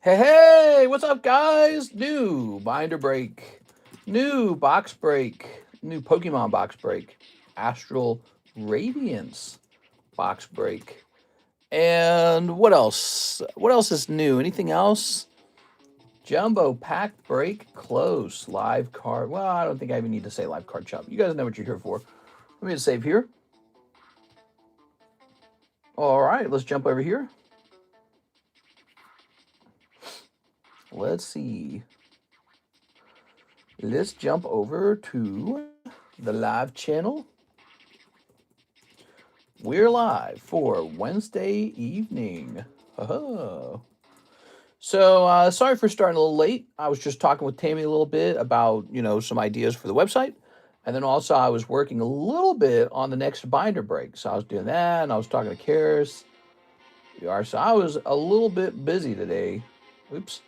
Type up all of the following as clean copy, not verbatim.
Hey, what's up, guys? New binder break, new box break, new Pokemon box break, Astral Radiance box break. And what else? What else is new? Anything else? Jumbo pack break close. Live card. Well, I don't think I even need to say live card shop. You guys know what you're here for. Let me just save here. All right, let's jump over here. Let's see. Let's jump over to the live channel. We're live for Wednesday evening. Oh. So sorry for starting a little late. I was just talking with Tammy a little bit about, some ideas for the website. And then also I was working a little bit on the next binder break. So I was doing that and I was talking to Karis. So I was a little bit busy today. Oops.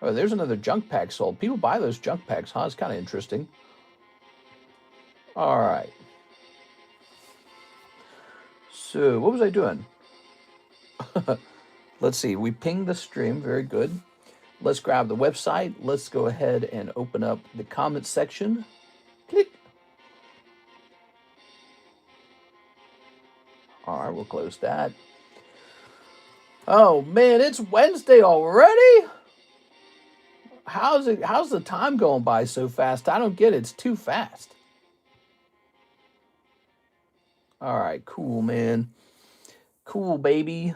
Oh, there's another junk pack sold. People buy those junk packs, huh? It's kind of interesting. All right. So what was I doing? Let's see. We pinged the stream. Very good. Let's grab the website. Let's go ahead and open up the comment section. Click. All right, we'll close that. Oh man, it's Wednesday already. How's the time going by so fast? I don't get it. It's too fast. All right, cool, man. Cool, baby.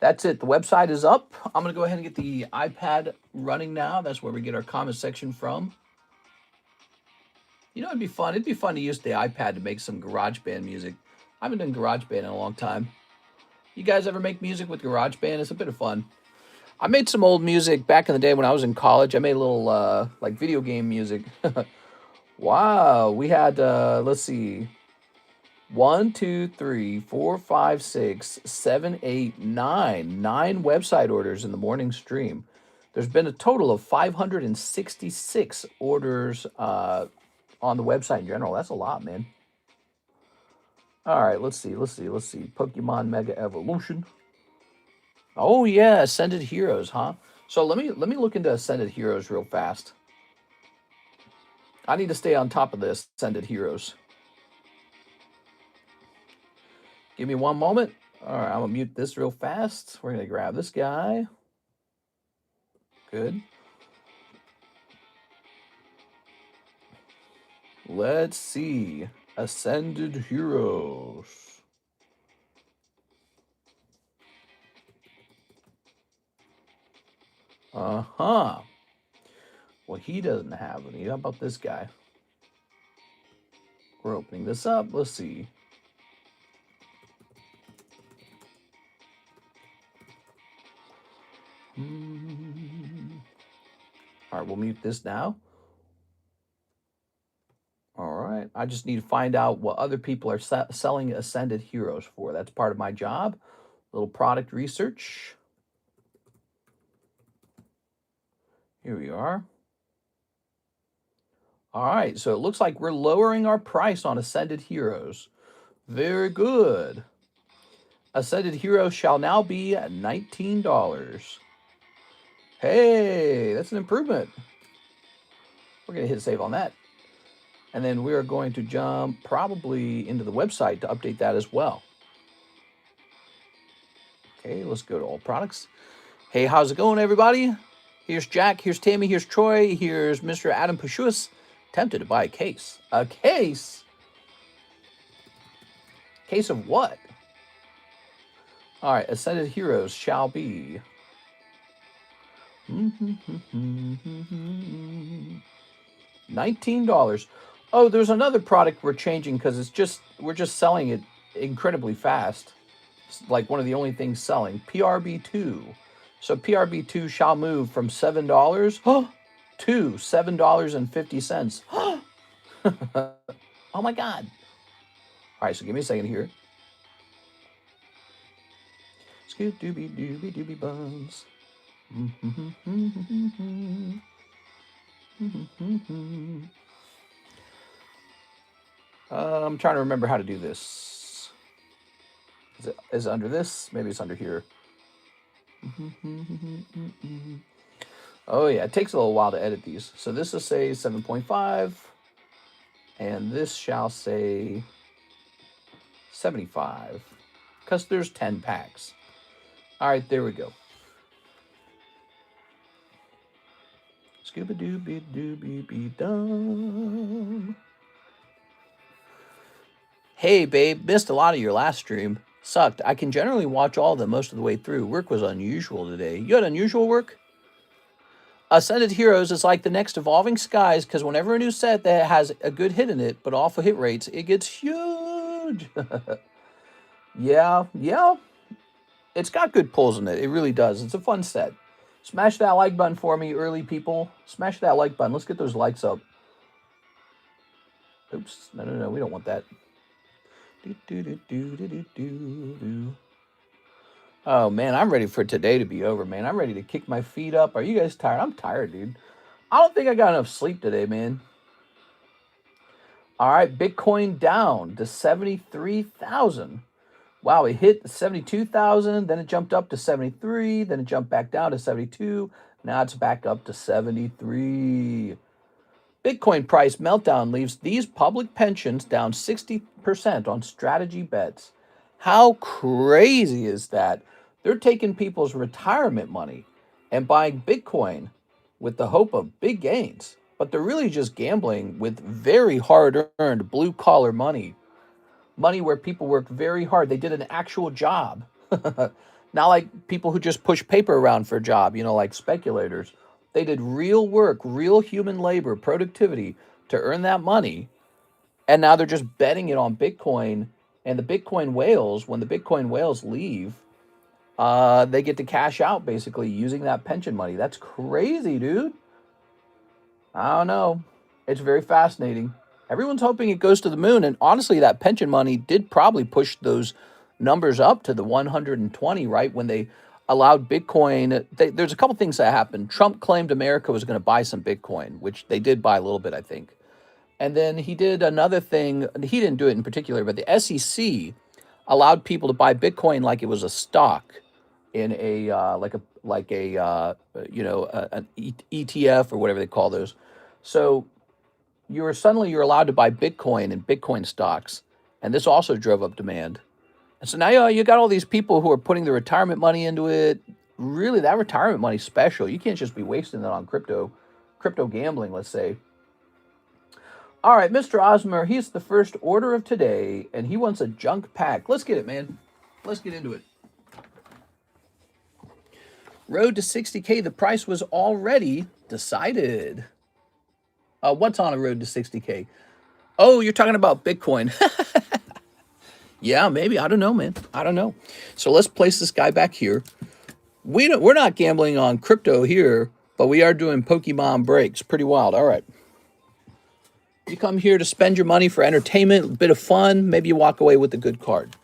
That's it. The website is up. I'm going to go ahead and get the iPad running now. That's where we get our comment section from. You know, it'd be fun. It'd be fun to use the iPad to make some GarageBand music. I haven't done GarageBand in a long time. You guys ever make music with GarageBand? It's a bit of fun. I made some old music back in the day when I was in college. I made a little, like, video game music. Wow. We had, let's see. 1, 2, 3, 4, 5, 6, 7, 8, 9. 9 website orders in the morning stream. There's been a total of 566 orders on the website in general. That's a lot, man. All right, let's see. Pokemon Mega Evolution. Oh yeah, Ascended Heroes, huh? So let me look into Ascended Heroes real fast. I need to stay on top of the Ascended Heroes. Give me one moment. All right, I'm gonna mute this real fast. We're gonna grab this guy. Good. Let's see. Ascended Heroes. Uh-huh. Well, he doesn't have any. How about this guy? We're opening this up. Let's see. All right, we'll mute this now. All right. I just need to find out what other people are selling Ascended Heroes for. That's part of my job. Little product research. Here we are. All right. So it looks like we're lowering our price on Ascended Heroes. Very good. Ascended Heroes shall now be $19. Hey, that's an improvement. We're going to hit save on that. And then we are going to jump probably into the website to update that as well. Okay, let's go to all products. Hey, how's it going, everybody? Here's Jack, here's Tammy, here's Troy, here's Mr. Adam Pashuas. Tempted to buy a case. A case? Case of what? All right, Ascended Heroes shall be. $19. Oh, there's another product we're changing because we're just selling it incredibly fast. It's like one of the only things selling. PRB2. So PRB2 shall move from $7 to $7.50. Oh my God. All right, so give me a second here. Scoot doobie doobie doobie buns. I'm trying to remember how to do this. Is it under this? Maybe it's under here. Oh yeah, it takes a little while to edit these. So this will say 7.5, and this shall say 75, because there's 10 packs. All right, there we go. Scooba-dooby-dooby-dum. Hey, babe, missed a lot of your last stream. Sucked. I can generally watch all of them most of the way through. Work was unusual today. You had unusual work? Ascended Heroes is like the next Evolving Skies, because whenever a new set that has a good hit in it, but awful hit rates, it gets huge. Yeah. It's got good pulls in it. It really does. It's a fun set. Smash that like button for me, early people. Smash that like button. Let's get those likes up. Oops. No. We don't want that. Oh, man. I'm ready for today to be over, man. I'm ready to kick my feet up. Are you guys tired? I'm tired, dude. I don't think I got enough sleep today, man. All right. Bitcoin down to 73,000. Wow, it hit 72,000, then it jumped up to 73, then it jumped back down to 72. Now it's back up to 73. Bitcoin price meltdown leaves these public pensions down 60% on strategy bets. How crazy is that? They're taking people's retirement money and buying Bitcoin with the hope of big gains, but they're really just gambling with very hard-earned blue-collar money. Money where people worked very hard. They did an actual job. Not like people who just push paper around for a job, like speculators. They did real work, real human labor, productivity to earn that money. And now they're just betting it on Bitcoin. And the Bitcoin whales, when the Bitcoin whales leave, they get to cash out basically using that pension money. That's crazy, dude. I don't know. It's very fascinating. Everyone's hoping it goes to the moon. And honestly, that pension money did probably push those numbers up to the 120, right? When they allowed Bitcoin. There's a couple things that happened. Trump claimed America was going to buy some Bitcoin, which they did buy a little bit, I think. And then he did another thing. He didn't do it in particular, but the SEC allowed people to buy Bitcoin like it was a stock in a an ETF or whatever they call those. So you're allowed to buy Bitcoin and Bitcoin stocks, and this also drove up demand. And so now you got all these people who are putting their retirement money into it. Really, that retirement money's special. You can't just be wasting it on crypto gambling, let's say. All right, Mr. Osmer, he's the first order of today, and he wants a junk pack. Let's get it, man. Let's get into it. Road to 60K, the price was already decided. What's on a road to 60K? Oh, you're talking about Bitcoin. Yeah, maybe. I don't know, man. I don't know. So let's place this guy back here. We're not gambling on crypto here, but we are doing Pokemon breaks. Pretty wild. All right. You come here to spend your money for entertainment, a bit of fun. Maybe you walk away with a good card.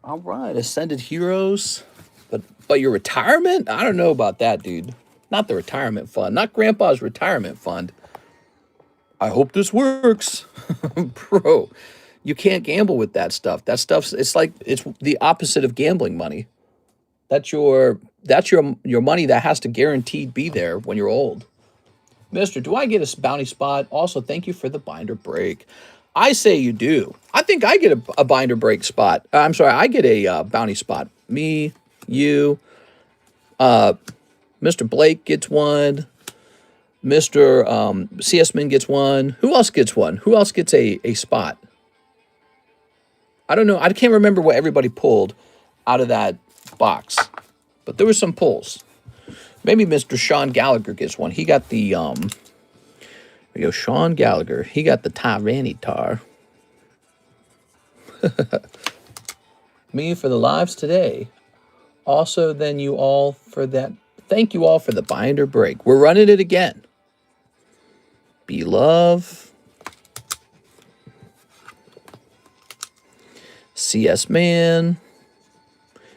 All right. Ascended Heroes. But your retirement? I don't know about that, dude. Not the retirement fund. Not Grandpa's retirement fund. I hope this works. Bro, you can't gamble with that stuff. That stuff's, it's the opposite of gambling money. That's your money that has to guaranteed be there when you're old. Mister, do I get a bounty spot? Also, thank you for the binder break. I say you do. I think I get a binder break spot. I'm sorry, I get a bounty spot. Me, you, Mr. Blake gets one. Mr. CS-Man gets one. Who else gets one? Who else gets a spot? I don't know. I can't remember what everybody pulled out of that box. But there were some pulls. Maybe Mr. Sean Gallagher gets one. He got the, there we go, Sean Gallagher. He got the Tyranitar. Me for the lives today. Also, then you all for that. Thank you all for the binder break. We're running it again. Be love. CS-Man.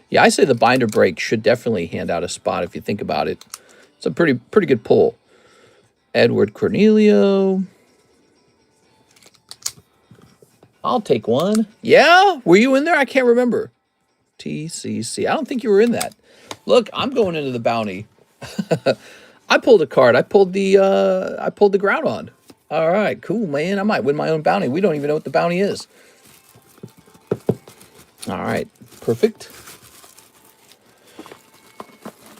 Yeah, I say the binder break should definitely hand out a spot if you think about it. It's a pretty good pull. Edward Cornelio. I'll take one. Yeah? Were you in there? I can't remember. TCC. I don't think you were in that. Look, I'm going into the bounty. I pulled a card. I pulled the ground on. All right, cool, man. I might win my own bounty. We don't even know what the bounty is. All right, perfect.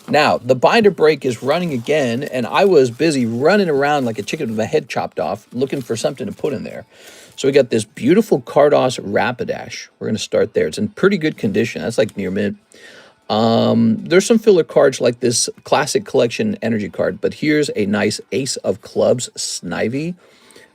Now, the binder break is running again, and I was busy running around like a chicken with my head chopped off, looking for something to put in there. So we got this beautiful Cardos Rapidash. We're going to start there. It's in pretty good condition. That's like near mint. There's some filler cards like this classic collection energy card, but here's a nice Ace of Clubs Snivy.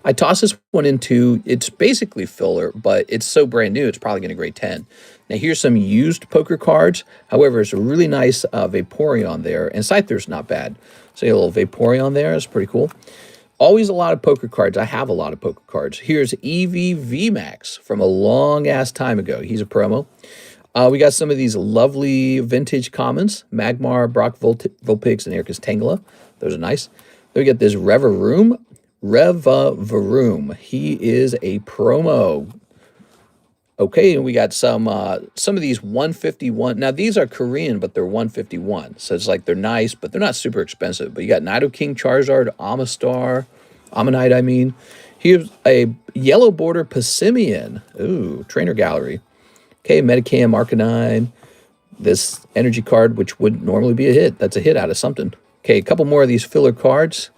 I tossed this one into, it's basically filler, but it's so brand new, it's probably going to grade 10. Now here's some used poker cards. However, it's a really nice Vaporeon there, and Scyther's not bad. So you have a little Vaporeon there, it's pretty cool. Always a lot of poker cards. I have a lot of poker cards. Here's EV from a long-ass time ago. He's a promo. We got some of these lovely vintage commons. Magmar, Brock Vulpix, and Ericus Tangela. Those are nice. Then we got this Revavaroom. He is a promo. Okay, and we got some of these 151. Now, these are Korean, but they're 151. So it's like they're nice, but they're not super expensive. But you got Nidoking, Charizard, Ammonite, I mean. Here's a yellow border Passimian. Ooh, Trainer Gallery. Okay, Metacam, Arcanine. This energy card, which would normally be a hit. That's a hit out of something. Okay, a couple more of these filler cards.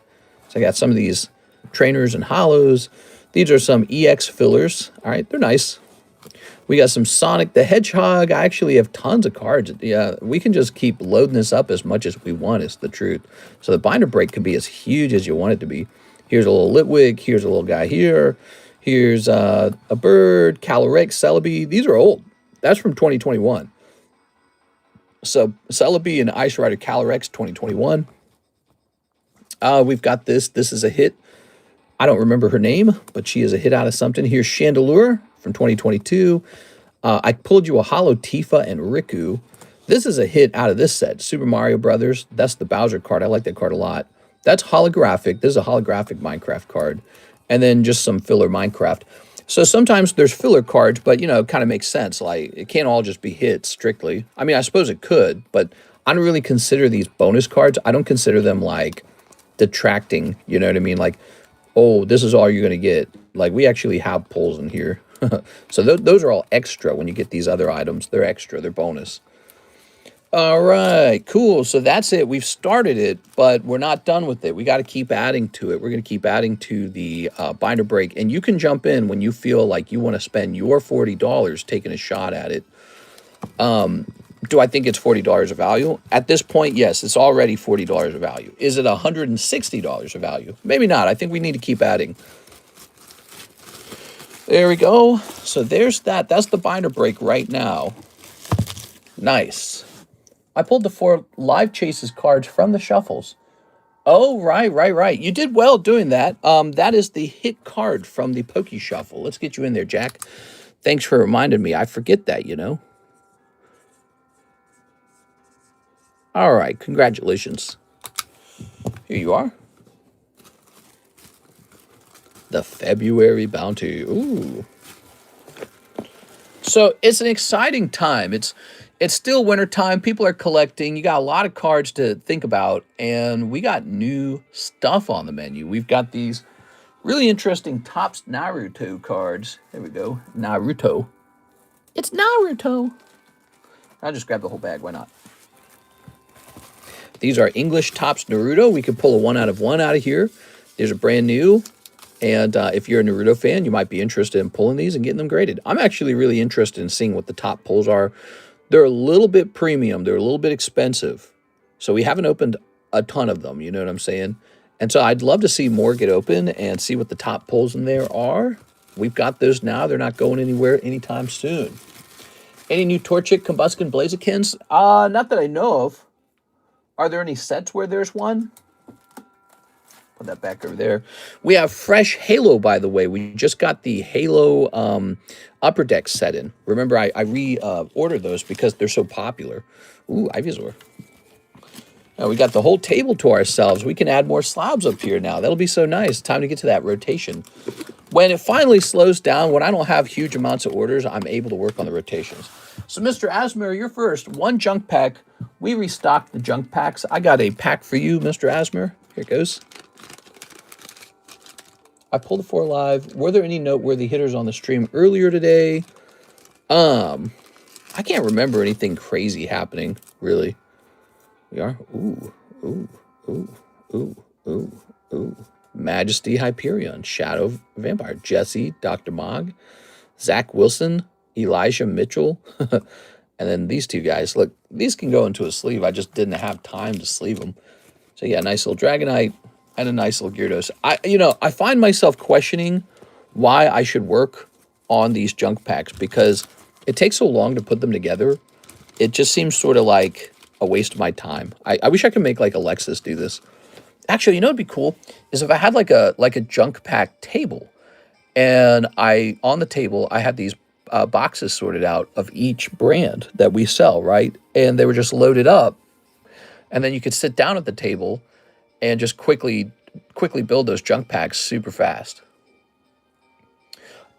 So I got some of these trainers and hollows. These are some EX fillers. All right, they're nice. We got some Sonic the Hedgehog. I actually have tons of cards. Yeah, we can just keep loading this up as much as we want, is the truth. So the binder break can be as huge as you want it to be. Here's a little Litwig. Here's a little guy here. Here's a bird, Calyrex, Celebi. These are old. That's from 2021. So Celebi and Ice Rider Calyrex 2021. We've got this. This is a hit. I don't remember her name, but she is a hit out of something. Here's Chandelure from 2022. I pulled you a Hollow Tifa and Riku. This is a hit out of this set. Super Mario Brothers. That's the Bowser card. I like that card a lot. That's holographic. This is a holographic Minecraft card. And then just some filler Minecraft. So sometimes there's filler cards, but, you know, it kind of makes sense. Like, it can't all just be hits strictly. I mean, I suppose it could, but I don't really consider these bonus cards. I don't consider them, like, detracting. You know what I mean? Like, oh, this is all you're going to get. Like, we actually have pulls in here. So those are all extra when you get these other items. They're extra. They're bonus. All right, cool. So that's it. We've started it, but we're not done with it. We got to keep adding to it. We're going to keep adding to the binder break. And you can jump in when you feel like you want to spend your $40 taking a shot at it. Do I think it's $40 of value? At this point, yes, it's already $40 of value. Is it $160 of value? Maybe not. I think we need to keep adding. There we go. So there's that. That's the binder break right now. Nice. I pulled the 4 live chases cards from the shuffles. Oh, right. You did well doing that. That is the hit card from the Poke Shuffle. Let's get you in there, Jack. Thanks for reminding me. I forget that, you know. All right, congratulations. Here you are. The February bounty. Ooh. So it's an exciting time. It's still winter time. People are collecting. You got a lot of cards to think about, and we got new stuff on the menu. We've got these really interesting Topps Naruto cards. There we go. Naruto. It's Naruto. I'll just grab the whole bag. Why not? These are English Topps Naruto. We could pull a 1 out of 1 out of here. These are brand new. And if you're a Naruto fan, you might be interested in pulling these and getting them graded. I'm actually really interested in seeing what the top pulls are. They're a little bit premium. They're a little bit expensive. So we haven't opened a ton of them. You know what I'm saying? And so I'd love to see more get open and see what the top pulls in there are. We've got those now. They're not going anywhere anytime soon. Any new Torchic, Combuskin, Blazikins? Not that I know of. Are there any sets where there's one? Put that back over there. We have fresh Halo, by the way. We just got the Halo Upper Deck set in. Remember, I re-ordered those because they're so popular. Ooh, Ivysaur. Now we got the whole table to ourselves. We can add more slabs up here now. That'll be so nice. Time to get to that rotation. When it finally slows down, when I don't have huge amounts of orders, I'm able to work on the rotations. So, Mr. Asmer, you're first. One junk pack. We restocked the junk packs. I got a pack for you, Mr. Asmer. Here it goes. I pulled the 4 live. Were there any noteworthy hitters on the stream earlier today? I can't remember anything crazy happening, really. We are. Ooh, ooh, ooh, ooh, ooh, ooh. Majesty Hyperion, Shadow Vampire, Jesse, Dr. Mog, Zach Wilson, Elijah Mitchell, and then these two guys. Look, these can go into a sleeve. I just didn't have time to sleeve them. So yeah, nice little Dragonite and a nice little Gyarados. I find myself questioning why I should work on these junk packs because it takes so long to put them together. It just seems sort of like a waste of my time. I wish I could make like Alexis do this. Actually, you know what'd be cool is if I had like a junk pack table, and on the table I had these boxes sorted out of each brand that we sell, right? And they were just loaded up, and then you could sit down at the table and just quickly build those junk packs super fast.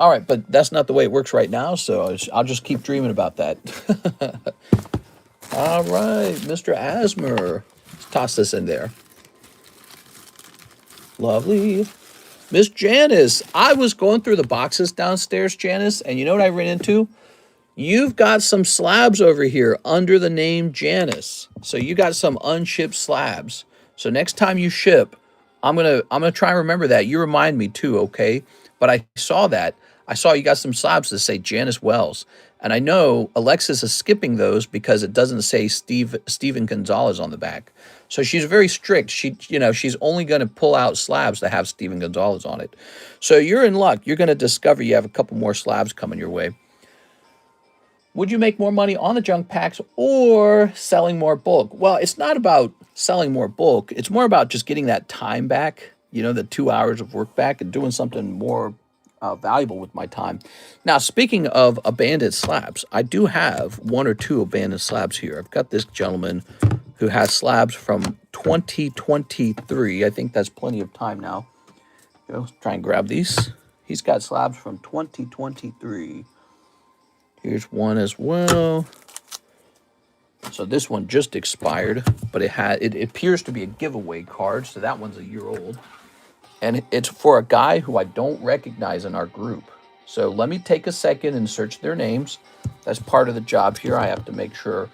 All right, but that's not the way it works right now, so I'll just keep dreaming about that. All right, Mr. Asmer, let's toss this in there. Lovely. Miss Janice, I was going through the boxes downstairs, Janice, and you know what I ran into? You've got some slabs over here under the name Janice. So you got some unshipped slabs. So next time you ship, I'm gonna try and remember that. You remind me too, okay? But I saw that. I saw you got some slabs that say Janice Wells. And I know Alexis is skipping those because it doesn't say Steven Gonzalez on the back. So she's very strict. She's only going to pull out slabs that have Steven Gonzalez on it. So you're in luck. You're going to discover you have a couple more slabs coming your way. Would you make more money on the junk packs or selling more bulk? Well, it's not about selling more bulk. It's more about just getting that time back, the 2 hours of work back and doing something more valuable with my time. Now, speaking of abandoned slabs, I do have 1 or 2 abandoned slabs here. I've got this gentleman who has slabs from 2023. I think that's plenty of time now. Let's try and grab these. He's got slabs from 2023. Here's one as well. So this one just expired, but it appears to be a giveaway card, so that one's a year old. And it's for a guy who I don't recognize in our group. So let me take a second and search their names. That's part of the job here. I have to make sure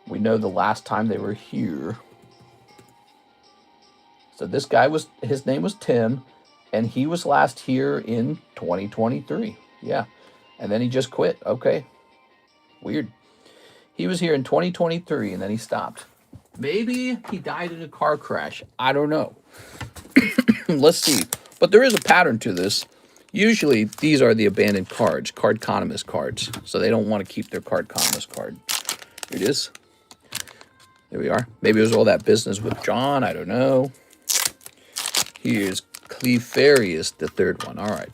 we know the last time they were here. So this guy his name was Tim, and he was last here in 2023. Yeah. And then he just quit. Okay. Weird. He was here in 2023, and then he stopped. Maybe he died in a car crash. I don't know. Let's see. But there is a pattern to this. Usually, these are the abandoned cards, CardConomist cards. So they don't want to keep their CardConomist card. Here it is. There we are. Maybe it was all that business with John. I don't know. Here's Clefarius, the third one. All right.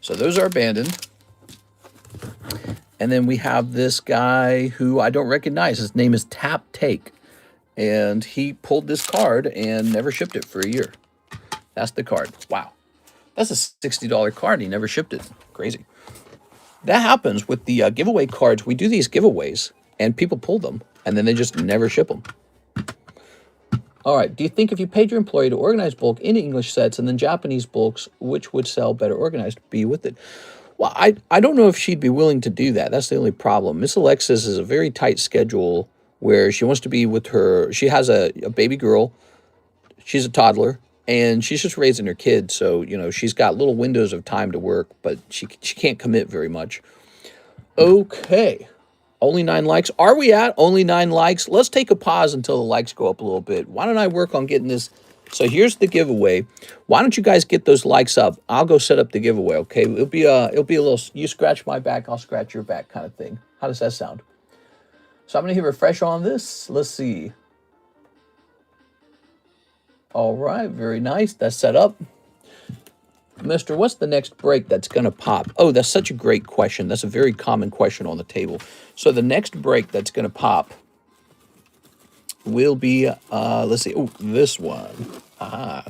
So those are abandoned. And then we have this guy who I don't recognize. His name is Tap Take. And he pulled this card and never shipped it for a year. That's the card. Wow. That's a $60 card and he never shipped it. Crazy. That happens with the giveaway cards. We do these giveaways and people pull them and then they just never ship them. All right. Do you think if you paid your employee to organize bulk in English sets and then Japanese bulks, which would sell better organized, be with it? Well, I don't know if she'd be willing to do that. That's the only problem. Miss Alexis is a very tight schedule where she wants to be with her. She has a baby girl. She's a toddler, and she's just raising her kid. So, she's got little windows of time to work, but she can't commit very much. Okay. Only 9 likes. Are we at only 9 likes? Let's take a pause until the likes go up a little bit. Why don't I work on getting this? So here's the giveaway. Why don't you guys get those likes up? I'll go set up the giveaway, okay? It'll be a little, you scratch my back, I'll scratch your back kind of thing. How does that sound? So I'm going to hit refresh on this. Let's see. All right, very nice. That's set up. Mister, what's the next break that's going to pop? Oh, that's such a great question. That's a very common question on the table. So the next break that's going to pop will be, let's see, oh, this one. Ah,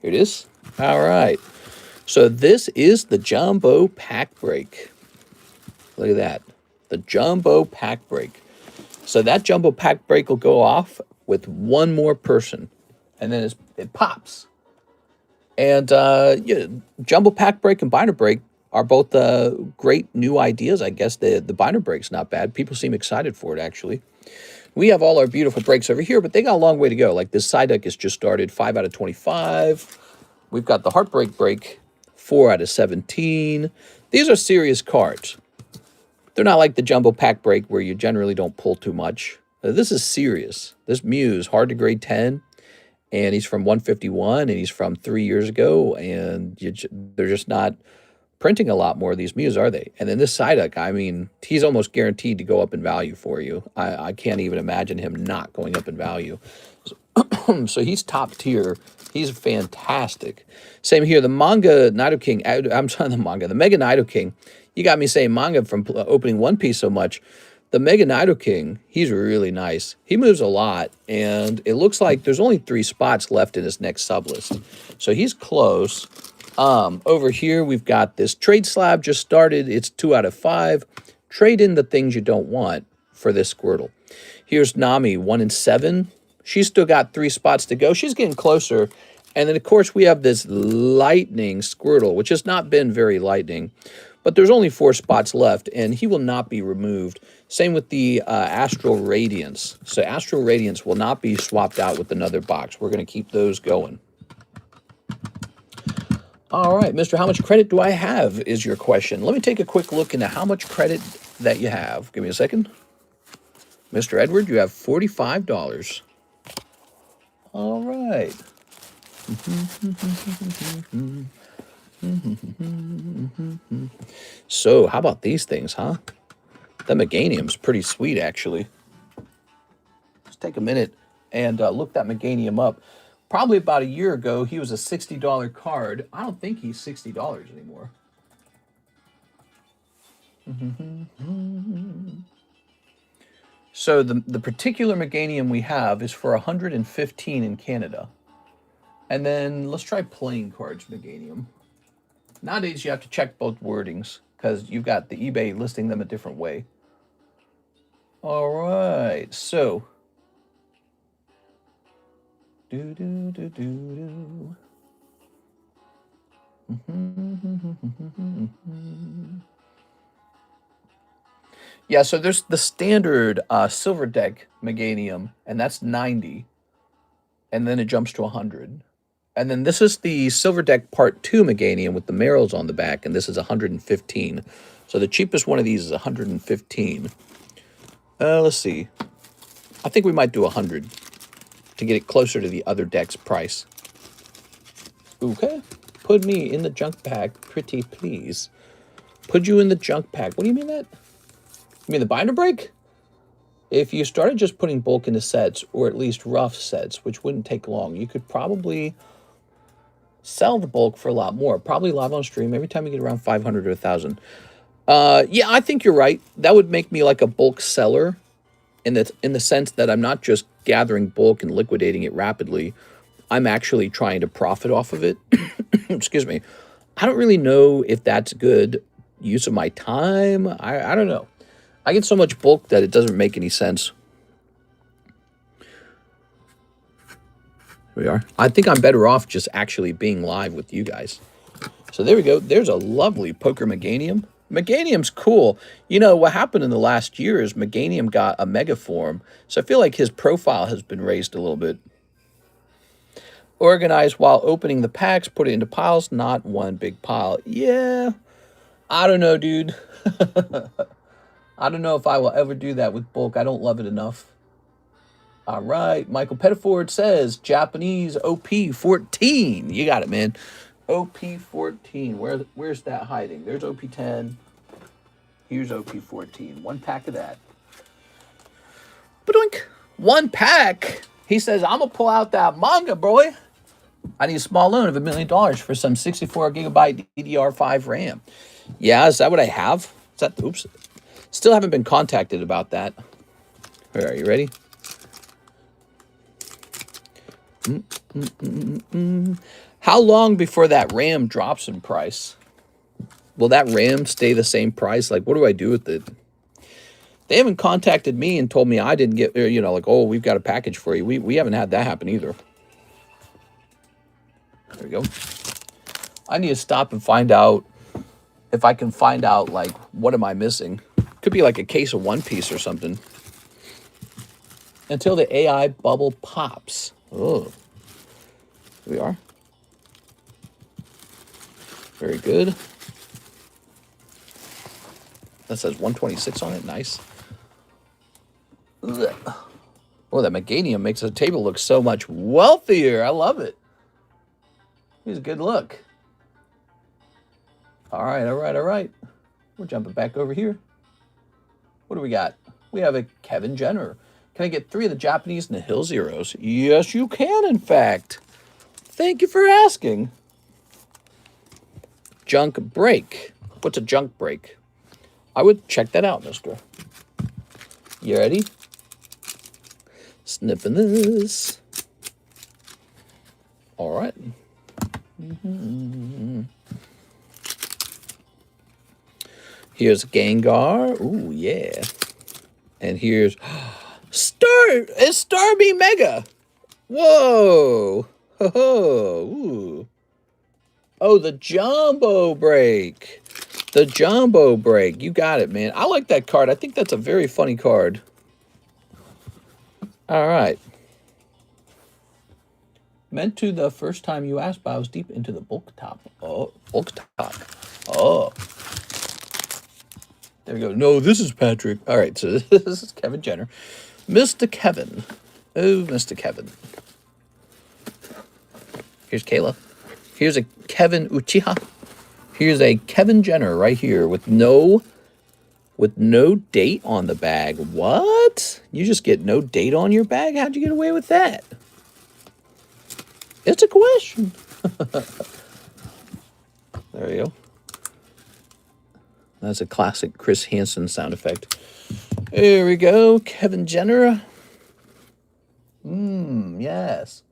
here it is. All right. So this is the Jumbo Pack Break. Look at that. The Jumbo Pack Break. So that Jumbo Pack Break will go off with one more person. And then it pops. And yeah, Jumbo Pack Break and Binder Break are both great new ideas, I guess. The Binder Break's not bad. People seem excited for it, actually. We have all our beautiful breaks over here, but they got a long way to go. Like this side deck has just started, 5 out of 25. We've got the Heartbreak Break, 4 out of 17. These are serious cards. They're not like the Jumbo Pack Break where you generally don't pull too much. This is serious. This Muse, hard to grade 10, and he's from 151, and he's from 3 years ago, and they're just not printing a lot more of these Muse, are they? And then this Psyduck, I mean, he's almost guaranteed to go up in value for you. I can't even imagine him not going up in value. So he's top tier. He's fantastic. Same here, the manga Nidoking, I'm sorry, the Mega Nidoking. You got me saying manga from opening One Piece so much. The Mega Nidoking, he's really nice. He moves a lot, and it looks like there's only 3 spots left in his next sublist. So he's close. Over here, we've got this trade slab just started. It's 2 out of 5. Trade in the things you don't want for this Squirtle. Here's Nami, 1 in 7. She's still got 3 spots to go. She's getting closer. And then, of course, we have this Lightning Squirtle, which has not been very lightning. But there's only 4 spots left, and he will not be removed. Same with the Astral Radiance. So Astral Radiance will not be swapped out with another box. We're going to keep those going. All right, Mr. How much credit do I have is your question. Let me take a quick look into how much credit that you have. Give me a second. Mr. Edward, you have $45. All right. So, how about these things, huh? The Meganium's pretty sweet, actually. Let's take a minute and look that Meganium up. Probably about a year ago, he was a $60 card. I don't think he's $60 anymore. So the particular Meganium we have is for $115 in Canada. And then let's try playing cards Meganium. Nowadays, you have to check both wordings because you've got the eBay listing them a different way. All right, so. Yeah, so there's the standard silver deck Meganium, and that's 90. And then it jumps to 100. And then this is the Silver Deck Part 2 Meganium with the Merrills on the back, and this is 115. So the cheapest one of these is 115. Let's see. I think we might do 100 to get it closer to the other deck's price. Okay. Put me in the junk pack, pretty please. Put you in the junk pack. What do you mean that? You mean the binder break? If you started just putting bulk into sets, or at least rough sets, which wouldn't take long, you could probably sell the bulk for a lot more. Probably live on stream every time you get around 500 or 1,000. Yeah, I think you're right. That would make me like a bulk seller in the sense that I'm not just gathering bulk and liquidating it rapidly. I'm actually trying to profit off of it. Excuse me. I don't really know if that's good use of my time. I don't know. I get so much bulk that it doesn't make any sense. Here we are. I think I'm better off just actually being live with you guys. So there we go. There's a lovely Poker Meganium. Meganium's cool. You know, what happened in the last year is Meganium got a mega form. So I feel like his profile has been raised a little bit. Organize while opening the packs. Put it into piles, not one big pile. Yeah. I don't know, dude. I don't know if I will ever do that with bulk. I don't love it enough. All right. Michael Pettiford says Japanese OP14. You got it, man. OP14. Where's that hiding? There's OP10. Here's OP14. One pack of that. Ba-doink. One pack. He says, I'm going to pull out that manga, boy. I need a small loan of $1 million for some 64 gigabyte DDR5 RAM. Yeah, is that what I have? Is that, oops. Still haven't been contacted about that. All right, you ready? How long before that RAM drops in price? Will that RAM stay the same price? Like, what do I do with it? They haven't contacted me and told me I didn't get, you know, like, oh, we've got a package for you. We haven't had that happen either. There we go. I need to stop and find out if I can find out, like, what am I missing? Could be like a case of One Piece or something. Until the AI bubble pops. Oh. Here we are. Very good. That says 126 on it. Nice. Ugh. Oh, that meganium makes the table look so much wealthier. I love it. Here's a good look. All right, all right, all right. We're jumping back over here. What do we got? We have a Kevin Jenner. Can I get 3 of the Japanese and the Hill Zeros? Yes, you can, in fact. Thank you for asking. Junk break. What's a junk break? I would check that out, mister. You ready? Sniffing this. All right. Here's Gengar. Ooh, yeah. And here's it's Starmie Mega. Whoa. Ooh. Oh, the Jumbo Break. The Jumbo Break. You got it, man. I like that card. I think that's a very funny card. All right. Meant to the first time you asked, but I was deep into the bulk top. Oh, bulk top. Oh. There we go. No, this is Patrick. All right, so this is Kevin Jenner. Mr. Kevin. Oh, Mr. Kevin. Here's Kayla. Here's a Kevin Uchiha. Here's a Kevin Jenner right here with no date on the bag. What? You just get no date on your bag? How'd you get away with that? It's a question. There you go. That's a classic Chris Hansen sound effect. There we go. Kevin Jenner. Yes.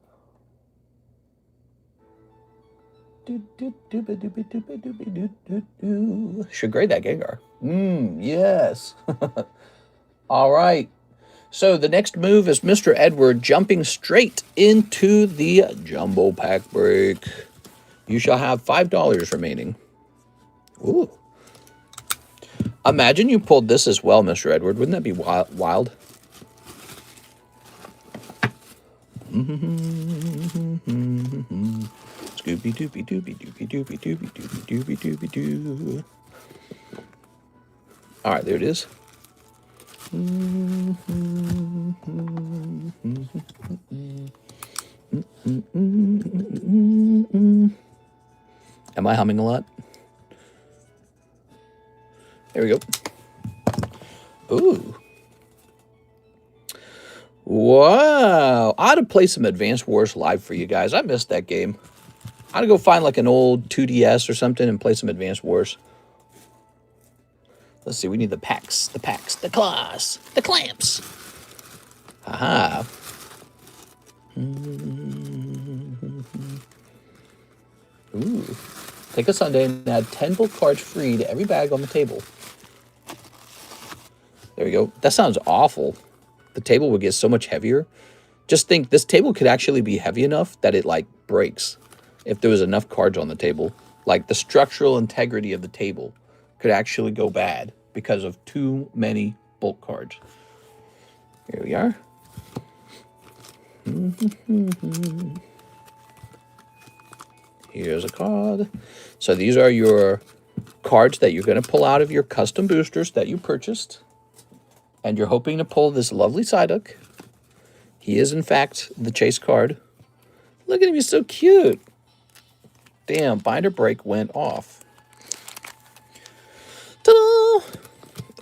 Should grade that Gengar. Yes. All right. So the next move is Mr. Edward jumping straight into the Jumbo Pack Break. You shall have $5 remaining. Ooh. Imagine you pulled this as well, Mr. Edward. Wouldn't that be wild? Scooby dooby dooby dooby dooby dooby dooby dooby dooby doo. All right, there it is. Am I humming a lot? There we go. Ooh. Wow. I ought to play some Advance Wars live for you guys. I missed that game. I ought to go find like an old 2DS or something and play some Advance Wars. Let's see. We need the packs, the claws, the clamps. Aha. Ooh. Take a Sunday and add 10 bulk cards free to every bag on the table. There we go. That sounds awful. The table would get so much heavier. Just think, this table could actually be heavy enough that it, like, breaks if there was enough cards on the table. Like, the structural integrity of the table could actually go bad because of too many bulk cards. Here we are. Here's a card. So these are your cards that you're going to pull out of your custom boosters that you purchased. And you're hoping to pull this lovely Psyduck. He is, in fact, the chase card. Look at him, he's so cute. Damn, binder break went off. Ta-da!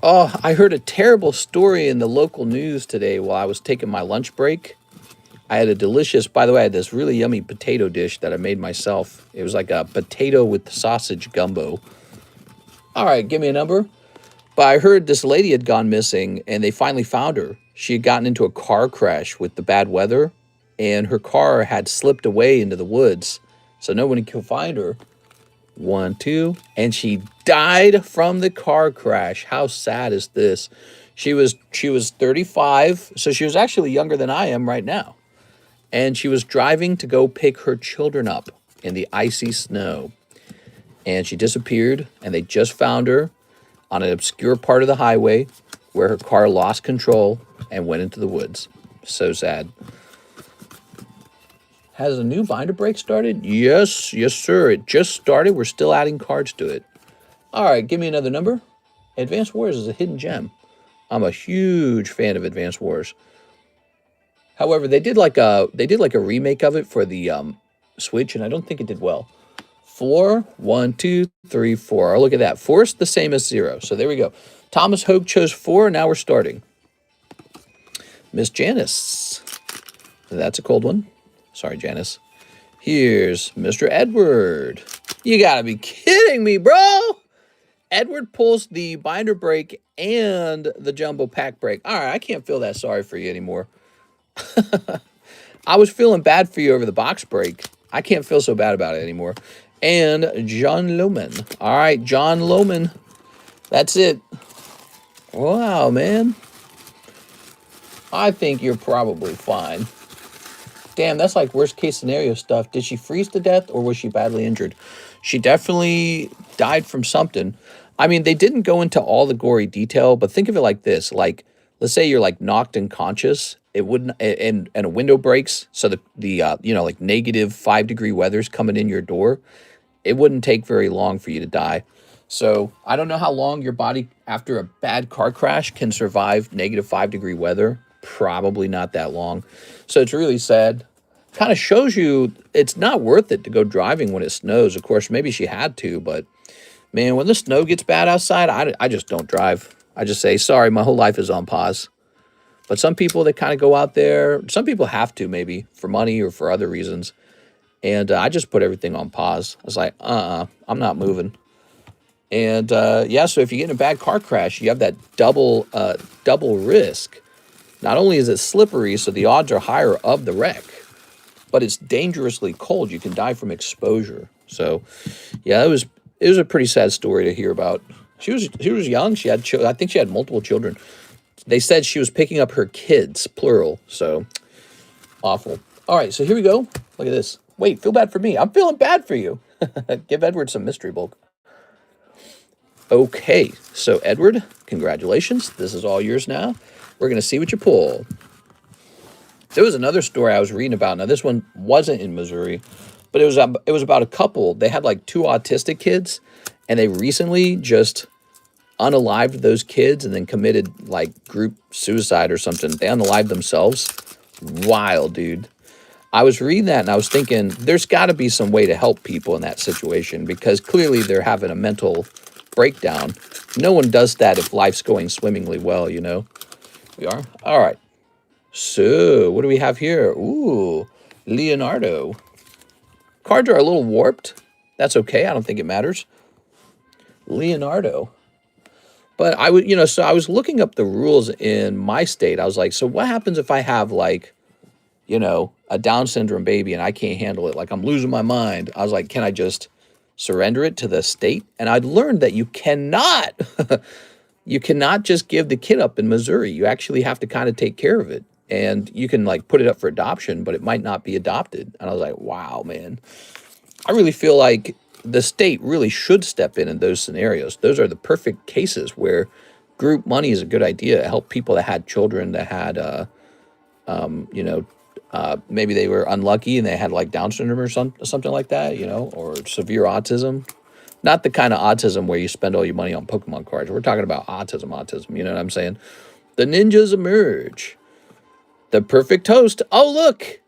Oh, I heard a terrible story in the local news today while I was taking my lunch break. I had a delicious, by the way, I had this really yummy potato dish that I made myself. It was like a potato with sausage gumbo. All right, give me a number. But I heard this lady had gone missing, and they finally found her. She had gotten into a car crash with the bad weather, and her car had slipped away into the woods, so no one could find her. 1, 2, and she died from the car crash. How sad is this? She was 35, so she was actually younger than I am right now. And she was driving to go pick her children up in the icy snow. And she disappeared, and they just found her on an obscure part of the highway where her car lost control and went into the woods. So sad. Has a new binder break started? Yes, sir. It just started. We're still adding cards to it. All right, give me another number. Advanced Wars is a hidden gem. I'm a huge fan of Advanced Wars. However, they did like a remake of it for the Switch, and I don't think it did well. 4, 1, 2, 3, 4. Oh, look at that. 4 is the same as 0. So there we go. Thomas Hogue chose 4. Now we're starting. Miss Janice. That's a cold one. Sorry, Janice. Here's Mr. Edward. You gotta be kidding me, bro. Edward pulls the binder break and the jumbo pack break. All right, I can't feel that sorry for you anymore. I was feeling bad for you over the box break. I can't feel so bad about it anymore. And John Lohman. All right, John Lohman. That's it. Wow, man. I think you're probably fine. Damn, that's like worst case scenario stuff. Did she freeze to death or was she badly injured? She definitely died from something. I mean, they didn't go into all the gory detail, but think of it like this. Like, let's say you're like knocked unconscious. It wouldn't, and a window breaks. So the like -5-degree weather's coming in your door. It wouldn't take very long for you to die. So I don't know how long your body after a bad car crash can survive -5-degree weather. Probably not that long. So it's really sad. Kind of shows you it's not worth it to go driving when it snows. Of course, maybe she had to, but man, when the snow gets bad outside, I just don't drive. I just say, sorry, my whole life is on pause. But some people, they kind of go out there. Some people have to, maybe for money or for other reasons. And I just put everything on pause. I was like, I'm not moving. And yeah, so if you get in a bad car crash, you have that double risk. Not only is it slippery, so the odds are higher of the wreck, but it's dangerously cold. You can die from exposure. So, yeah, it was a pretty sad story to hear about. She was young. She had I think she had multiple children. They said she was picking up her kids, plural. So, awful. All right, so here we go. Look at this. Wait, feel bad for me. I'm feeling bad for you. Give Edward some mystery bulk. Okay, so Edward, congratulations. This is all yours now. We're going to see what you pull. There was another story I was reading about. Now, this one wasn't in Missouri, but it was about a couple. They had like 2 autistic kids, and they recently just unalived those kids and then committed like group suicide or something. They unalived themselves. Wild, dude. I was reading that, and I was thinking there's got to be some way to help people in that situation because clearly they're having a mental breakdown. No one does that if life's going swimmingly well, you know. We are? All right. So, what do we have here? Ooh, Leonardo. Cards are a little warped. That's okay. I don't think it matters. Leonardo. But I would, so I was looking up the rules in my state. I was like, so what happens if I have like, a Down syndrome baby and I can't handle it? Like I'm losing my mind. I was like, can I just surrender it to the state? And I'd learned that you cannot. You cannot just give the kid up in Missouri. You actually have to kind of take care of it. And you can like put it up for adoption, but it might not be adopted. And I was like, wow, man. I really feel like the state really should step in those scenarios. Those are the perfect cases where group money is a good idea to help people that had children that had, maybe they were unlucky and they had like Down syndrome or something like that, or severe autism. Not the kind of autism where you spend all your money on Pokemon cards. We're talking about autism, you know what I'm saying? The ninjas emerge. The perfect host. Oh, look.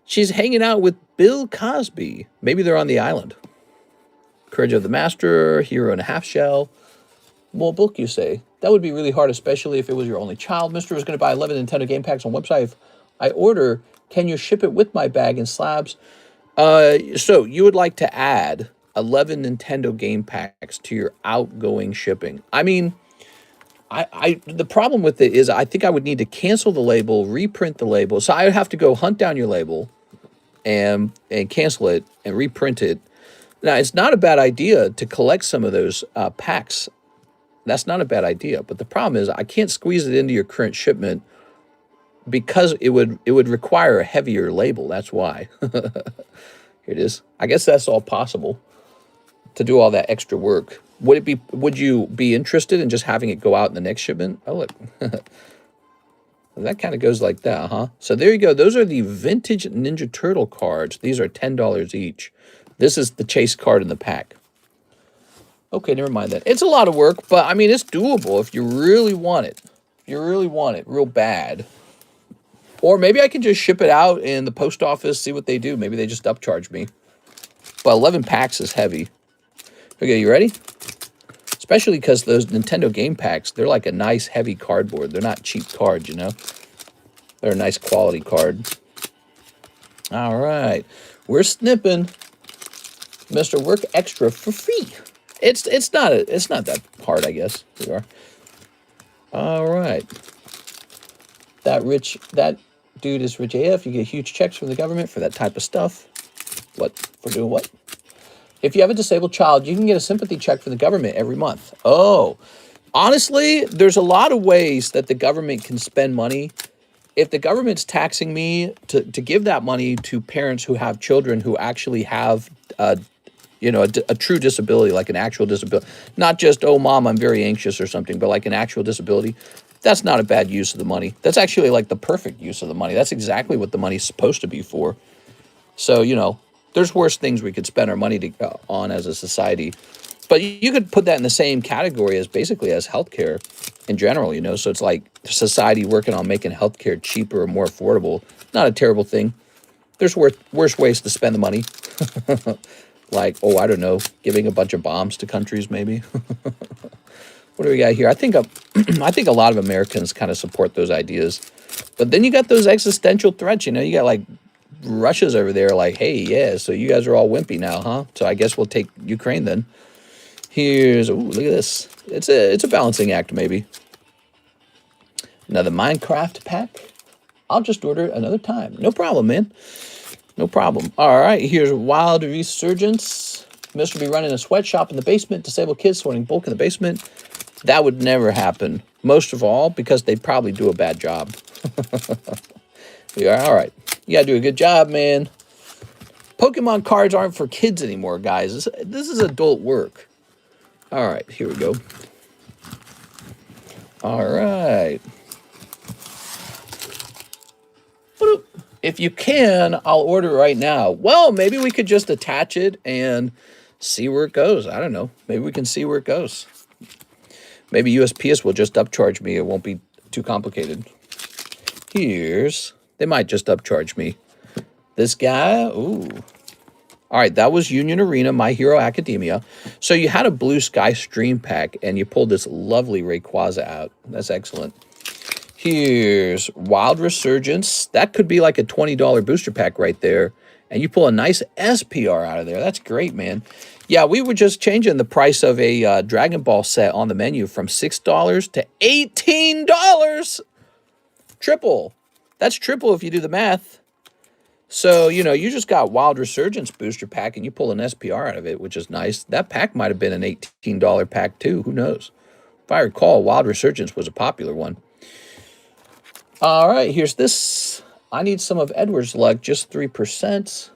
She's hanging out with Bill Cosby. Maybe they're on the island. Courage of the Master, Hero and a Half Shell. More book, you say? That would be really hard, especially if it was your only child. Mr. was going to buy 11 Nintendo game packs on website. If I order, can you ship it with my bag in slabs? So you would like to add 11 Nintendo game packs to your outgoing shipping. I mean, The problem with it is I think I would need to cancel the label, reprint the label. So I would have to go hunt down your label and cancel it and reprint it. Now, it's not a bad idea to collect some of those packs. That's not a bad idea. But the problem is I can't squeeze it into your current shipment because it would require a heavier label. That's why. Here it is. I guess that's all possible to do all that extra work. Would you be interested in just having it go out in the next shipment? Oh, look. That kind of goes like that, huh? So there you go. Those are the vintage Ninja Turtle cards. These are $10 each. This is the chase card in the pack. Okay, never mind that. It's a lot of work, but I mean, it's doable if you really want it. If you really want it real bad. Or maybe I can just ship it out in the post office, see what they do. Maybe they just upcharge me. But 11 packs is heavy. Okay, you ready? Especially because those Nintendo game packs, they're like a nice heavy cardboard. They're not cheap cards, you know? They're a nice quality card. All right. We're snipping. Mr. Work Extra for free. It's not that hard, I guess. Here we are. All right. That dude is rich AF. You get huge checks from the government for that type of stuff. What? For doing what? If you have a disabled child, you can get a sympathy check from the government every month. Oh, honestly, there's a lot of ways that the government can spend money. If the government's taxing me to give that money to parents who have children who actually have, a true disability, like an actual disability, not just, oh, mom, I'm very anxious or something, but like an actual disability, that's not a bad use of the money. That's actually like the perfect use of the money. That's exactly what the money's supposed to be for. So, there's worse things we could spend our money on as a society. But you could put that in the same category as basically as healthcare in general, So it's like society working on making healthcare cheaper or more affordable. Not a terrible thing. There's worse ways to spend the money. Like, oh, I don't know, giving a bunch of bombs to countries maybe. What do we got here? I think a lot of Americans kind of support those ideas. But then you got those existential threats, You got like Russia's over there like, hey, yeah, so you guys are all wimpy now, huh? So I guess we'll take Ukraine then. Here's, ooh, look at this. It's a balancing act, maybe. Another Minecraft pack. I'll just order it another time. No problem, man. No problem. All right, here's Wild Resurgence. Mr. be running a sweatshop in the basement, disabled kids sorting bulk in the basement. That would never happen. Most of all, because they'd probably do a bad job. Yeah, all right. You gotta do a good job, man. Pokemon cards aren't for kids anymore, guys. This is adult work. All right, here we go. All right. If you can, I'll order it right now. Well, maybe we could just attach it and see where it goes. I don't know. Maybe we can see where it goes. Maybe USPS will just upcharge me. It won't be too complicated. They might just upcharge me. This guy, ooh. All right, that was Union Arena, My Hero Academia. So you had a Blue Sky stream pack, and you pulled this lovely Rayquaza out. That's excellent. Here's Wild Resurgence. That could be like a $20 booster pack right there. And you pull a nice SPR out of there. That's great, man. Yeah, we were just changing the price of a Dragon Ball set on the menu from $6 to $18. Triple. That's triple if you do the math. So, you just got Wild Resurgence booster pack and you pull an SPR out of it, which is nice. That pack might have been an $18 pack too. Who knows? If I recall, Wild Resurgence was a popular one. All right, here's this. I need some of Edward's luck, just 3%.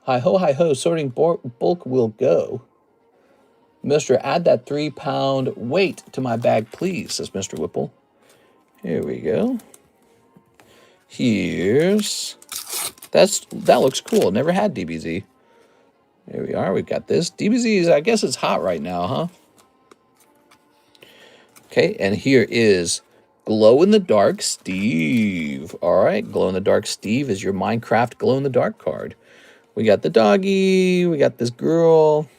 Hi-ho, sorting bulk will go. Mr. Add that 3-pound weight to my bag, please, says Mr. Whipple. Here we go. Here's... That looks cool. Never had DBZ. There we are. We've got this. DBZ is, I guess it's hot right now, huh? Okay, and here is Glow-in-the-Dark Steve. All right, Glow-in-the-Dark Steve is your Minecraft Glow-in-the-Dark card. We got the doggy. We got this girl.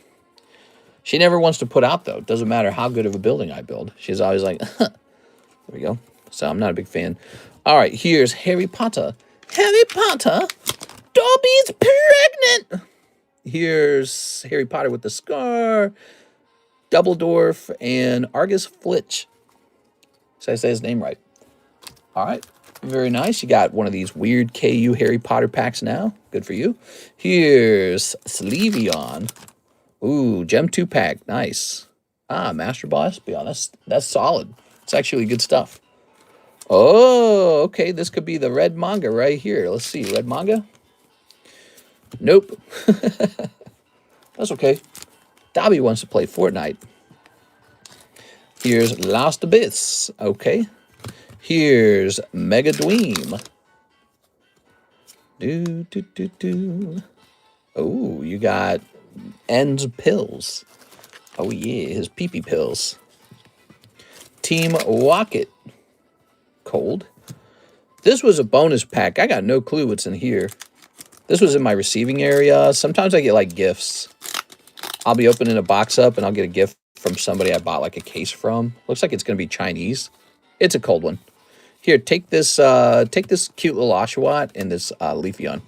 She never wants to put out, though. It doesn't matter how good of a building I build. She's always like, there we go. So I'm not a big fan. All right, here's Harry Potter. Harry Potter? Dobby's pregnant! Here's Harry Potter with the scar, Dumbledore, and Argus Flitch. So I say his name right. All right. Very nice. You got one of these weird KU Harry Potter packs now. Good for you. Here's Sleevion. Ooh, Gem 2 pack. Nice. Master Boss. Be honest. That's solid. It's actually good stuff. Oh, okay. This could be the red manga right here. Let's see. Red manga? Nope. That's okay. Dobby wants to play Fortnite. Here's Lost Abyss. Okay. Here's Mega Dweem. Oh, you got Ends Pills. Oh, yeah, his pee-pee pills. Team Rocket. Cold. This was a bonus pack. I got no clue what's in here. This was in my receiving area. Sometimes I get, like, gifts. I'll be opening a box up, and I'll get a gift from somebody I bought, like, a case from. Looks like it's going to be Chinese. It's a cold one. Here, take this cute little Oshawott and this Leafeon.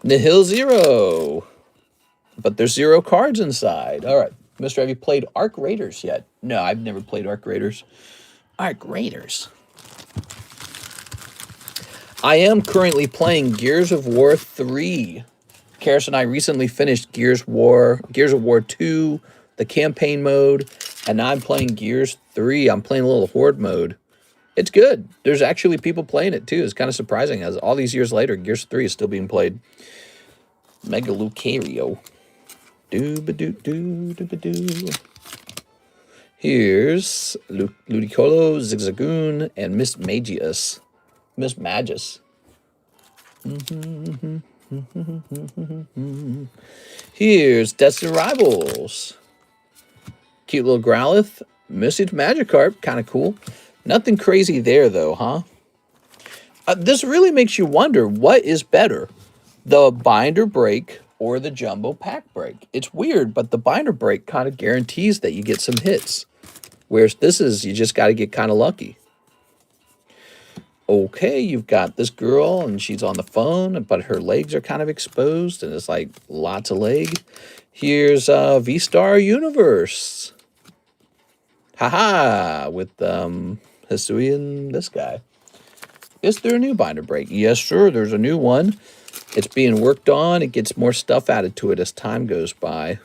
Nihil 0. But there's 0 cards inside. All right. Mister, have you played Arc Raiders yet? No, I've never played Arc Raiders. Arc Raiders. I am currently playing Gears of War 3. Karis and I recently finished Gears of War 2, the campaign mode, and now I'm playing Gears 3. I'm playing a little Horde mode. It's good. There's actually people playing it, too. It's kind of surprising. As all these years later, Gears 3 is still being played. Mega Lucario. Doo-ba-doo-doo-doo-ba-doo. Here's Ludicolo, Zigzagoon, and Miss Magius. Miss Magus. Here's Destined Rivals. Cute little Growlithe. Message Magikarp. Kind of cool. Nothing crazy there, though, huh? This really makes you wonder, what is better? The binder break or the jumbo pack break? It's weird, but the binder break kind of guarantees that you get some hits. Whereas this is, you just got to get kind of lucky. Okay, you've got this girl, and she's on the phone, but her legs are kind of exposed, and it's like lots of leg. Here's V-Star Universe. Haha, with Hisui and this guy. Is there a new binder break? Yes, sir, there's a new one. It's being worked on. It gets more stuff added to it as time goes by.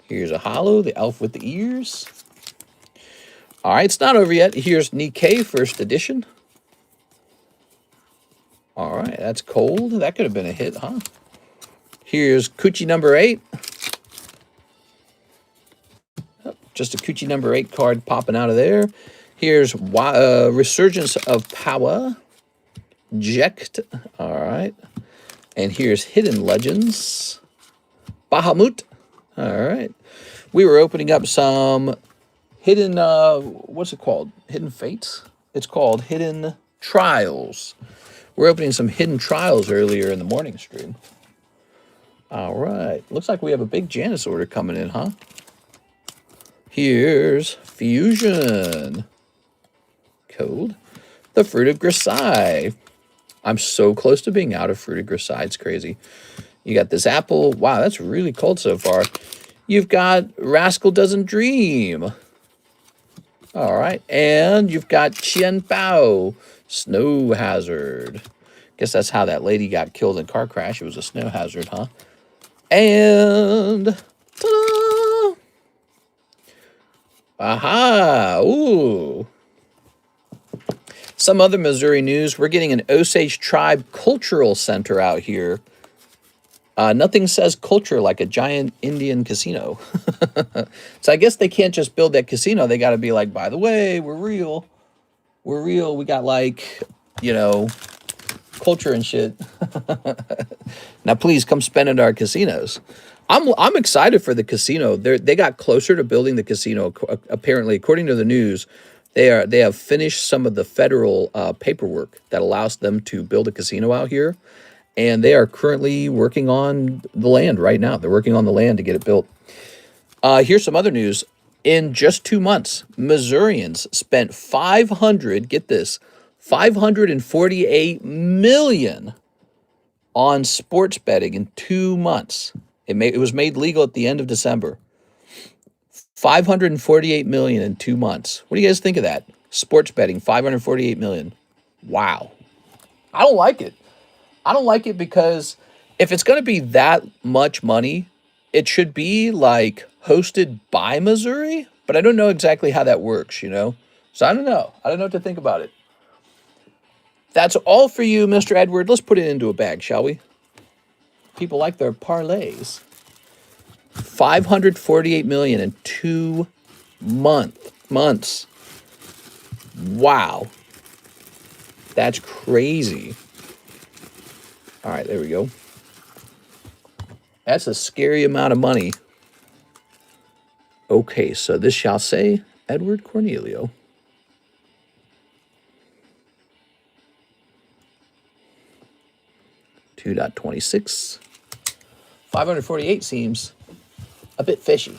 Here's a holo, the elf with the ears. All right, it's not over yet. Here's Nikkei first edition. All right, that's cold. That could have been a hit, huh? Here's Coochie number 8. Oh, just a Coochie number 8 card popping out of there. Here's Resurgence of Power. Jekt. All right. And here's Hidden Legends. Bahamut. All right. We were opening up some hidden, what's it called? Hidden Fates? It's called Hidden Trials. We're opening some Hidden Trials earlier in the morning stream. All right. Looks like we have a big Janus order coming in, huh? Here's Fusion. Code. The Fruit of Grisai. I'm so close to being out of Fruit of Grisai. It's crazy. You got this apple. Wow, that's really cold so far. You've got Rascal Doesn't Dream. All right. And you've got Qian Bao. Snow Hazard. Guess that's how that lady got killed in a car crash. It was a snow hazard, huh? And ta-da! Aha! Ooh. Some other Missouri news. We're getting an Osage Tribe Cultural Center out here. Nothing says culture like a giant Indian casino. So I guess they can't just build that casino. They got to be like, by the way, we're real. We're real. We got like, you know, culture and shit. Now, please come spend at our casinos. I'm excited for the casino. They got closer to building the casino. Apparently, according to the news, they have finished some of the federal paperwork that allows them to build a casino out here, and they are currently working on the land right now. They're working on the land to get it built. Here's some other news. In just 2 months, Missourians spent $548 million on sports betting in 2 months. It was made legal at the end of December. $548 million in 2 months. What do you guys think of that? Sports betting, 548 million. Wow. I don't like it. I don't like it because if it's going to be that much money, it should be like hosted by Missouri, but I don't know exactly how that works, you know? So I don't know. I don't know what to think about it. That's all for you, Mr. Edward. Let's put it into a bag, shall we? People like their parlays. 548 million in 2 months. Wow. That's crazy. All right, there we go. That's a scary amount of money. Okay, so this shall say Edward Cornelio. $2.26. 548 seems a bit fishy.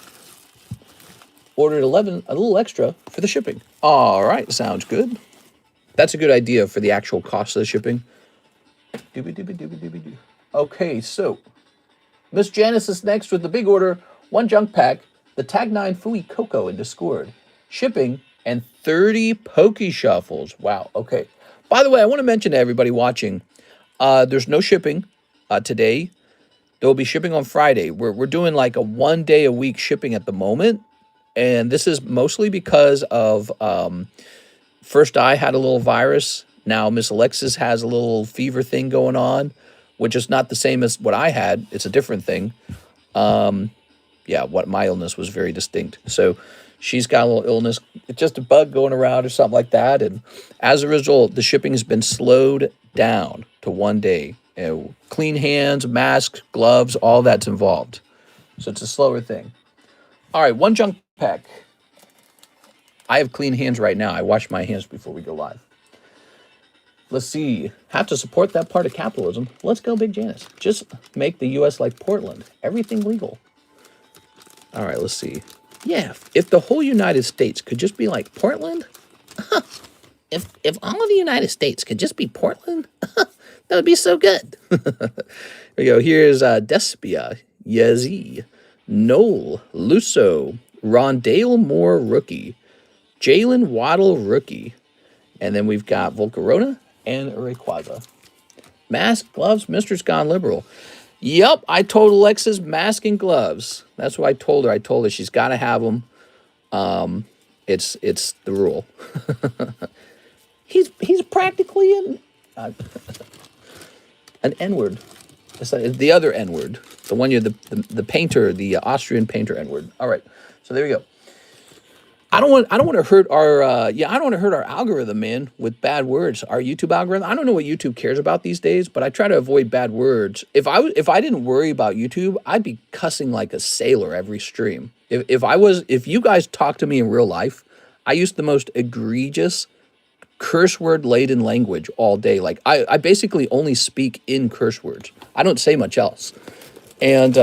Ordered 11, a little extra for the shipping. All right, sounds good. That's a good idea for the actual cost of the shipping. Okay, so Miss Janice is next with the big order. 1 junk pack, the Tag 9 Fui Coco in Discord. Shipping and 30 Poke Shuffles. Wow, okay. By the way, I want to mention to everybody watching, there's no shipping today. There will be shipping on Friday. We're doing like a 1 day a week shipping at the moment. And this is mostly because of first I had a little virus. Now Miss Alexis has a little fever thing going on, which is not the same as what I had. It's a different thing. Yeah, what my illness was very distinct. So she's got a little illness. It's just a bug going around or something like that. And as a result, the shipping has been slowed down to 1 day. You know, clean hands, masks, gloves, all that's involved. So it's a slower thing. All right, 1 junk pack. I have clean hands right now. I wash my hands before we go live. Let's see. Have to support that part of capitalism. Let's go, Big Janice. Just make the U.S. like Portland. Everything legal. All right, let's see. Yeah, if the whole United States could just be like Portland, if all of the United States could just be Portland, that would be so good. Here we go. Here's Despia, Yazzie, Noel, Lusso, Rondale Moore, rookie, Jalen Waddle, rookie, and then we've got Volcarona and Rayquaza. Mask, gloves, Mr.'s gone liberal. Yep, I told Alexis mask and gloves. That's what I told her. I told her she's got to have them. It's the rule. he's practically an N-word. It's the other N-word. The one you're the painter, the Austrian painter N-word. All right, so there we go. I don't want to hurt our I don't want to hurt our algorithm, man, with bad words. Our YouTube algorithm. I don't know what YouTube cares about these days, but I try to avoid bad words. If I didn't worry about YouTube, I'd be cussing like a sailor every stream. If you guys talk to me in real life, I use the most egregious curse word laden language all day. Like I basically only speak in curse words. I don't say much else. And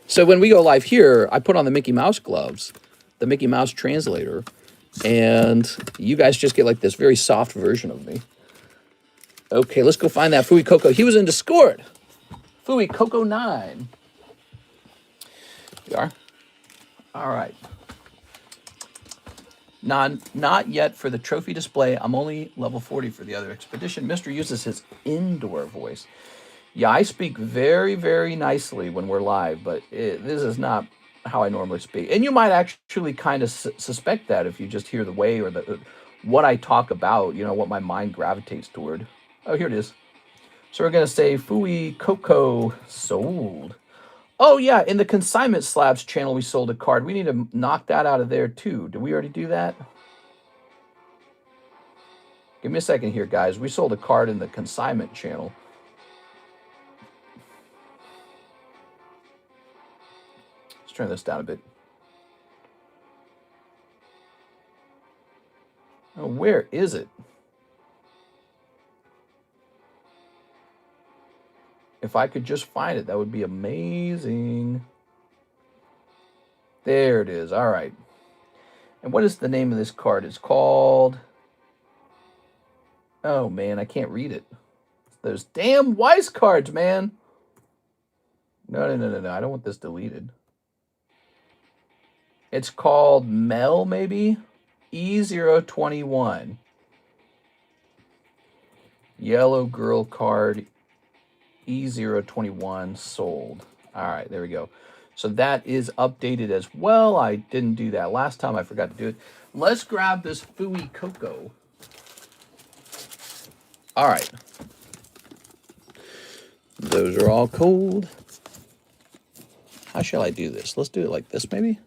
so when we go live here, I put on the Mickey Mouse gloves, the Mickey Mouse translator, and you guys just get like this very soft version of me. Okay, let's go find that Fui Coco. He was in Discord. Fui Coco 9. You are? All right. Not yet for the trophy display. I'm only level 40 for the other expedition. Mr. uses his indoor voice. Yeah, I speak very, very nicely when we're live, but this is not how I normally speak. And you might actually kind of suspect that if you just hear the way or what I talk about, you know, what my mind gravitates toward. Oh, here it is. So we're going to say Fui Coco sold. Oh, yeah, in the consignment slabs channel, we sold a card. We need to knock that out of there, too. Did we already do that? Give me a second here, guys. We sold a card in the consignment channel. Let's turn this down a bit. Oh, where is it? If I could just find it, that would be amazing. There it is. All right. And what is the name of this card? It's called... Oh, man, I can't read it. Those damn Weiss cards, man. No. I don't want this deleted. It's called Mel, maybe? E021. Yellow girl card E021 sold. All right, there we go. So that is updated as well. I didn't do that last time. I forgot to do it. Let's grab this Fui Coco. All right. Those are all cold. How shall I do this? Let's do it like this, maybe.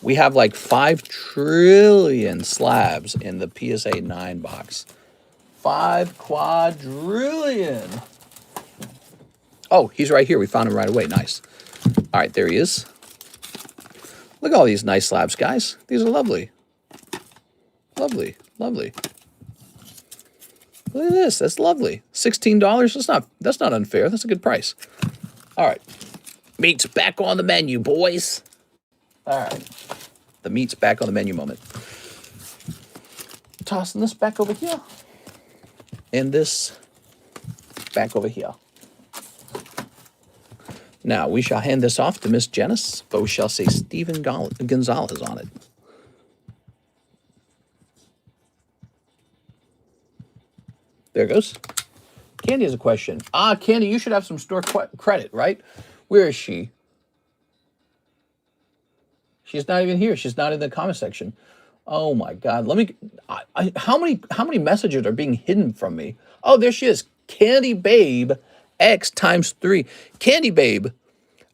We have like 5 trillion slabs in the PSA 9 box. 5 quadrillion. Oh, he's right here. We found him right away. Nice. All right, there he is. Look at all these nice slabs, guys. These are lovely. Lovely, lovely. Look at this. That's lovely. $16. That's not unfair. That's a good price. All right. Meat's back on the menu, boys. All right. The meat's back on the menu moment. Tossing this back over here. And this back over here. Now, we shall hand this off to Miss Janice, but we shall say Steven Gonzalez on it. There it goes. Candy has a question. Candy, you should have some store credit, right? Where is she? She's not even here. She's not in the comment section. Oh my God. Let me. How many messages are being hidden from me? Oh, there she is. Candy Babe X times 3. Candy Babe.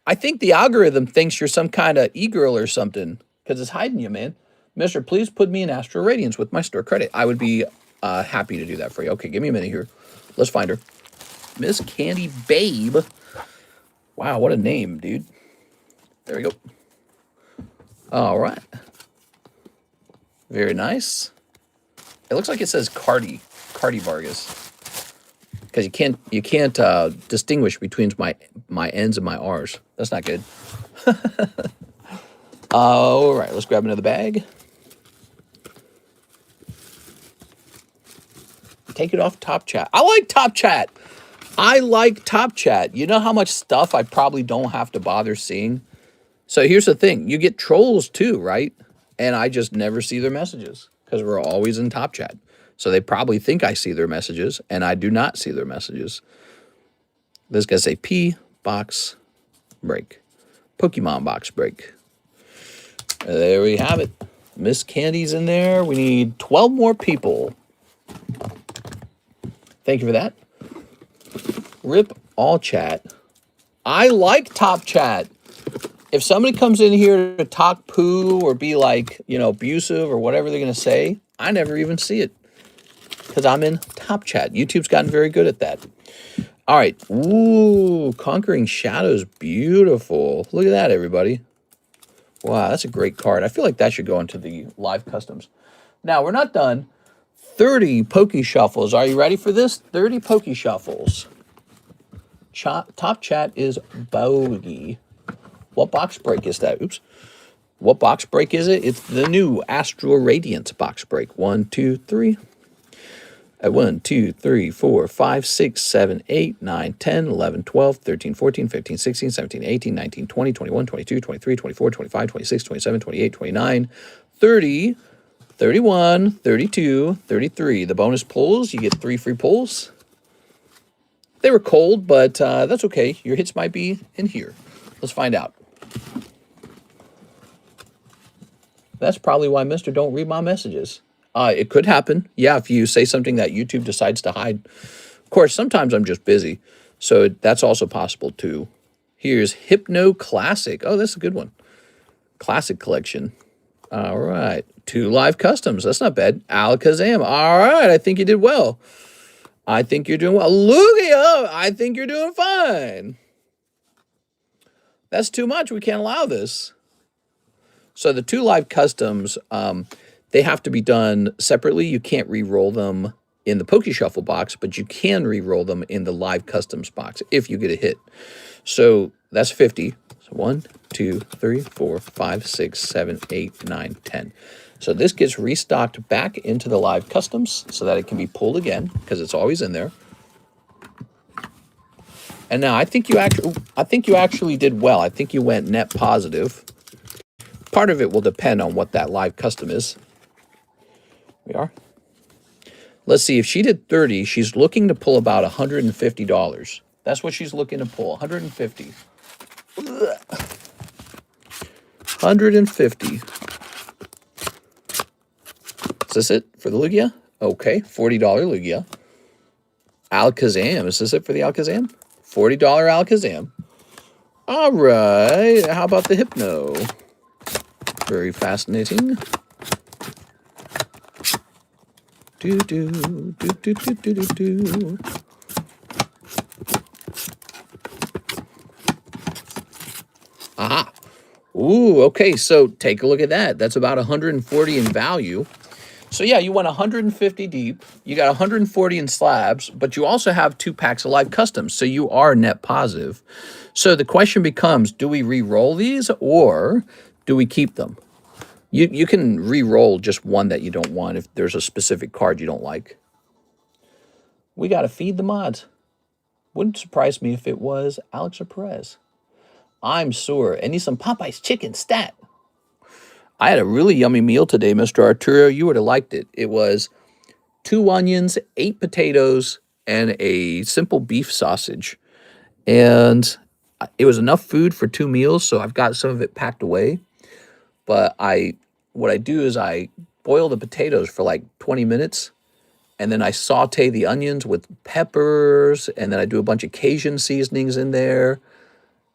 I think the algorithm thinks you're some kind of e-girl or something because it's hiding you, man. Mister, please put me in Astral Radiance with my store credit. I would be happy to do that for you. Okay, give me a minute here. Let's find her. Miss Candy Babe. Wow, what a name, dude. There we go. All right. Very nice. It looks like it says Cardi Vargas. Because you can't distinguish between my N's and my R's. That's not good. All right, let's grab another bag. Take it off Top Chat. I like Top Chat. I like Top Chat. You know how much stuff I probably don't have to bother seeing? So here's the thing. You get trolls too, right? And I just never see their messages because we're always in Top Chat. So they probably think I see their messages, and I do not see their messages. This guy's say P box break. Pokemon box break. There we have it. Miss Candy's in there. We need 12 more people. Thank you for that. Rip all chat. I like Top Chat. If somebody comes in here to talk poo or be like, abusive or whatever they're going to say, I never even see it. Because I'm in Top Chat. YouTube's gotten very good at that. All right. Ooh, Conquering Shadows. Beautiful. Look at that, everybody. Wow, that's a great card. I feel like that should go into the live customs. Now, we're not done. 30 Poke Shuffles. Are you ready for this? 30 Poke Shuffles. Top Chat is bogey. What box break is that? Oops. What box break is it? It's the new Astral Radiance box break. 1, 2, 3. 1, 2, 3, 4, 5, 6, 7, 8, 9, 10, 11, 12, 13, 14, 15, 16, 17, 18, 19, 20, 21, 22, 23, 24, 25, 26, 27, 28, 29, 30, 31, 32, 33. The bonus pulls, you get 3 free pulls. They were cold, but that's okay. Your hits might be in here. Let's find out. That's probably why Mr. Don't read my messages. It could happen. Yeah, if you say something that YouTube decides to hide. Of course, sometimes I'm just busy. So that's also possible too. Here's Hypno Classic. Oh, that's a good one. Classic collection. All right. 2 live customs. That's not bad. Alakazam. All right. I think you did well. I think you're doing well. Lugia. I think you're doing fine. That's too much. We can't allow this. So the 2 live customs, they have to be done separately. You can't re-roll them in the Poke Shuffle box, but you can re-roll them in the live customs box if you get a hit. So that's 50. So 1, 2, 3, 4, 5, 6, 7, 8, 9, 10. So this gets restocked back into the live customs so that it can be pulled again because it's always in there. And now I think you actually did well. I think you went net positive. part of it will depend on what that live custom is. We are. Let's see, if she did 30, she's looking to pull about $150. That's what she's looking to pull, 150. 150. Is this it for the Lugia? Okay, $40 Lugia. Alakazam, is this it for the Alakazam? $40 Alakazam. All right, how about the Hypno? Very fascinating. Do do do do do do do do. Aha. Ooh, okay, so take a look at that. That's about 140 in value. So yeah, you went 150 deep. You got 140 in slabs, but you also have 2 packs of live customs, so you are net positive. So the question becomes, do we re-roll these or do we keep them? You can re-roll just one that you don't want if there's a specific card you don't like. We got to feed the mods. Wouldn't surprise me if it was Alex or Perez. I'm sore. I need some Popeye's chicken stat. I had a really yummy meal today, Mr. Arturo. You would have liked it. It was 2 onions, 8 potatoes, and a simple beef sausage. And it was enough food for 2 meals, so I've got some of it packed away. But what I do is I boil the potatoes for like 20 minutes, and then I saute the onions with peppers, and then I do a bunch of Cajun seasonings in there.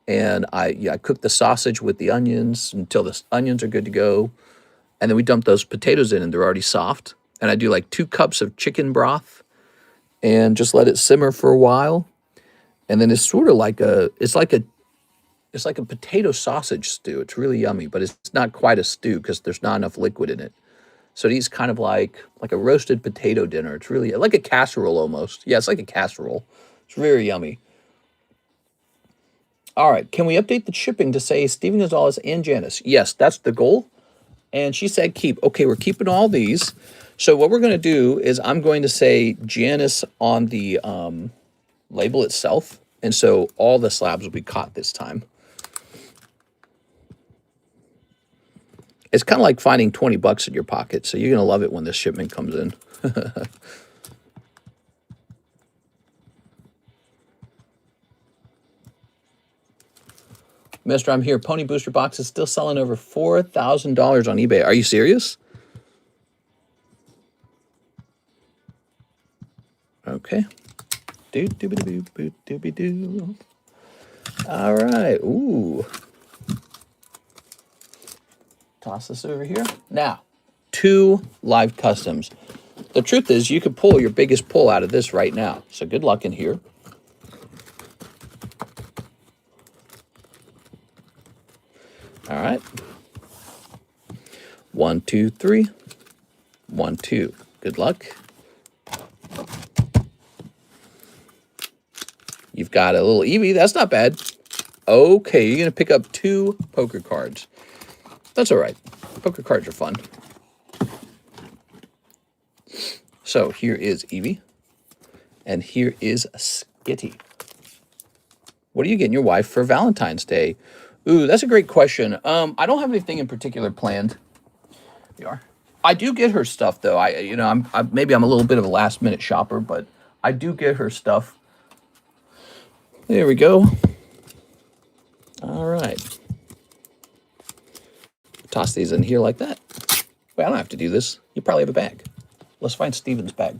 And I cook the sausage with the onions until the onions are good to go. And then we dump those potatoes in, and they're already soft. And I do like 2 cups of chicken broth and just let it simmer for a while. And then it's sort of like it's like a potato sausage stew. It's really yummy, but it's not quite a stew because there's not enough liquid in it. So it eats kind of like a roasted potato dinner. It's really like a casserole almost. Yeah, it's like a casserole. It's very yummy. All right, can we update the shipping to say Steven Gonzalez and Janice? Yes, that's the goal. And she said keep. Okay, we're keeping all these. So what we're going to do is I'm going to say Janice on the label itself. And so all the slabs will be caught this time. It's kind of like finding 20 bucks in your pocket. So you're going to love it when this shipment comes in. Mister, I'm here. Pony Booster Box is still selling over $4,000 on eBay. Are you serious? Okay. Do-do-be-do-do-do-do-do. All right. Ooh. Toss this over here. Now, 2 live customs. The truth is you could pull your biggest pull out of this right now. So good luck in here. All right. 1, 2, 3. 1, 2. Good luck. You've got a little Eevee. That's not bad. Okay, you're going to pick up 2 poker cards. That's all right. Poker cards are fun. So here is Eevee. And here is Skitty. What are you getting your wife for Valentine's Day? Ooh, that's a great question. I don't have anything in particular planned. We are. I do get her stuff though. Maybe I'm a little bit of a last minute shopper, but I do get her stuff. There we go. All right. Toss these in here like that. Wait, I don't have to do this. You probably have a bag. Let's find Steven's bag.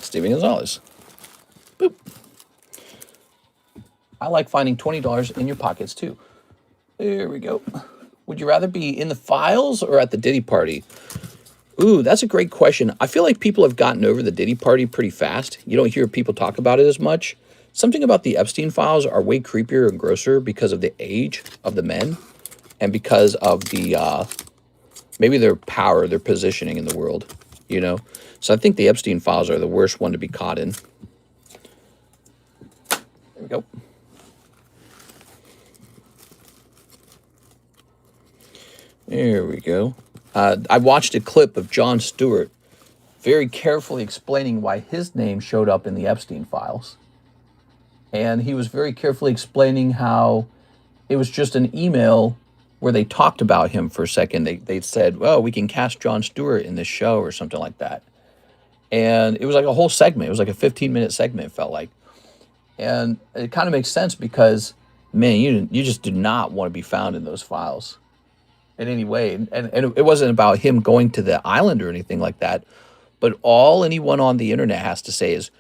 Steven Gonzalez. Boop. I like finding $20 in your pockets too. There we go. Would you rather be in the files or at the Diddy party? Ooh, that's a great question. I feel like people have gotten over the Diddy party pretty fast. You don't hear people talk about it as much. Something about the Epstein files are way creepier and grosser because of the age of the men and because of the, maybe their power, their positioning in the world, you know? So I think the Epstein files are the worst one to be caught in. There we go. There we go. I watched a clip of Jon Stewart very carefully explaining why his name showed up in the Epstein files. And he was very carefully explaining how it was just an email where they talked about him for a second. They said, well, we can cast Jon Stewart in this show or something like that. And it was like a whole segment. It was like a 15-minute segment, it felt like. And it kind of makes sense because, man, you just do not want to be found in those files in any way. And it wasn't about him going to the island or anything like that. But all anyone on the internet has to say is,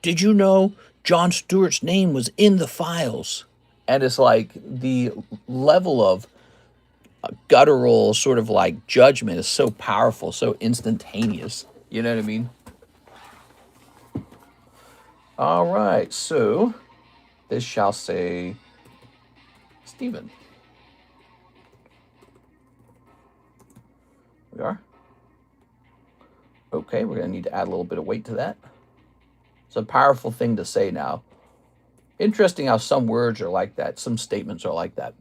did you know Jon Stewart's name was in the files? And it's like the level of guttural sort of like judgment is so powerful, so instantaneous. You know what I mean? All right, so this shall say Stephen. We are. Okay, we're going to need to add a little bit of weight to that. It's a powerful thing to say now. Interesting how some words are like that. Some statements are like that.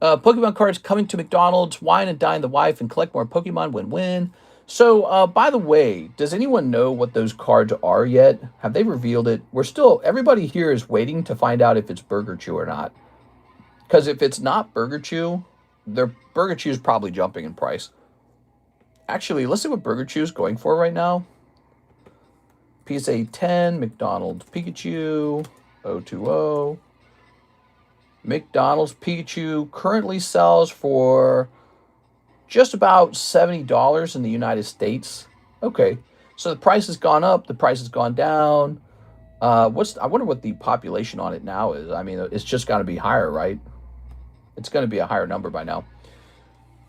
Pokemon cards coming to McDonald's. Wine and dine the wife and collect more Pokemon. Win-win. So, by the way, does anyone know what those cards are yet? Have they revealed it? Everybody here is waiting to find out if it's Burger Chew or not. Because if it's not Burger Chew, Burger Chew is probably jumping in price. Actually, let's see what Burger Chew is going for right now. PSA 10, McDonald's Pikachu, 020. McDonald's Pikachu currently sells for just about $70 in the United States. Okay, so the price has gone up, the price has gone down. I wonder what the population on it now is. I mean, it's just got to be higher, right? It's going to be a higher number by now.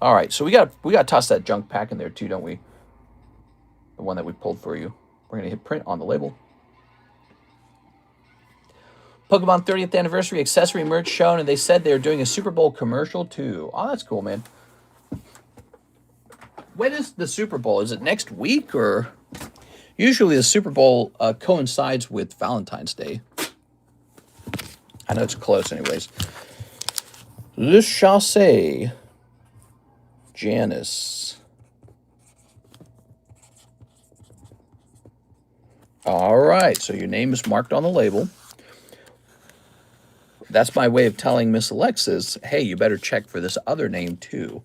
All right, so we got to toss that junk pack in there too, don't we? The one that we pulled for you. We're going to hit print on the label. Pokemon 30th anniversary accessory merch shown, and they said they're doing a Super Bowl commercial too. Oh, that's cool, man. When is the Super Bowl? Is it next week or? Usually the Super Bowl coincides with Valentine's Day. I know it's close anyways. Le Chassé. Janice. All right, so your name is marked on the label. That's my way of telling Miss Alexis, hey, you better check for this other name too.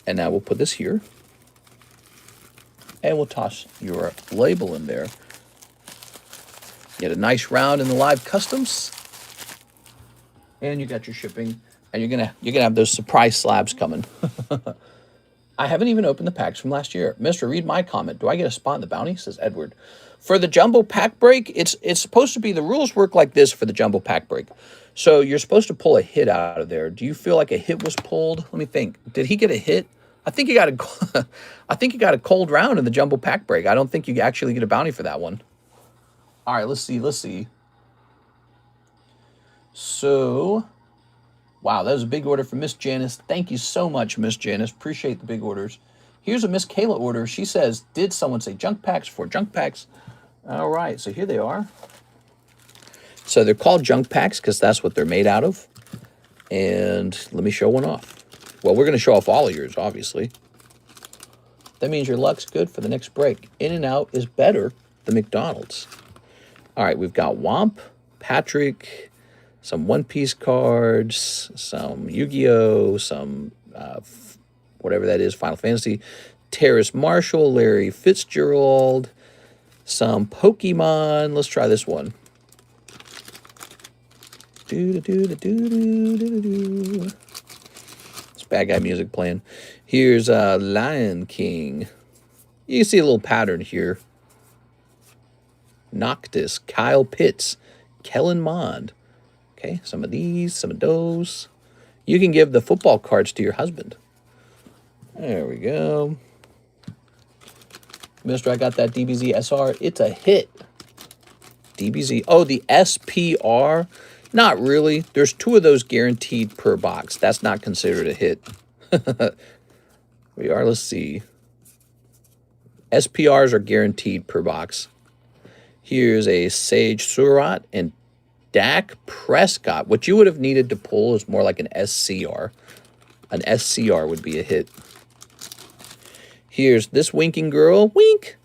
And now we'll put this here. And we'll toss your label in there. Get a nice round in the live customs. And you got your shipping. And you're gonna have those surprise slabs coming. I haven't even opened the packs from last year. Mister, read my comment. Do I get a spot in the bounty? Says Edward. For the jumbo pack break, it's supposed to be, the rules work like this for the jumbo pack break. So you're supposed to pull a hit out of there. Do you feel like a hit was pulled? Let me think. Did he get a hit? I think he got a cold round in the jumbo pack break. I don't think you actually get a bounty for that one. All right, let's see. So, wow, that was a big order from Miss Janice. Thank you so much, Miss Janice. Appreciate the big orders. Here's a Miss Kayla order. She says, did someone say junk packs for junk packs? All right, so here they are. So they're called junk packs because that's what they're made out of. And let me show one off. Well, we're going to show off all of yours, obviously. That means your luck's good for the next break. In-N-Out is better than McDonald's. All right, we've got Womp, Patrick, some One Piece cards, some Yu-Gi-Oh!, some whatever that is, Final Fantasy, Terrace Marshall, Larry Fitzgerald, some Pokemon. Let's try this one. It's bad guy music playing. Here's Lion King. You can see a little pattern here. Noctis, Kyle Pitts, Kellen Mond. Okay, some of these, some of those. You can give the football cards to your husband. There we go. Mister, I got that DBZ SR. It's a hit. DBZ. Oh, the SPR. Not really. There's 2 of those guaranteed per box. That's not considered a hit. We are. Let's see. SPRs are guaranteed per box. Here's a Sage Surratt and Dak Prescott. What you would have needed to pull is more like an SCR. An SCR would be a hit. Here's this winking girl. Wink.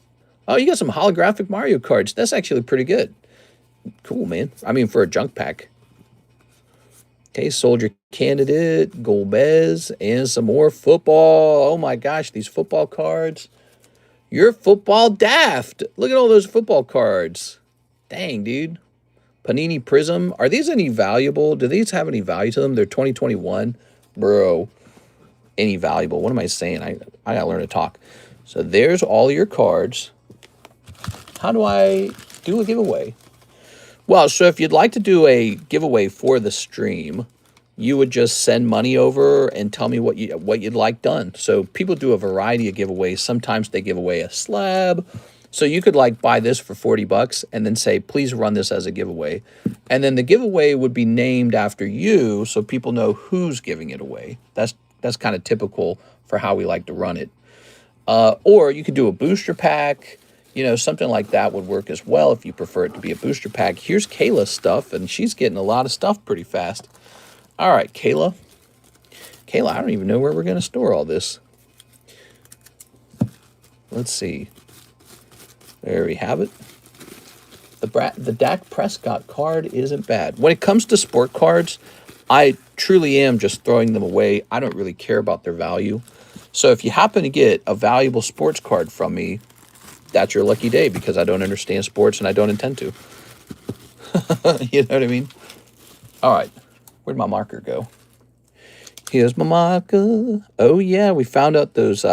Oh, you got some holographic Mario cards. That's actually pretty good. Cool, man. I mean, for a junk pack. Okay, Soldier Candidate, Golbez, and some more football. Oh my gosh, these football cards. You're football daft. Look at all those football cards. Dang, dude. Panini Prism. Are these any valuable? Do these have any value to them? They're 2021. Bro, any valuable? What am I saying? I gotta learn to talk. So there's all your cards. How do I do a giveaway? Well, so if you'd like to do a giveaway for the stream, you would just send money over and tell me what you'd like done. So people do a variety of giveaways. Sometimes they give away a slab. So you could like buy this for 40 bucks and then say, please run this as a giveaway. And then the giveaway would be named after you so people know who's giving it away. That's kind of typical for how we like to run it. Or you could do a booster pack. You know, something like that would work as well if you prefer it to be a booster pack. Here's Kayla's stuff, and she's getting a lot of stuff pretty fast. All right, Kayla. Kayla, I don't even know where we're going to store all this. Let's see. There we have it. The Dak Prescott card isn't bad. When it comes to sport cards, I truly am just throwing them away. I don't really care about their value. So if you happen to get a valuable sports card from me, that's your lucky day because I don't understand sports and I don't intend to. You know what I mean? All right. Where'd my marker go? Here's my marker. Oh, yeah. We found out those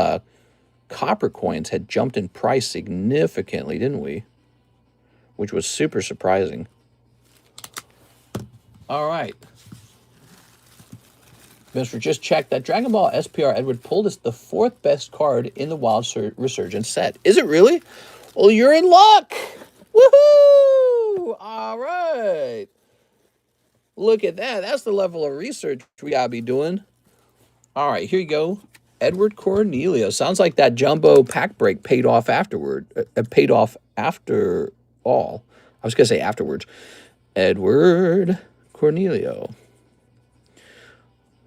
copper coins had jumped in price significantly, didn't we? Which was super surprising. All right. Mr. Just checked that Dragon Ball SPR Edward pulled is the 4th best card in the Wild Resurgence set. Is it really? Well, you're in luck. Woohoo! All right. Look at that. That's the level of research we gotta be doing. All right, here you go. Edward Cornelio. Sounds like that jumbo pack break paid off afterward. Paid off after all. I was gonna say afterwards. Edward Cornelio.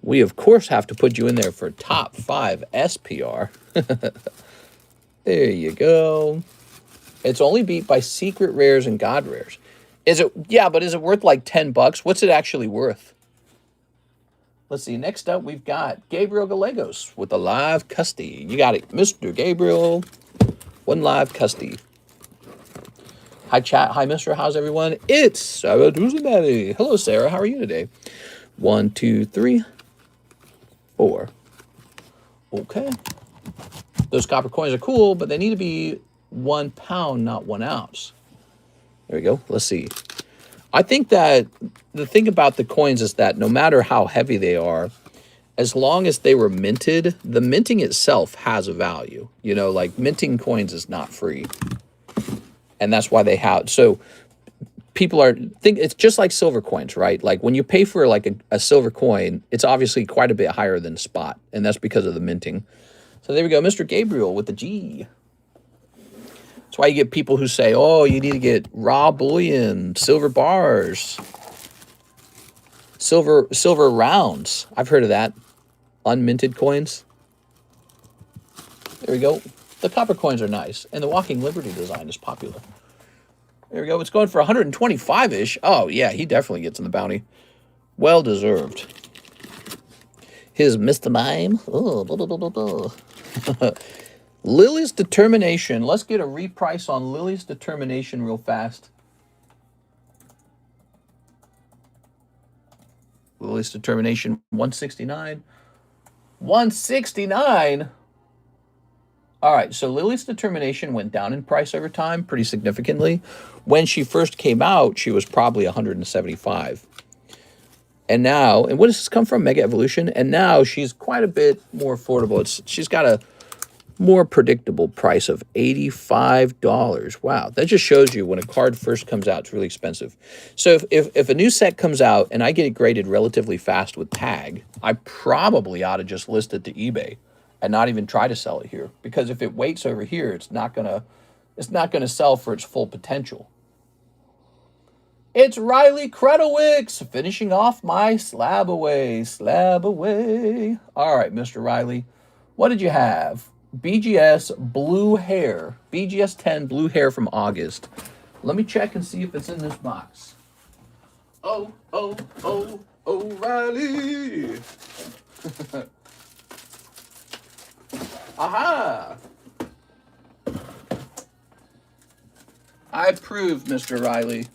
We, of course, have to put you in there for top 5 SPR. There you go. It's only beat by secret rares and god rares. Is it? Yeah, but is it worth like 10 bucks? What's it actually worth? Let's see. Next up, we've got Gabriel Gallegos with a live custody. You got it, Mr. Gabriel. One live custody. Hi, chat. Hi, Mr. How's everyone? It's Sarah Duzenberry. Hello, Sarah. How are you today? 1, 2, 3, 4. Okay. Those copper coins are cool, but they need to be 1 pound, not 1 ounce. There we go. Let's see. I think that the thing about the coins is that no matter how heavy they are, as long as they were minted, the minting itself has a value. You know, like minting coins is not free. And that's why they have. So people it's just like silver coins, right? Like when you pay for like a silver coin, it's obviously quite a bit higher than spot. And that's because of the minting. So there we go. Mr. Gabriel with the G. That's why you get people who say, oh, you need to get raw bullion, silver bars, silver rounds. I've heard of that. Unminted coins. There we go. The copper coins are nice. And the Walking Liberty design is popular. There we go. It's going for 125-ish. Oh, yeah, he definitely gets in the bounty. Well deserved. His Mr. Mime. Oh, blah, blah, blah, blah. Lily's Determination. Let's get a reprice on Lily's Determination real fast. Lily's Determination, 169. 169? All right, so Lily's Determination went down in price over time pretty significantly. When she first came out, she was probably 175. And now, and what does this come from? Mega Evolution? And now she's quite a bit more affordable. She's got a more predictable price of $85. Wow, that just shows you when a card first comes out, it's really expensive. So if a new set comes out and I get it graded relatively fast with tag, I probably ought to just list it to eBay and not even try to sell it here. Because if it waits over here, it's not gonna sell for its full potential. It's Riley Kredowicz finishing off my slab away. Slab away. All right, Mr. Riley, what did you have? BGS blue hair. BGS 10 blue hair from August. Let me check and see if it's in this box. Oh, oh, oh, O'Reilly. Aha! I approve, Mr. Riley.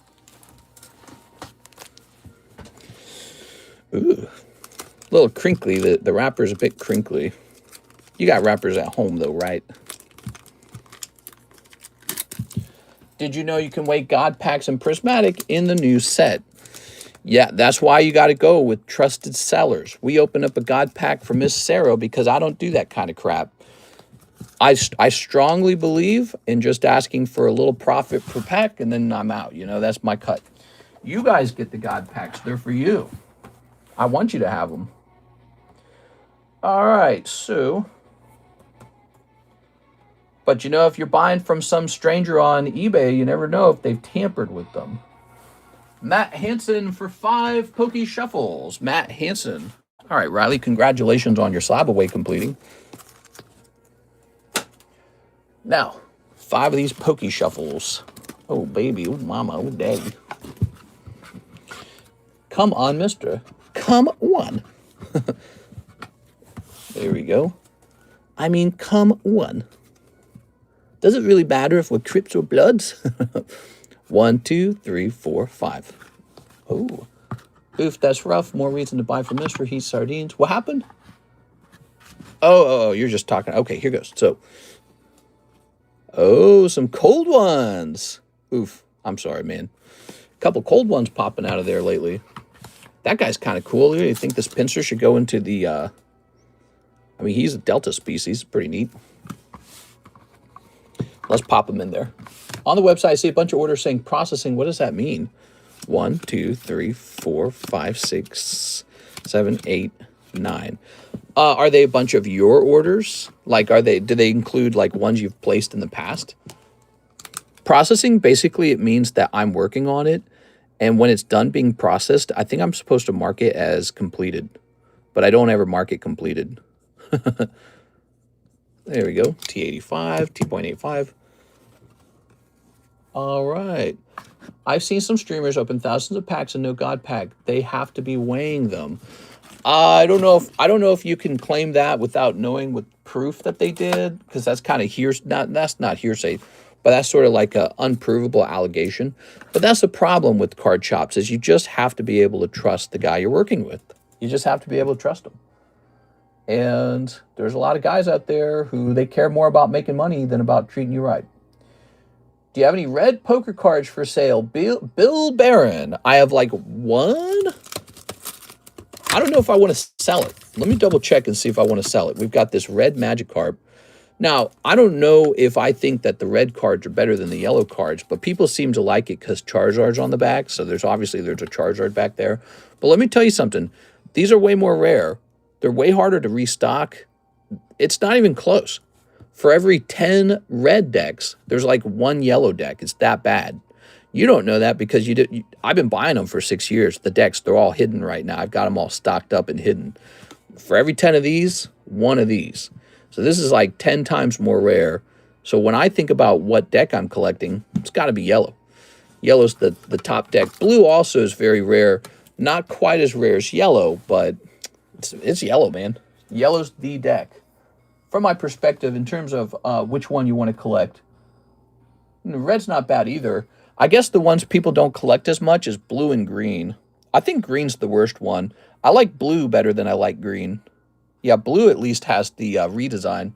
Ooh. A little crinkly. The wrapper's a bit crinkly. You got wrappers at home, though, right? Did you know you can weigh God packs and prismatic in the new set? Yeah, that's why you got to go with trusted sellers. We opened up a God pack for Miss Sarah because I don't do that kind of crap. I strongly believe in just asking for a little profit per pack, and then I'm out. You know, that's my cut. You guys get the God packs. They're for you. I want you to have them. All right, so... But you know, if you're buying from some stranger on eBay, you never know if they've tampered with them. Matt Hansen for 5 Pokey Shuffles. Matt Hansen. All right, Riley, congratulations on your slab away completing. Now, 5 of these Pokey Shuffles. Oh, baby. Oh, mama. Oh, daddy. Come on, mister. Come on. There we go. I mean, come on. Does it really matter if we're Crips or Bloods? 1, 2, 3, 4, 5. Oh. Oof, that's rough. More reason to buy from Mr. Heat Sardines. What happened? Oh, you're just talking. Okay, here goes. So, oh, some cold ones. Oof, I'm sorry, man. A couple cold ones popping out of there lately. That guy's kind of cool. You think this pincer should go into the, I mean, he's a Delta species. Pretty neat. Let's pop them in there. On the website, I see a bunch of orders saying processing. What does that mean? 1, 2, 3, 4, 5, 6, 7, 8, 9. Are they a bunch of your orders? Like, do they include like ones you've placed in the past? Processing, basically, it means that I'm working on it. And when it's done being processed, I think I'm supposed to mark it as completed. But I don't ever mark it completed. There we go. T85, T.85. All right. I've seen some streamers open thousands of packs and no God pack. They have to be weighing them. I don't know if you can claim that without knowing with proof that they did, because that's kind of that's not hearsay, but that's sort of like a unprovable allegation. But that's the problem with card shops, is you just have to be able to trust the guy you're working with. You just have to be able to trust him. And there's a lot of guys out there who they care more about making money than about treating you right. Do you have any red poker cards for sale? Bill Barron. I have like 1. I don't know if I want to sell it. Let me double check and see if I want to sell it. We've got this red Magikarp. Now, I don't know if I think that the red cards are better than the yellow cards, but people seem to like it because Charizard's on the back. So there's a Charizard back there. But let me tell you something. These are way more rare. They're way harder to restock. It's not even close. For every 10 red decks, there's like 1 yellow deck. It's that bad. You don't know that because I've been buying them for 6 years. The decks, they're all hidden right now. I've got them all stocked up and hidden. For every 10 of these, 1 of these. So this is like 10 times more rare. So when I think about what deck I'm collecting, it's got to be yellow. Yellow's the top deck. Blue also is very rare. Not quite as rare as yellow, but it's yellow, man. Yellow's the deck. From my perspective, in terms of which one you want to collect, red's not bad either. I guess the ones people don't collect as much is blue and green. I think green's the worst one. I like blue better than I like green. Yeah, blue at least has the redesign.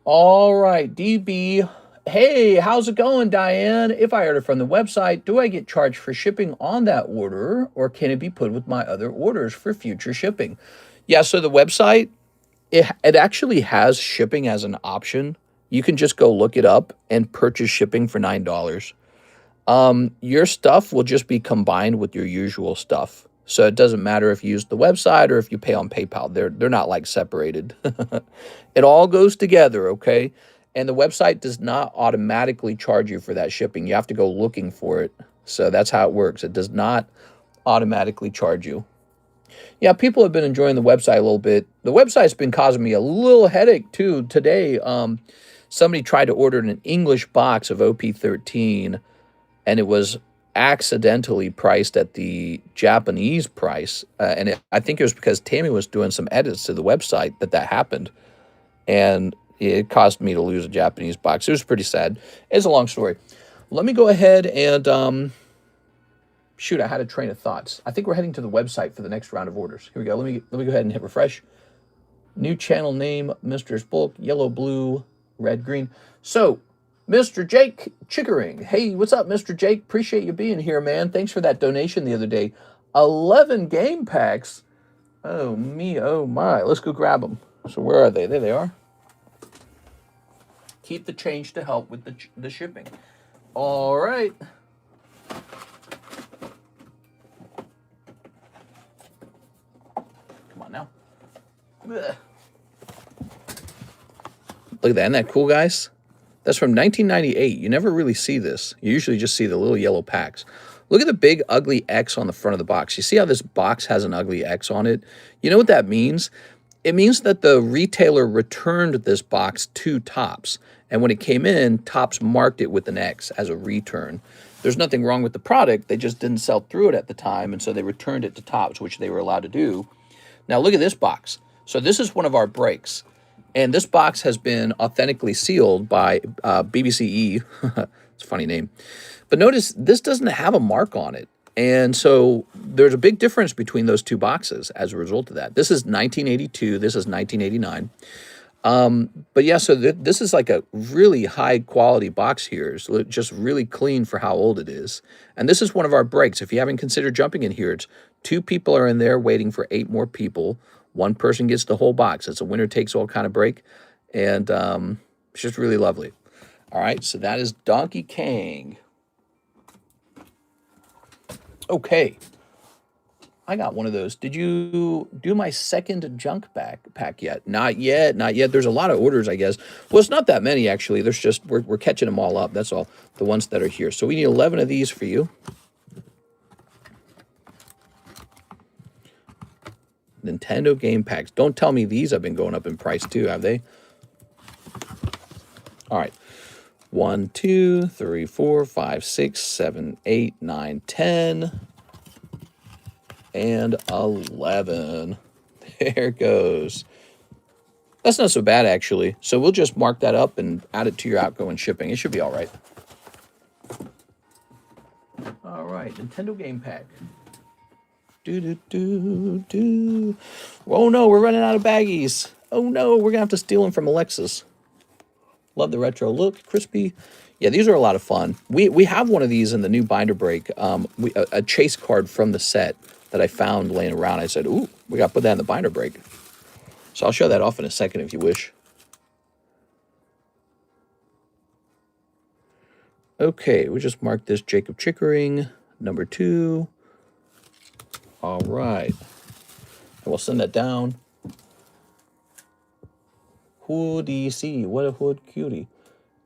All right, DB. Hey, how's it going, Diane? If I order from the website, do I get charged for shipping on that order, or can it be put with my other orders for future shipping? Yeah, so the website, it actually has shipping as an option. You can just go look it up and purchase shipping for $9. Your stuff will just be combined with your usual stuff. So it doesn't matter if you use the website or if you pay on PayPal. They're not like separated. It all goes together, okay? And the website does not automatically charge you for that shipping. You have to go looking for it. So that's how it works. It does not automatically charge you. Yeah, people have been enjoying the website a little bit. The website's been causing me a little headache, too. Today, somebody tried to order an English box of OP13, and it was accidentally priced at the Japanese price, and I think it was because Tammy was doing some edits to the website that happened, and it caused me to lose a Japanese box. It was pretty sad. It's a long story. Let me go ahead and shoot, I had a train of thoughts. I think we're heading to the website for the next round of orders. Here we go. Let me go ahead and hit refresh. New channel name, Mr. Bulk, yellow, blue, red, green. So, Mr. Jake Chickering. Hey, what's up, Mr. Jake? Appreciate you being here, man. Thanks for that donation the other day. 11 game packs. Oh, me, oh, my. Let's go grab them. So where are they? There they are. Keep the change to help with the shipping. All right. Come on now. Ugh. Look at that. Isn't that cool, guys? That's from 1998. You never really see this. You usually just see the little yellow packs. Look at the big ugly X on the front of the box. You see how this box has an ugly X on it? You know what that means? It means that the retailer returned this box to Topps. And when it came in, Topps marked it with an X as a return. There's nothing wrong with the product. They just didn't sell through it at the time. And so they returned it to Topps, which they were allowed to do. Now look at this box. So this is one of our breaks. And this box has been authentically sealed by BBCE. It's a funny name. But notice this doesn't have a mark on it. And so there's a big difference between those two boxes as a result of that. This is 1982. This is 1989. But yeah, so this is like a really high quality box here. It's just really clean for how old it is. And this is one of our breaks. If you haven't considered jumping in here, it's 2 people are in there waiting for 8 more people. 1 person gets the whole box. It's a winner takes all kind of break. And it's just really lovely. All right, so that is Donkey Kong. Okay. I got one of those. Did you do my second junk pack yet? Not yet, not yet. There's a lot of orders, I guess. Well, it's not that many, actually. There's just, we're catching them all up. That's all, the ones that are here. So we need 11 of these for you. Nintendo game packs. Don't tell me these have been going up in price too, have they? All right. 1, 2, 3, 4, 5, 6, 7, 8, 9, 10. And 11. There it goes. That's not so bad, actually. So we'll just mark that up and add it to your outgoing shipping. It should be all right. All right, Nintendo game pack. Oh no, we're running out of baggies. Oh no, we're gonna have to steal them from Alexis. Love the retro look, crispy. Yeah, these are a lot of fun. We have one of these in the new binder break. A chase card from the set that I found laying around. I said, ooh, we got to put that in the binder break. So I'll show that off in a second if you wish. Okay, we just marked this Jacob Chickering, number 2. All right. And we'll send that down. Hoodie C, what a hood cutie.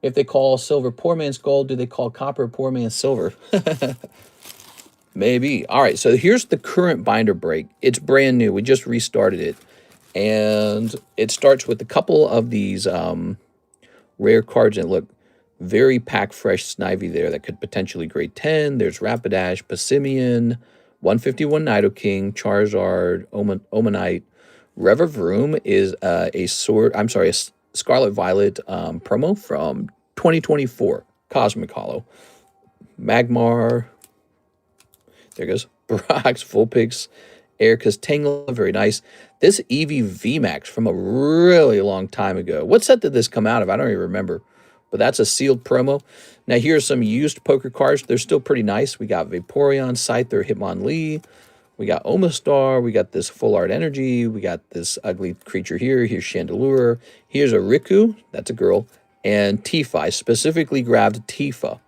If they call silver poor man's gold, do they call copper poor man's silver? Maybe. All right, so here's the current binder break. It's brand new. We just restarted it. And it starts with a couple of these rare cards. And look, very pack fresh Snivy there that could potentially grade 10. There's Rapidash, Passimian, 151 Nidoking, Charizard, Omanite. Revavroom is a Scarlet Violet promo from 2024. Cosmic Hollow. Magmar. There goes. Brox, Vulpix, Erica's Tangela, very nice. This Eevee VMAX from a really long time ago. What set did this come out of? I don't even remember. But that's a sealed promo. Now here's some used poker cards. They're still pretty nice. We got Vaporeon, Scyther, Hitmonlee. We got Omastar. We got this Full Art Energy. We got this ugly creature here. Here's Chandelure. Here's a Riku. That's a girl. And Tifa. I specifically grabbed Tifa.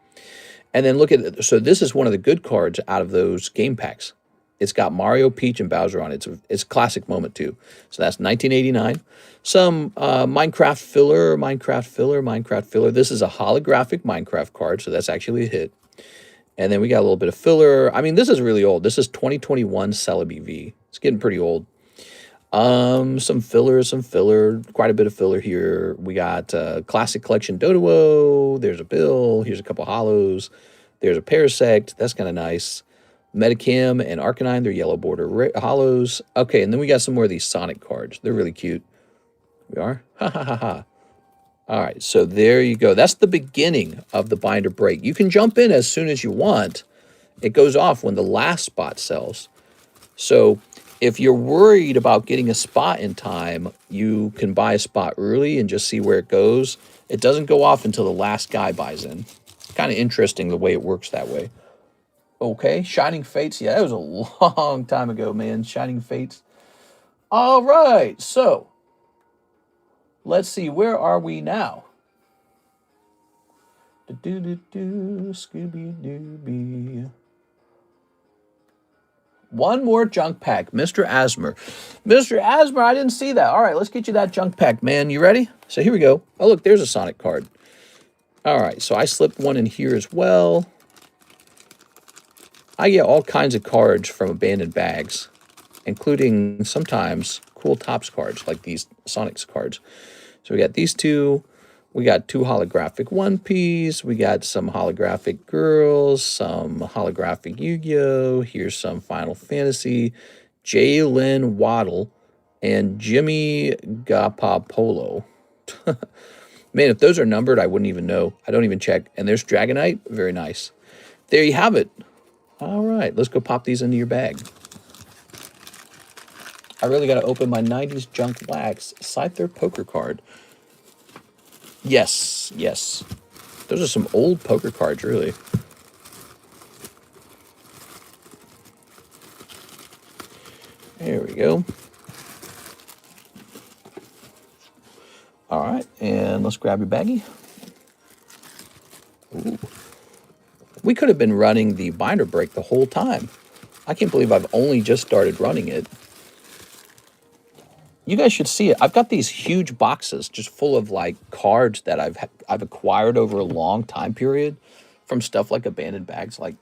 And then look at it. So this is one of the good cards out of those game packs. It's got Mario, Peach, and Bowser on it. It's a classic moment, too. So that's 1989. Some Minecraft filler. This is a holographic Minecraft card, so that's actually a hit. And then we got a little bit of filler. I mean, this is really old. This is 2021 Celebi V. It's getting pretty old. Some filler, quite a bit of filler here. We got Classic Collection Doduo. There's a bill. Here's a couple hollows. There's a Parasect. That's kind of nice. Metacam and Arcanine. They're yellow border hollows. Okay, and then we got some more of these Sonic cards. They're really cute. We are? Ha ha ha ha. All right, so there you go. That's the beginning of the binder break. You can jump in as soon as you want. It goes off when the last spot sells. So if you're worried about getting a spot in time, you can buy a spot early and just see where it goes. It doesn't go off until the last guy buys in. Kind of interesting the way it works that way. Okay, Shining Fates. Yeah, that was a long time ago, man. Shining Fates. All right, so let's see. Where are we now? Scooby-Dooby. One more junk pack, Mr. Asmer. Mr. Asmer, I didn't see that. All right, let's get you that junk pack, man. You ready? So here we go. Oh, look, there's a Sonic card. All right, so I slipped one in here as well. I get all kinds of cards from abandoned bags, including sometimes cool Topps cards, like these Sonics cards. So we got these two. We got two holographic One Piece. We got some holographic Girls, some holographic Yu-Gi-Oh! Here's some Final Fantasy, Jalen Waddle, and Jimmy Gapapolo. Man, if those are numbered, I wouldn't even know. I don't even check. And there's Dragonite. Very nice. There you have it. All right, let's go pop these into your bag. I really got to open my 90s Junk Wax Scyther poker card. Yes, yes. Those are some old poker cards, really. There we go. All right, and let's grab your baggie. Ooh. We could have been running the binder break the whole time. I can't believe I've only just started running it. You guys should see it. I've got these huge boxes just full of like cards that I've acquired over a long time period from stuff like abandoned bags. Like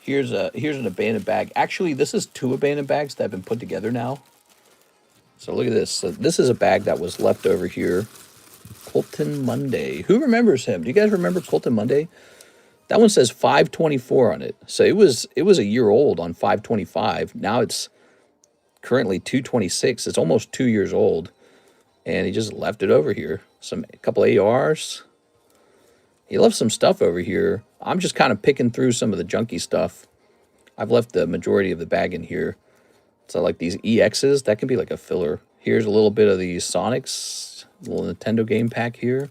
here's an abandoned bag. Actually, this is two abandoned bags that have been put together now. So look at this. So this is a bag that was left over here. Colton Monday. Who remembers him? Do you guys remember Colton Monday? That one says 524 on it. So it was a year old on 525. Now it's currently 226. It's almost 2 years old, and he just left it over here. A couple ARs. He left some stuff over here. I'm just kind of picking through some of the junky stuff. I've left the majority of the bag in here. So like these EXs, that can be like a filler. Here's a little bit of the Sonics, little Nintendo game pack here.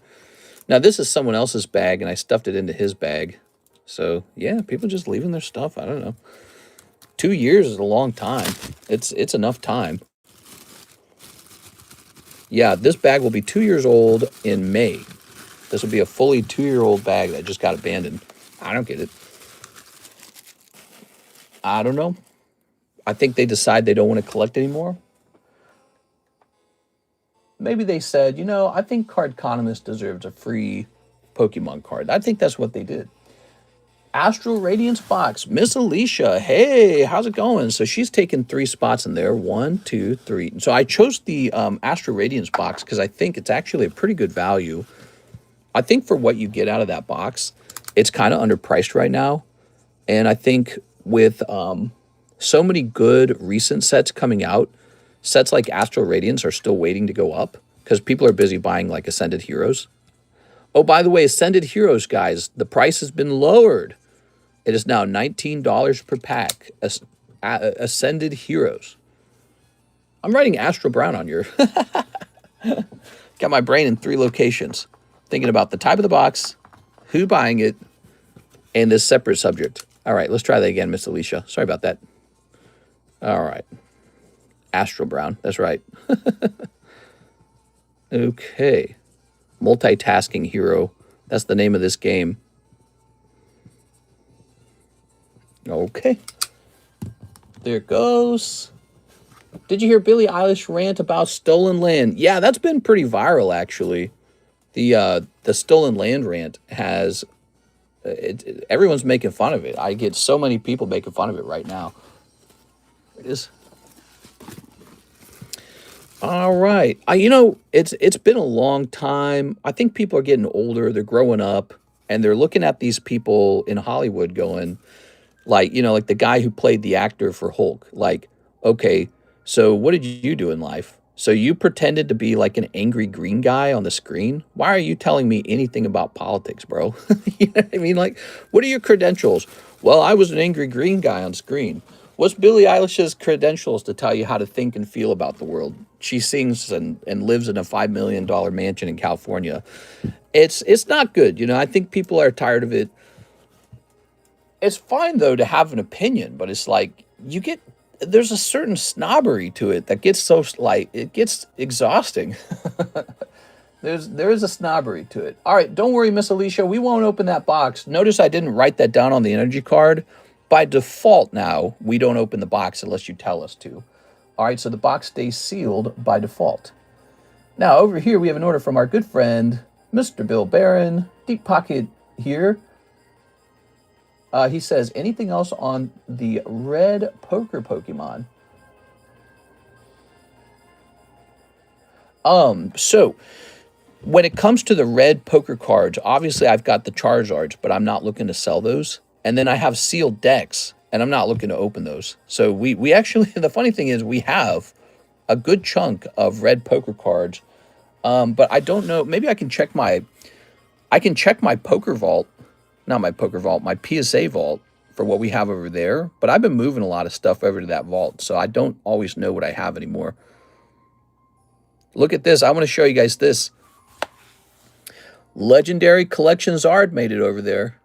Now this is someone else's bag, and I stuffed it into his bag. So yeah, people just leaving their stuff. I don't know. 2 years is a long time. It's enough time. Yeah, this bag will be 2 years old in May. This will be a fully 2-year-old bag that just got abandoned. I don't get it. I don't know. I think they decide they don't want to collect anymore. Maybe they said, you know, I think Cardconomist deserves a free Pokemon card. I think that's what they did. Astral Radiance box. Miss Alicia. Hey, how's it going? So she's taken 3 spots in there. 1, 2, 3. So I chose the Astral Radiance box because I think it's actually a pretty good value. I think for what you get out of that box, it's kind of underpriced right now. And I think with so many good recent sets coming out, sets like Astral Radiance are still waiting to go up because people are busy buying like Ascended Heroes. Oh, by the way, Ascended Heroes, guys, the price has been lowered. It is now $19 per pack. Ascended Heroes. I'm writing Astral Brown on your... Got my brain in 3 locations. Thinking about the type of the box, who buying it, and this separate subject. All right, let's try that again, Miss Alicia. Sorry about that. All right. Astral Brown. That's right. Okay. Multitasking hero. That's the name of this game. Okay. There it goes. Did you hear Billie Eilish rant about stolen land? Yeah, that's been pretty viral, actually. The stolen land rant has... everyone's making fun of it. I get so many people making fun of it right now. It is... All right. You know, it's been a long time. I think people are getting older. They're growing up. and they're looking at these people in Hollywood going, like, you know, like the guy who played the actor for Hulk, like, okay, so what did you do in life? So you pretended to be like an angry green guy on the screen? Why are you telling me anything about politics, bro? You know what I mean? Like, what are your credentials? Well, I was an angry green guy on screen. What's Billie Eilish's credentials to tell you how to think and feel about the world? She sings and lives in a $5 million mansion in California. It's not good. You know, I think people are tired of it. It's fine though to have an opinion, but it's like there's a certain snobbery to it that gets so, like, it gets exhausting. There is a snobbery to it. All right, don't worry, Miss Alicia, we won't open that box. Notice I didn't write that down on the energy card. By default now, we don't open the box unless you tell us to. All right, so the box stays sealed by default. Now over here we have an order from our good friend Mr. Bill Barron, Deep Pocket here. He says, anything else on the red poker Pokemon? So when it comes to the red poker cards, obviously I've got the Charizards, but I'm not looking to sell those. And then I have sealed decks, and I'm not looking to open those. So we actually, the funny thing is we have a good chunk of red poker cards. But I don't know, maybe I can check my poker vault. Not my poker vault, my PSA vault for what we have over there. But I've been moving a lot of stuff over to that vault, so I don't always know what I have anymore. Look at this. I want to show you guys this. Legendary Collection Zard made it over there.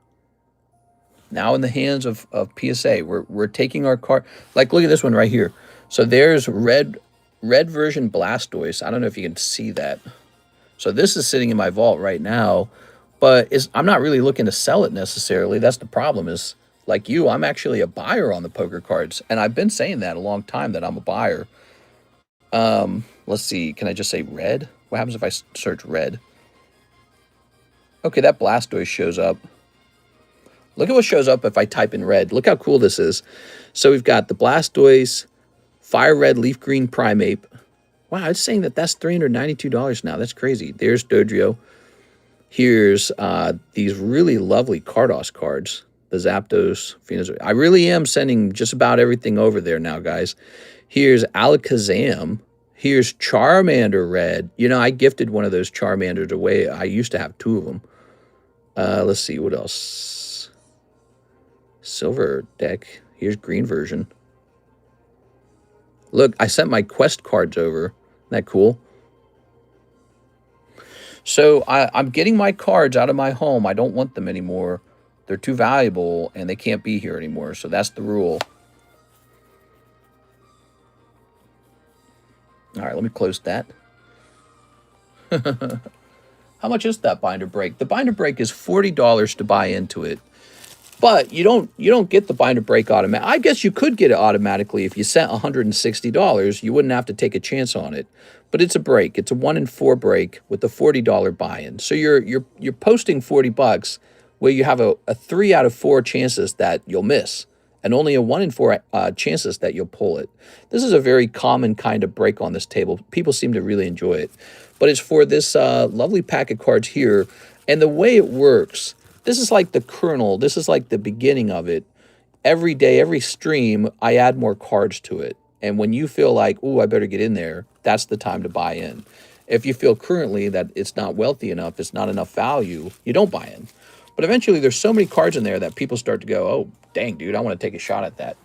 Now in the hands of PSA. We're taking our card. Like, look at this one right here. So there's red version Blastoise. I don't know if you can see that. So this is sitting in my vault right now. But I'm not really looking to sell it necessarily. That's the problem is, like you, I'm actually a buyer on the poker cards. And I've been saying that a long time that I'm a buyer. Let's see. Can I just say red? What happens if I search red? Okay, that Blastoise shows up. Look at what shows up if I type in red. Look how cool this is. So we've got the Blastoise, Fire Red, Leaf Green, Primeape. Wow, it's saying that that's $392 now. That's crazy. There's Dodrio. Here's these really lovely Cardos cards, the Zapdos, Venusaur. I really am sending just about everything over there now, guys. Here's Alakazam. Here's Charmander Red. You know, I gifted one of those Charmanders away. I used to have 2 of them. Let's see, what else? Silver deck. Here's green version. Look, I sent my quest cards over. Isn't that cool? So I'm getting my cards out of my home. I don't want them anymore. They're too valuable, and they can't be here anymore. So that's the rule. All right, let me close that. How much is that binder break? The binder break is $40 to buy into it. But you don't get the binder break automatic. I guess you could get it automatically if you sent $160. You wouldn't have to take a chance on it. But it's a break. It's a 1 in 4 break with a $40 buy-in. So you're posting $40 where you have a 3 out of 4 chances that you'll miss, and only a 1 in 4 chances that you'll pull it. This is a very common kind of break on this table. People seem to really enjoy it. But it's for this lovely pack of cards here. And the way it works, this is like the kernel. This is like the beginning of it. Every day, every stream, I add more cards to it. And when you feel like, ooh, I better get in there, that's the time to buy in. If you feel currently that it's not wealthy enough, it's not enough value, you don't buy in. But eventually there's so many cards in there that people start to go, oh, dang, dude, I want to take a shot at that.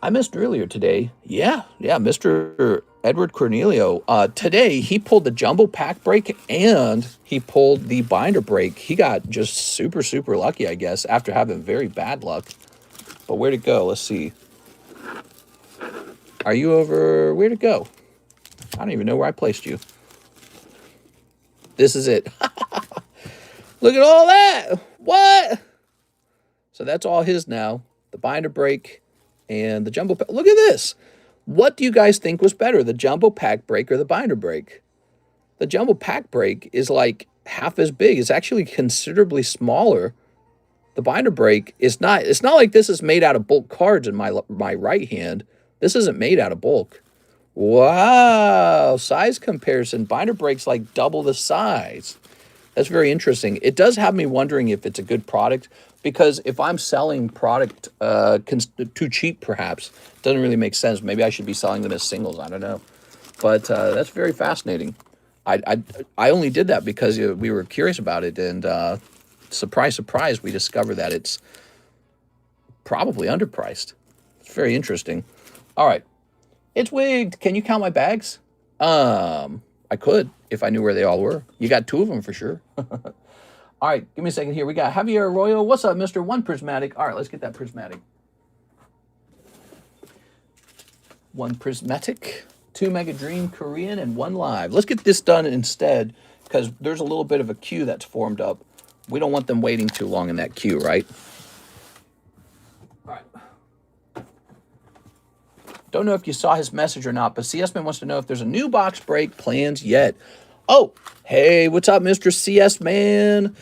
I missed earlier today. Yeah, Mr. Edward Cornelio. Today, he pulled the jumbo pack break and he pulled the binder break. He got just super, super lucky, I guess, after having very bad luck. But where'd it go? Let's see. Are you over? Where'd it go? I don't even know where I placed you. This is it. Look at all that. What? So that's all his now. The binder break and the jumbo pack. Look at this. What do you guys think was better, the jumbo pack break or the binder break? The jumbo pack break is like half as big. It's actually considerably smaller. The binder break is not. It's not like this is made out of bulk cards in my right hand. This isn't made out of bulk. Wow, size comparison. Binder break's like double the size. That's very interesting. It does have me wondering if it's a good product, because if I'm selling product too cheap, perhaps, it doesn't really make sense. Maybe I should be selling them as singles. I don't know. But that's very fascinating. I only did that because we were curious about it, and surprise, surprise, we discovered that it's probably underpriced. It's very interesting. All right. It's wigged. Can you count my bags? I could if I knew where they all were. You got 2 of them for sure. All right, give me a second here. We got Javier Arroyo. What's up, Mr. One Prismatic? All right, let's get that Prismatic. 1 Prismatic, 2 Mega Dream Korean, and 1 live. Let's get this done instead, because there's a little bit of a queue that's formed up. We don't want them waiting too long in that queue, right? All right. Don't know if you saw his message or not, but CS-Man wants to know if there's a new box break plans yet. Oh, hey, what's up, Mr. CS-Man?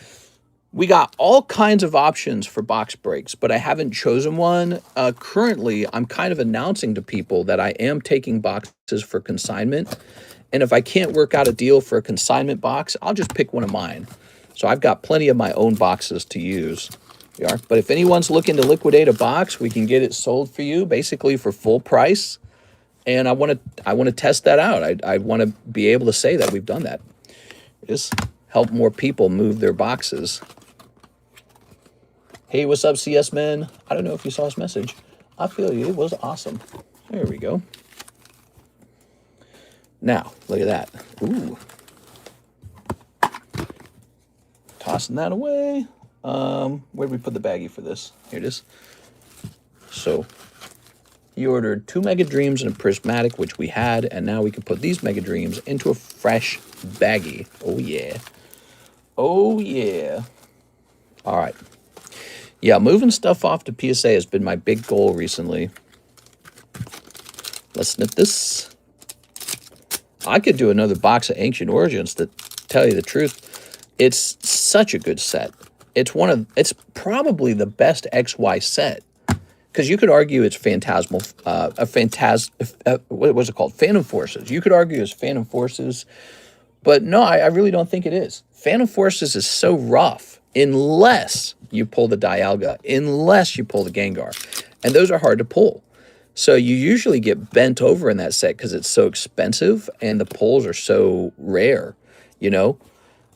We got all kinds of options for box breaks, but I haven't chosen one. Currently, I'm kind of announcing to people that I am taking boxes for consignment. And if I can't work out a deal for a consignment box, I'll just pick one of mine. So I've got plenty of my own boxes to use. But if anyone's looking to liquidate a box, we can get it sold for you basically for full price. And I want to test that out. I want to be able to say that we've done that. Just help more people move their boxes. Hey, what's up, CS Man? I don't know if you saw his message. I feel you. It was awesome. There we go. Now, look at that. Ooh. Tossing that away. Where did we put the baggie for this? Here it is. So he ordered 2 Mega Dreams and a Prismatic, which we had, and now we can put these Mega Dreams into a fresh baggie. Oh yeah. Oh yeah. All right. Yeah, moving stuff off to PSA has been my big goal recently. Let's snip this. I could do another box of Ancient Origins, to tell you the truth. It's such a good set. It's probably the best XY set, because you could argue it's Phantasmal, what was it called? Phantom Forces. You could argue it's Phantom Forces, but no, I really don't think it is. Phantom Forces is so rough unless you pull the Dialga, unless you pull the Gengar, and those are hard to pull. So you usually get bent over in that set because it's so expensive and the pulls are so rare, you know?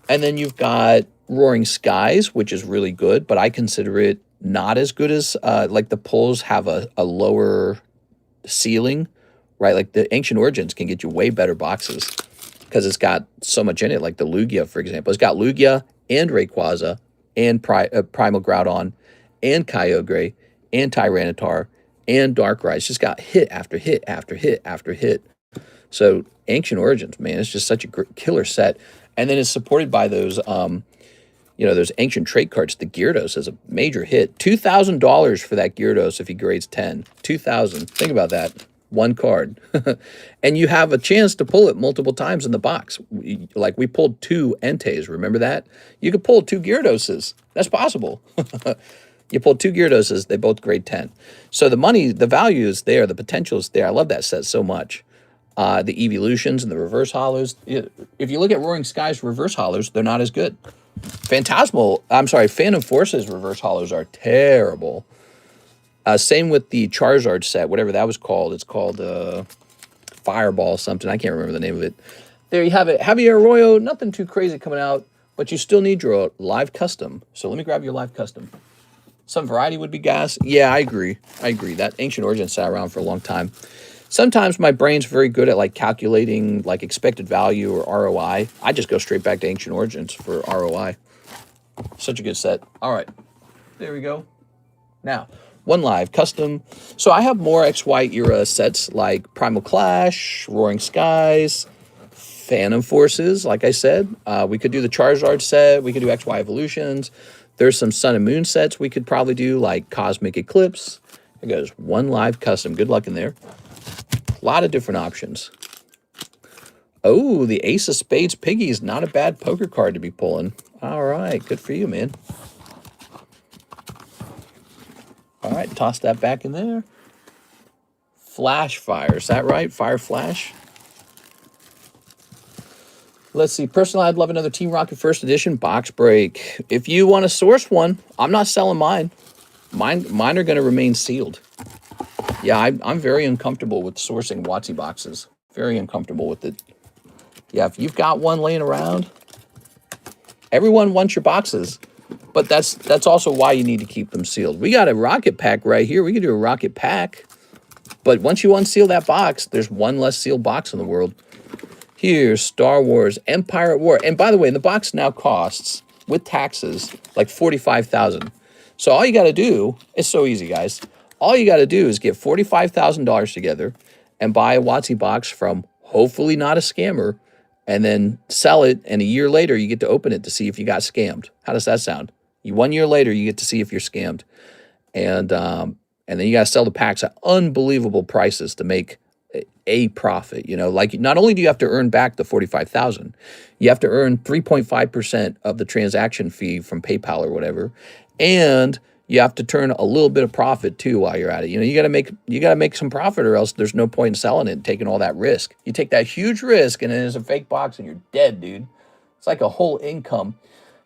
And then you've got Roaring Skies, which is really good, but I consider it not as good as, like the pulls have a lower ceiling, right? Like the Ancient Origins can get you way better boxes because it's got so much in it, like the Lugia, for example. It's got Lugia and Rayquaza and Primal Groudon and Kyogre and Tyranitar and Darkrai. It's just got hit after hit after hit after hit. So Ancient Origins, man, it's just such a killer set. And then it's supported by those, you know, those ancient trait cards. The Gyarados is a major hit. $2,000 for that Gyarados if he grades 10. $2,000. Think about that. One card. And you have a chance to pull it multiple times in the box. Like we pulled 2 Entei, remember that? You could pull 2 Gyarados. That's possible. You pulled 2 Gyarados, they both grade 10. So the money, the value is there, the potential is there. I love that set so much. The evolutions and the reverse hollows. If you look at Roaring Skies reverse hollows, they're not as good. Phantom Forces reverse hollows are terrible. Same with the Charizard set, whatever that was called. It's called Fireball something. I can't remember the name of it. There you have it. Javier Arroyo, nothing too crazy coming out, but you still need your live custom. So let me grab your live custom. Some variety would be gas. Yeah, I agree. That Ancient Origin sat around for a long time. Sometimes my brain's very good at like calculating like expected value or ROI. I just go straight back to Ancient Origins for ROI. Such a good set. All right, there we go. Now, 1 live custom. So I have more XY era sets like Primal Clash, Roaring Skies, Phantom Forces. Like I said, we could do the Charizard set. We could do XY Evolutions. There's some Sun and Moon sets we could probably do, like Cosmic Eclipse. It goes 1 live custom. Good luck in there. A lot of different options. Oh, the Ace of Spades Piggy is not a bad poker card to be pulling. All right, good for you, man. All right, toss that back in there. Flash Fire, is that right? Fire Flash? Let's see. Personally, I'd love another Team Rocket First Edition box break. If you want to source one, I'm not selling mine. Mine are going to remain sealed. Yeah, I'm very uncomfortable with sourcing WotC boxes. Very uncomfortable with it. Yeah, if you've got one laying around, everyone wants your boxes. But that's also why you need to keep them sealed. We got a rocket pack right here. We can do a rocket pack. But once you unseal that box, there's one less sealed box in the world. Here's Star Wars Empire at War. And by the way, the box now costs, with taxes, like $45,000. So all you got to do, it's so easy, guys. All you got to do is get $45,000 together and buy a WotC box from hopefully not a scammer, and then sell it, and a year later you get to open it to see if you got scammed. How does that sound? 1 year later you get to see if you're scammed. And then you got to sell the packs at unbelievable prices to make a profit. You know, like not only do you have to earn back the $45,000, you have to earn 3.5% of the transaction fee from PayPal or whatever, and you have to turn a little bit of profit too while you're at it. You know, you got to make some profit, or else there's no point in selling it and taking all that risk. You take that huge risk, and then there's a fake box, and you're dead, dude. It's like a whole income.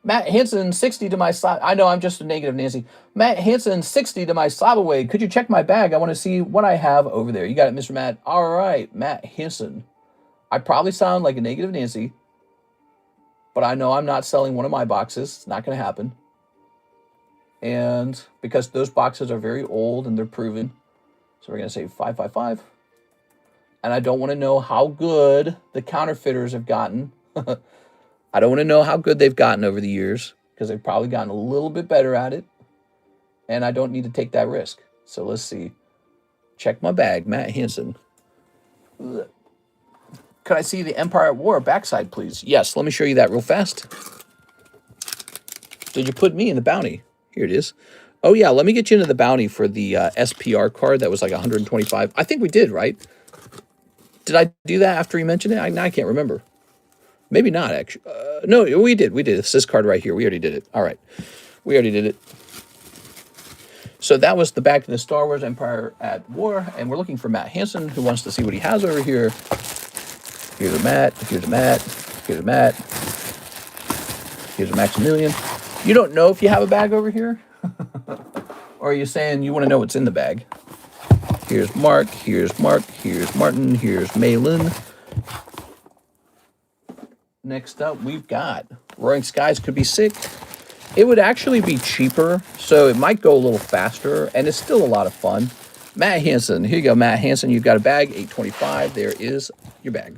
Matt Hansen, 60 to my slab. I know I'm just a negative Nancy. Matt Hansen, 60 to my slab away. Could you check my bag? I want to see what I have over there. You got it, Mr. Matt. All right, Matt Hansen. I probably sound like a negative Nancy, but I know I'm not selling one of my boxes. It's not going to happen. And because those boxes are very old and they're proven, so we're going to say 555. And I don't want to know how good the counterfeiters have gotten. I don't want to know how good they've gotten over the years, because they've probably gotten a little bit better at it. And I don't need to take that risk. So let's see. Check my bag, Matt Hansen. Could I see the Empire at War backside, please? Yes, let me show you that real fast. Did you put me in the bounty? Here it is. Oh, yeah, let me get you into the bounty for the SPR card. That was like 125. I think we did, right? Did I do that after you mentioned it? I can't remember. Maybe not, actually. No, we did. We did. It's this card right here. We already did it. All right. We already did it. So that was the back to the Star Wars Empire at War. And we're looking for Matt Hansen, who wants to see what he has over here. Here's a Matt. Here's a Matt. Here's a Matt. Here's a Maximilian. You don't know if you have a bag over here? Or are you saying you want to know what's in the bag? Here's Mark. Here's Mark. Here's Martin. Here's Malin. Next up, we've got Roaring Skies Could Be Sick. It would actually be cheaper, so it might go a little faster, and it's still a lot of fun. Matt Hansen. Here you go, Matt Hansen. You've got a bag, $8.25. There is your bag.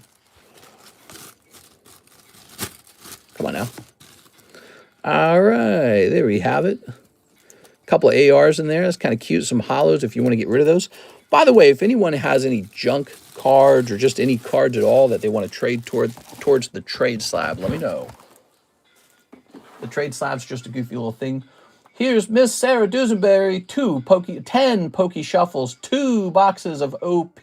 Come on now. All right, there we have it. A couple of ARs in there. That's kind of cute. Some hollows if you want to get rid of those. By the way, if anyone has any junk cards or just any cards at all that they want to trade towards the trade slab, let me know. The trade slab's just a goofy little thing. Here's Miss Sarah Dusenberry, 10 Pokey Shuffles, 2 boxes of OP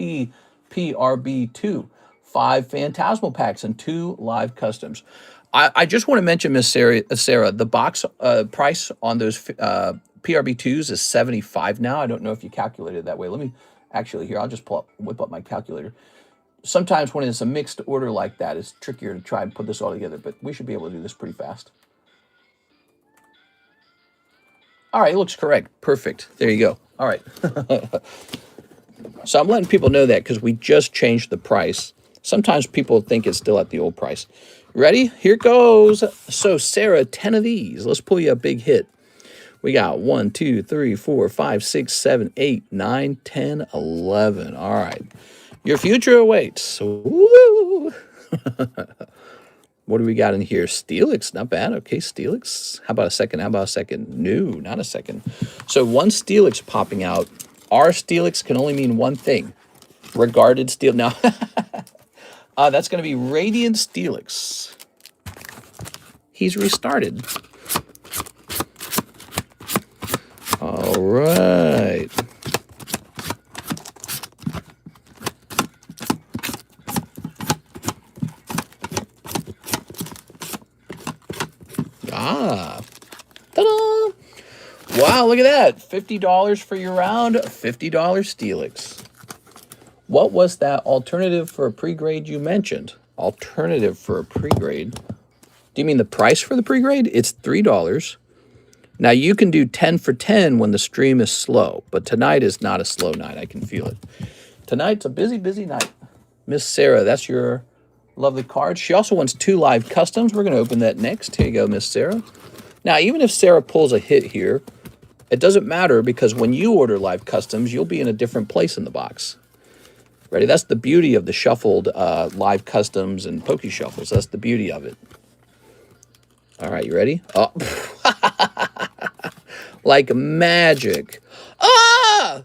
PRB2, 5 Phantasmal packs, and 2 live customs. I just want to mention, Miss Sarah, the box price on those PRB2s is $75 now. I don't know if you calculated it that way. Let me actually, here, I'll just whip up my calculator. Sometimes when it's a mixed order like that, it's trickier to try and put this all together, but we should be able to do this pretty fast. All right, it looks correct. Perfect. There you go. All right. So I'm letting people know that because we just changed the price. Sometimes people think it's still at the old price. Ready? Here goes. So, Sarah, 10 of these. Let's pull you a big hit. We got 1, 2, 3, 4, 5, 6, 7, 8, 9, 10, 11. All right. Your future awaits. Woo! What do we got in here? Steelix. Not bad. Okay, Steelix. How about a second? How about a second? No, not a second. So, one Steelix popping out. Our Steelix can only mean one thing. Regarded Steel. Now, that's going to be Radiant Steelix. He's restarted. All right. Ah. Ta-da! Wow, look at that. $50 for your round, $50 Steelix. What was that alternative for a pre-grade you mentioned? alternative for a pre-grade. Do you mean the price for the pre-grade? It's $3. Now, you can do 10 for 10 when the stream is slow, but tonight is not a slow night. I can feel it. Tonight's a busy, busy night. Miss Sarah, that's your lovely card. She also wants 2 live customs. We're going to open that next. Here you go, Miss Sarah. Now, even if Sarah pulls a hit here, it doesn't matter because when you order live customs, you'll be in a different place in the box. Ready? That's the beauty of the shuffled live customs and Poke Shuffles. That's the beauty of it. All right, you ready? Oh, like magic. Ah!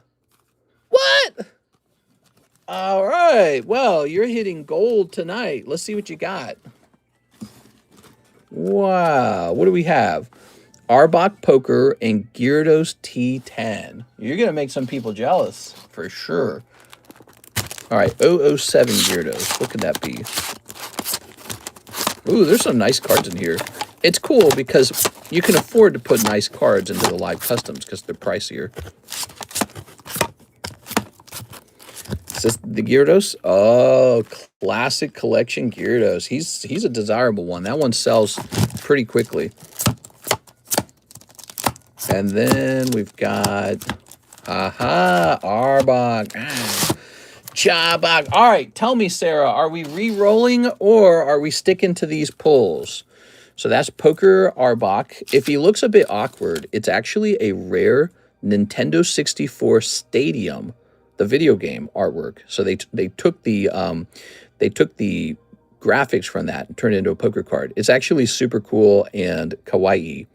What? All right. Well, you're hitting gold tonight. Let's see what you got. Wow. What do we have? Arbok Poker and Gyarados T10. You're going to make some people jealous, for sure. All right, 007 Gyarados. What could that be? Ooh, there's some nice cards in here. It's cool because you can afford to put nice cards into the live customs because they're pricier. Is this the Gyarados? Oh, classic collection Gyarados. He's a desirable one. That one sells pretty quickly. And then we've got, Arbok. Jabok. All right, tell me, Sarah, are we re-rolling or are we sticking to these pulls? So that's Poker Arbok. If he looks a bit awkward, it's actually a rare Nintendo 64 Stadium, the video game artwork. So they took the graphics from that and turned it into a poker card. It's actually super cool and kawaii.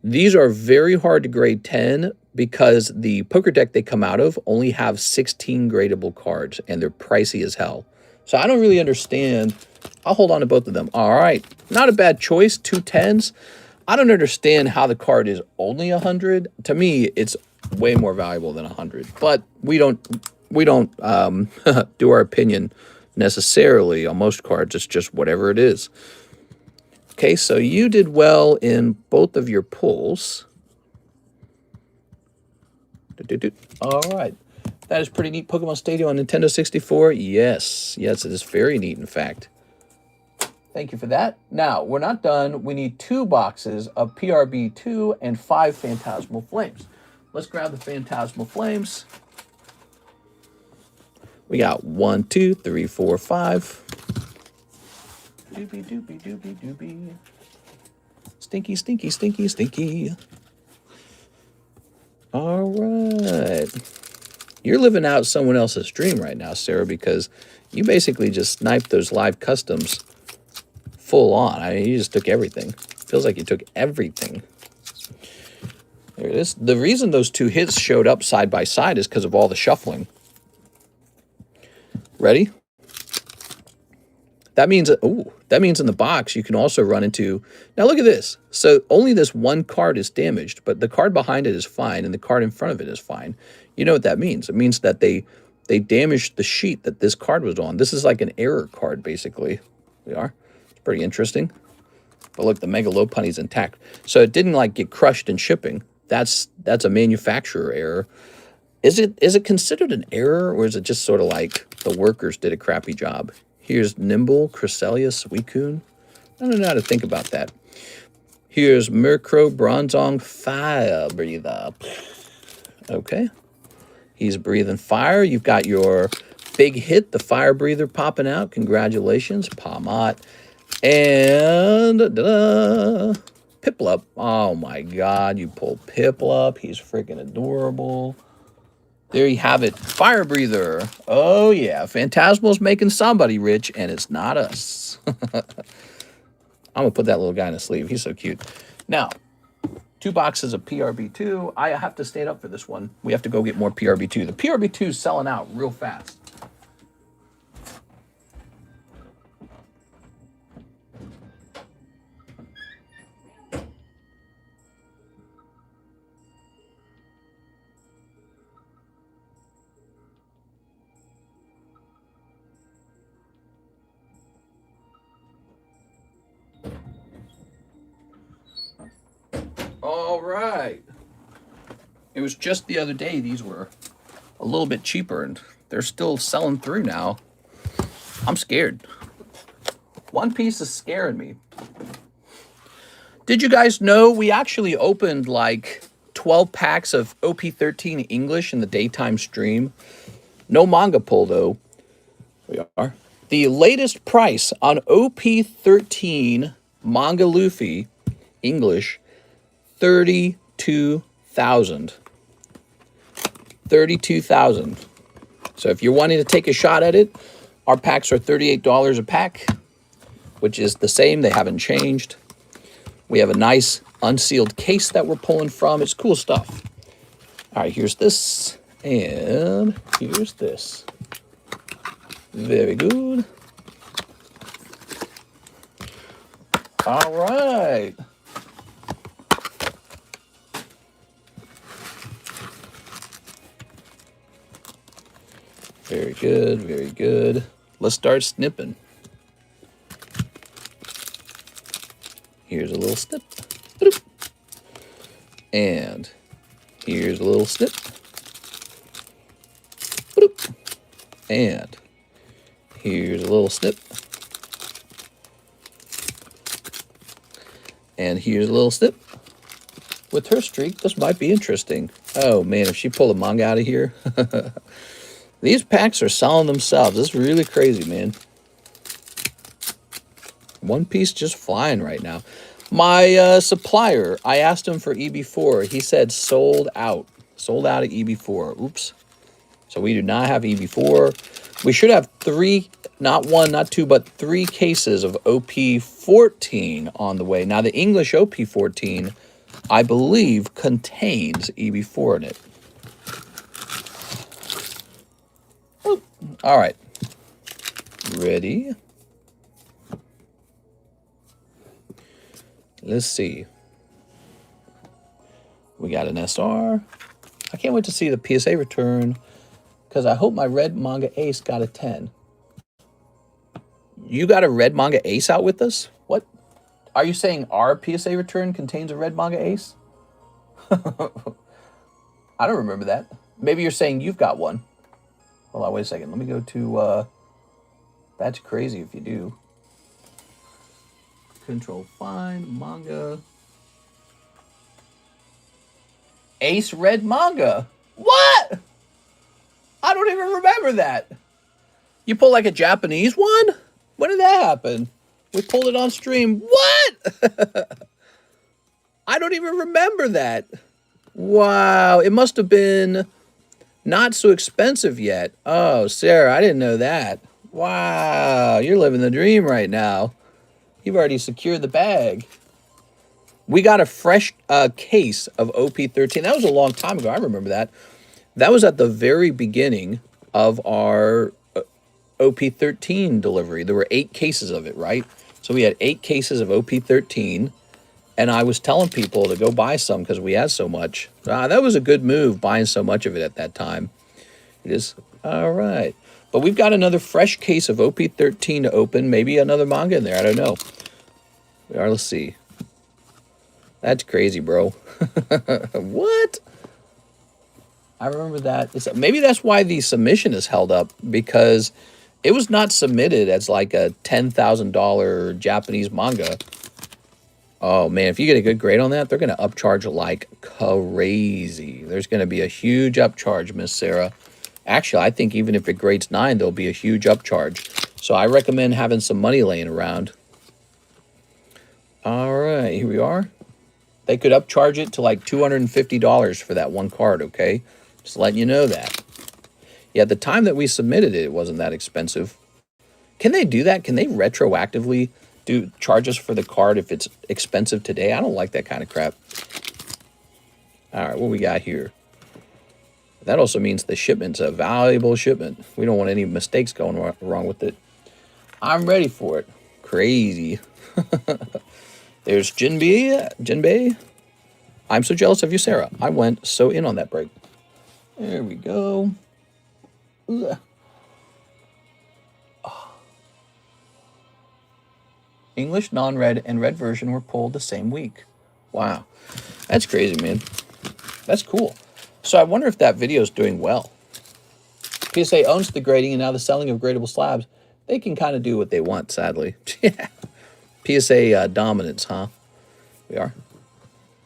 These are very hard to grade 10 because the poker deck they come out of only have 16 gradable cards, and they're pricey as hell. So I don't really understand. I'll hold on to both of them. All right. Not a bad choice. 2 10s. I don't understand how the card is only 100. To me, it's way more valuable than 100. But we don't do our opinion necessarily on most cards. It's just whatever it is. Okay, so you did well in both of your pulls. All right. That is pretty neat. Pokemon Stadium on Nintendo 64. Yes. Yes, it is very neat, in fact. Thank you for that. Now, we're not done. We need 2 boxes of PRB2 and 5 Phantasmal Flames. Let's grab the Phantasmal Flames. We got 1, 2, 3, 4, 5. Doobie, doobie, doobie, doobie. Stinky, stinky, stinky, stinky. All right. You're living out someone else's dream right now, Sarah, because you basically just sniped those live customs full on. I mean, you just took everything. Feels like you took everything. There it is. The reason those 2 hits showed up side by side is because of all the shuffling. Ready? That means, that means in the box you can also run into, now look at this. So only this one card is damaged, but the card behind it is fine and the card in front of it is fine. You know what that means? It means that they damaged the sheet that this card was on. This is like an error card, basically. It's pretty interesting. But look, the Mega Lopunny's intact. So it didn't like get crushed in shipping. That's a manufacturer error. Is it considered an error, or is it just sort of like the workers did a crappy job? Here's Nimble, Cresselia, Suicune. I don't know how to think about that. Here's Murkrow, Bronzong, Fire Breather. Okay. He's breathing fire. You've got your big hit, the Fire Breather, popping out. Congratulations, Palmot. And Piplup. Oh my God, you pulled Piplup. He's freaking adorable. There you have it. Fire Breather. Oh, yeah. Phantasmal's making somebody rich, and it's not us. I'm going to put that little guy in a sleeve. He's so cute. Now, 2 boxes of PRB2. I have to stand up for this one. We have to go get more PRB2. The PRB2 is selling out real fast. All right. It was just the other day these were a little bit cheaper, and they're still selling through now. I'm scared. One Piece is scaring me. Did you guys know we actually opened like 12 packs of OP13 English in the daytime stream? No manga pull, though. We are. The latest price on OP13 manga Luffy English, 32,000. 32,000. So if you're wanting to take a shot at it, our packs are $38 a pack, which is the same. They haven't changed. We have a nice unsealed case that we're pulling from. It's cool stuff. All right, here's this, and here's this. Very good. All right. Very good, very good. Let's start snipping. Here's a little snip. And here's a little snip. And here's a little snip. And here's a little snip. With her streak, this might be interesting. Oh man, if she pulled a manga out of here. These packs are selling themselves. This is really crazy, man. One Piece just flying right now. My supplier, I asked him for EB4. He said sold out. Sold out at EB4. Oops. So we do not have EB4. We should have three, not one, not two, but three cases of OP14 on the way. Now, the English OP14, I believe, contains EB4 in it. Oop. All right. Ready? Let's see. We got an SR. I can't wait to see the PSA return because I hope my red manga ace got a 10. You got a red manga ace out with us? What? Are you saying our PSA return contains a red manga ace? I don't remember that. Maybe you're saying you've got one. Hold on, wait a second. Let me go to, that's crazy if you do. Control find, manga. Ace red manga. What? I don't even remember that. You pull like a Japanese one? When did that happen? We pulled it on stream. What? I don't even remember that. Wow, it must have been not so expensive yet. Oh, Sarah, I didn't know that. Wow, you're living the dream right now. You've already secured the bag. We got a fresh case of OP13. That was a long time ago. I remember that. That was at the very beginning of our OP13 delivery. There were 8 cases of it, right? So we had 8 cases of OP13. And I was telling people to go buy some because we had so much. That was a good move, buying so much of it at that time. It is. All right. But we've got another fresh case of OP13 to open. Maybe another manga in there. I don't know. We are. Let's see. That's crazy, bro. What? I remember that. Maybe that's why the submission is held up, because it was not submitted as like a $10,000 Japanese manga. Oh, man, if you get a good grade on that, they're going to upcharge like crazy. There's going to be a huge upcharge, Miss Sarah. Actually, I think even if it grades 9, there'll be a huge upcharge. So I recommend having some money laying around. All right, here we are. They could upcharge it to like $250 for that one card, okay? Just letting you know that. Yeah, the time that we submitted it, it wasn't that expensive. Can they do that? Can they retroactively do charges for the card if it's expensive today? I don't like that kind of crap. All right, what we got here? That also means the shipment's a valuable shipment. We don't want any mistakes going wrong with it. I'm ready for it. Crazy. There's Jinbei. I'm so jealous of you, Sarah. I went so in on that break. There we go. Ugh. Oh. English non-red and red version were pulled the same week. Wow. That's crazy, man. That's cool. So I wonder if that video is doing well. PSA owns the grading and now the selling of gradable slabs. they can kind of do what they want, sadly. PSA dominance, huh? We are.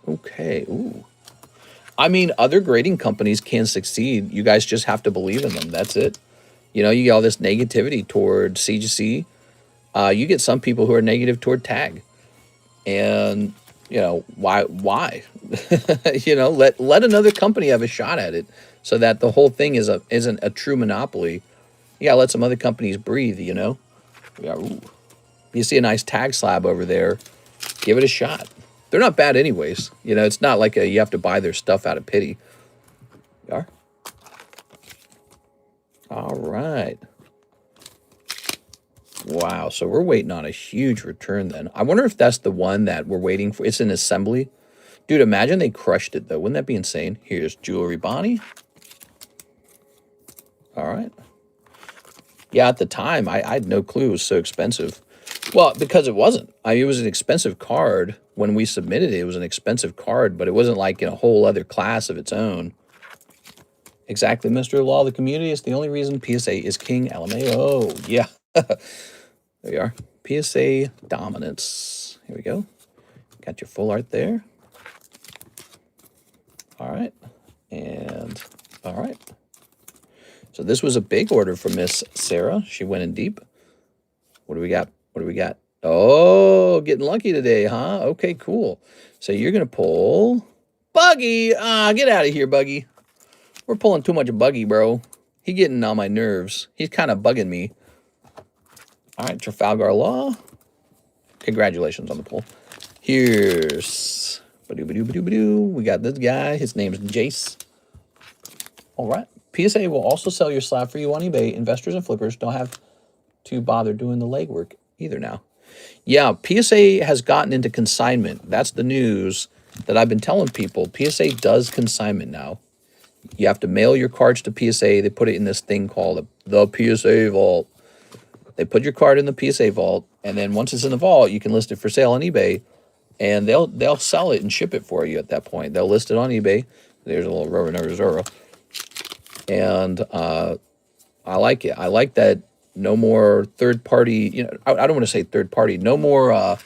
Okay. Ooh. I mean, other grading companies can succeed. You guys just have to believe in them. That's it. You know, you get all this negativity toward CGC. You get some people who are negative toward tag. And, you know, why? You know, let another company have a shot at it so that the whole thing isn't a true monopoly. You gotta let some other companies breathe, you know? Yeah, ooh. You see a nice tag slab over there, give it a shot. They're not bad anyways. You know, it's not like you have to buy their stuff out of pity. You are? All right. Wow, so we're waiting on a huge return then. I wonder if that's the one that we're waiting for. It's an assembly. Dude, imagine they crushed it, though. Wouldn't that be insane? Here's Jewelry Bonnie. All right. Yeah, at the time, I had no clue it was so expensive. Well, because it wasn't. I mean, it was an expensive card. When we submitted it, it was an expensive card, but it wasn't like in a whole other class of its own. Exactly, Mr. Law of the Community. It's the only reason PSA is king. LMAO. Yeah. There we are. PSA dominance. Here we go. Got your full art there. All right. And all right. So this was a big order for Miss Sarah. She went in deep. What do we got? What do we got? Oh, getting lucky today, huh? Okay, cool. So you're going to pull Buggy. Get out of here, Buggy. We're pulling too much Buggy, bro. He's getting on my nerves. He's kind of bugging me. All right, Trafalgar Law. Congratulations on the pull. Here's we got this guy. His name's Jace. All right. PSA will also sell your slab for you on eBay. Investors and flippers don't have to bother doing the legwork either now. Yeah, PSA has gotten into consignment. That's the news that I've been telling people. PSA does consignment now. You have to mail your cards to PSA. They put it in this thing called the PSA vault. They put your card in the PSA vault, and then once it's in the vault, you can list it for sale on eBay, and they'll sell it and ship it for you at that point. They'll list it on eBay. There's a little Zoro. And I like it. I like that no more third party, you know, I don't want to say third party, no more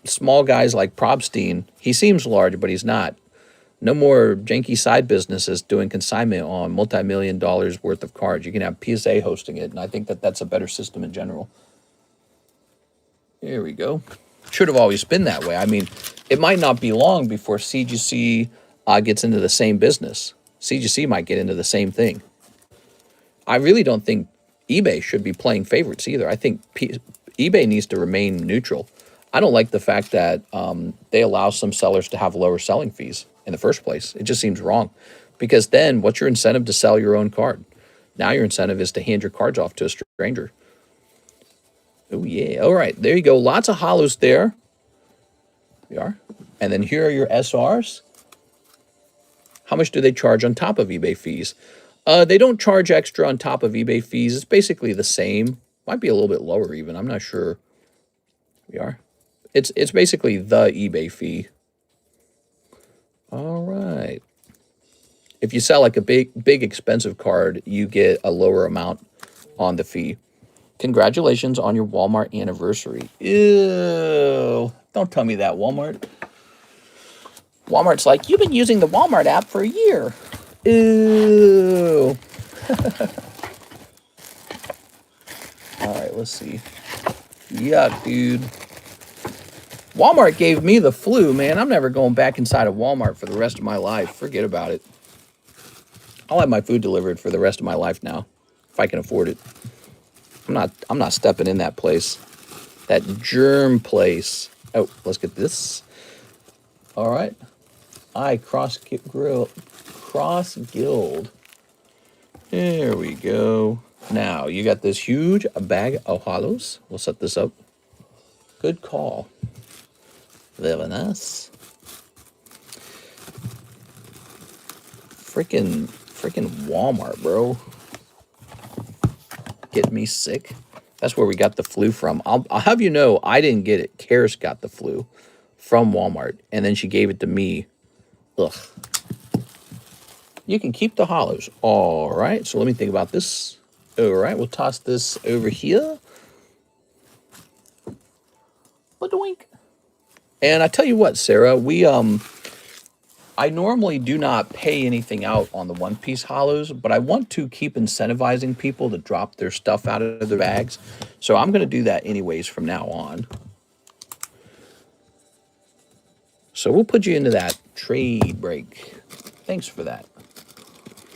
small guys like Probstein. He seems large, but he's not. No more janky side businesses doing consignment on multi-million dollars worth of cards. You can have PSA hosting it, and I think that that's a better system in general. Here we go. Should have always been that way. I mean, it might not be long before CGC gets into the same business. CGC might get into the same thing. I really don't think eBay should be playing favorites either. I think eBay needs to remain neutral. I don't like the fact that they allow some sellers to have lower selling fees in the first place. It just seems wrong. Because then what's your incentive to sell your own card? Now your incentive is to hand your cards off to a stranger. Oh, yeah. All right. There you go. Lots of hollows there. We are. And then here are your SRs. How much do they charge on top of eBay fees? They don't charge extra on top of eBay fees. It's basically the same. Might be a little bit lower even. I'm not sure. We are. It's basically the eBay fee. All right. If you sell like a big expensive card, you get a lower amount on the fee. Congratulations on your Walmart anniversary. Ew. Don't tell me that, Walmart. Walmart's like, you've been using the Walmart app for a year. Ew. All right, let's see. Yuck, dude. Walmart gave me the flu, man. I'm never going back inside of Walmart for the rest of my life. Forget about it. I'll have my food delivered for the rest of my life now, if I can afford it. I'm not stepping in that place. That germ place. Oh, let's get this. All right. Cross Guild. There we go. Now, you got this huge bag of hollows. We'll set this up. Good call. Very nice. Freaking Walmart, bro. Getting me sick. That's where we got the flu from. I'll have you know, I didn't get it. Karis got the flu from Walmart, and then she gave it to me. Ugh. You can keep the hollows. All right, so let me think about this. All right, we'll toss this over here. Ba-doink. And I tell you what, Sarah, I normally do not pay anything out on the one-piece hollows, but I want to keep incentivizing people to drop their stuff out of their bags. So I'm going to do that anyways from now on. So we'll put you into that trade break. Thanks for that.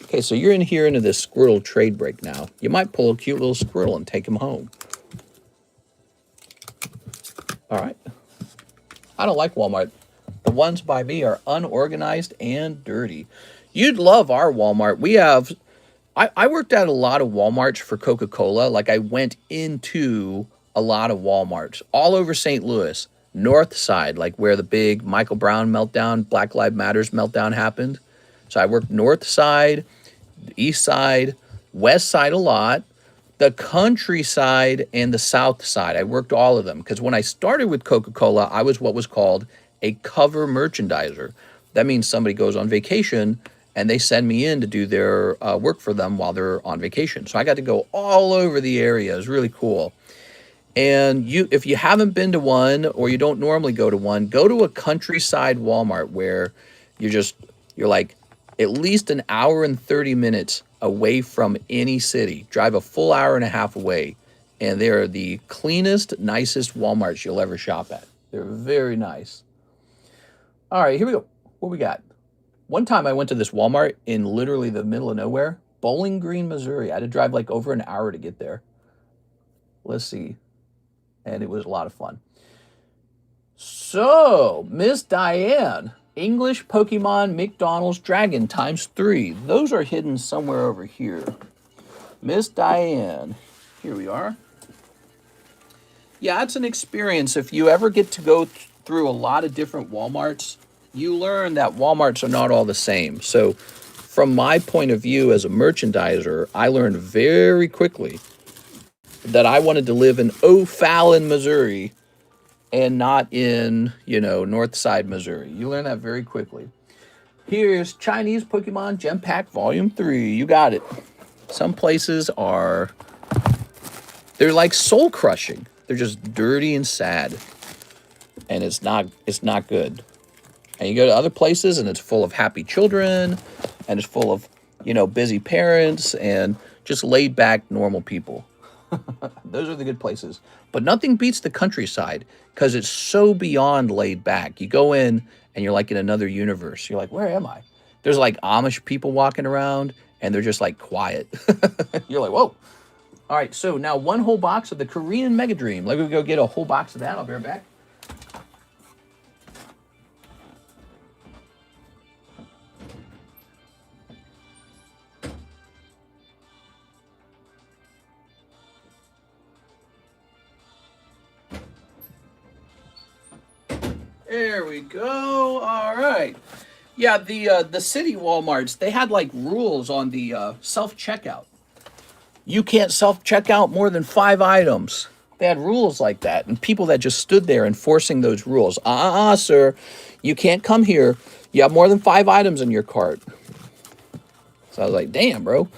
Okay, so you're in here into this squirrel trade break now. You might pull a cute little squirrel and take him home. All right. I don't like Walmart. The ones by me are unorganized and dirty. You'd love our Walmart. We have, I worked at a lot of Walmarts for Coca-Cola. Like I went into a lot of Walmarts all over St. Louis. North side, like where the big Michael Brown meltdown, Black Lives Matters meltdown happened. So I worked north side, east side, west side a lot, the countryside, and the south side. I worked all of them because when I started with Coca-Cola, I was what was called a cover merchandiser. That means somebody goes on vacation and they send me in to do their work for them while they're on vacation. So I got to go all over the area. It was really cool. And if you haven't been to one or you don't normally go to one, go to a countryside Walmart where you're like at least an hour and 30 minutes away from any city. Drive a full hour and a half away. And they're the cleanest, nicest Walmarts you'll ever shop at. They're very nice. All right, here we go. What we got? One time I went to this Walmart in literally the middle of nowhere, Bowling Green, Missouri. I had to drive like over an hour to get there. Let's see. And it was a lot of fun. So, Miss Diane, English Pokemon McDonald's Dragon ×3. Those are hidden somewhere over here. Miss Diane, here we are. Yeah, it's an experience. If you ever get to go through a lot of different Walmarts, you learn that Walmarts are not all the same. So, from my point of view as a merchandiser, I learned very quickly that I wanted to live in O'Fallon, Missouri, and not in, North Side, Missouri. You learn that very quickly. Here's Chinese Pokemon Gem Pack Volume 3. You got it. Some places they're like soul crushing. They're just dirty and sad. And it's not good. And you go to other places and it's full of happy children and it's full of, busy parents and just laid back normal people. Those are the good places. But nothing beats the countryside because it's so beyond laid back. You go in and you're like in another universe. You're like, where am I? There's like Amish people walking around and they're just like quiet. You're like, whoa. All right, so now one whole box of the Korean Mega Dream. Let me go get a whole box of that. I'll be right back. There we go. All right. Yeah, the city Walmarts, they had like rules on the self-checkout. You can't self-checkout more than 5 items. They had rules like that, and people that just stood there enforcing those rules. Sir, you can't come here. You have more than 5 items in your cart. So I was like, damn, bro.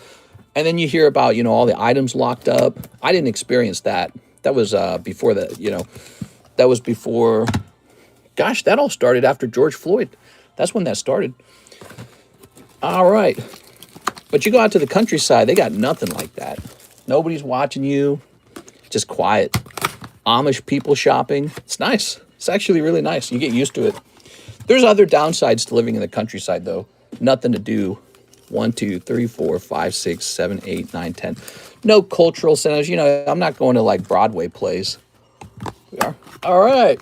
And then you hear about, all the items locked up. I didn't experience that. That was before that was before... Gosh, that all started after George Floyd. That's when that started. All right. But you go out to the countryside, they got nothing like that. Nobody's watching you. Just quiet. Amish people shopping. It's nice. It's actually really nice. You get used to it. There's other downsides to living in the countryside, though. Nothing to do. 1, 2, 3, 4, 5, 6, 7, 8, 9, 10. No cultural centers. I'm not going to like Broadway plays. We are. All right.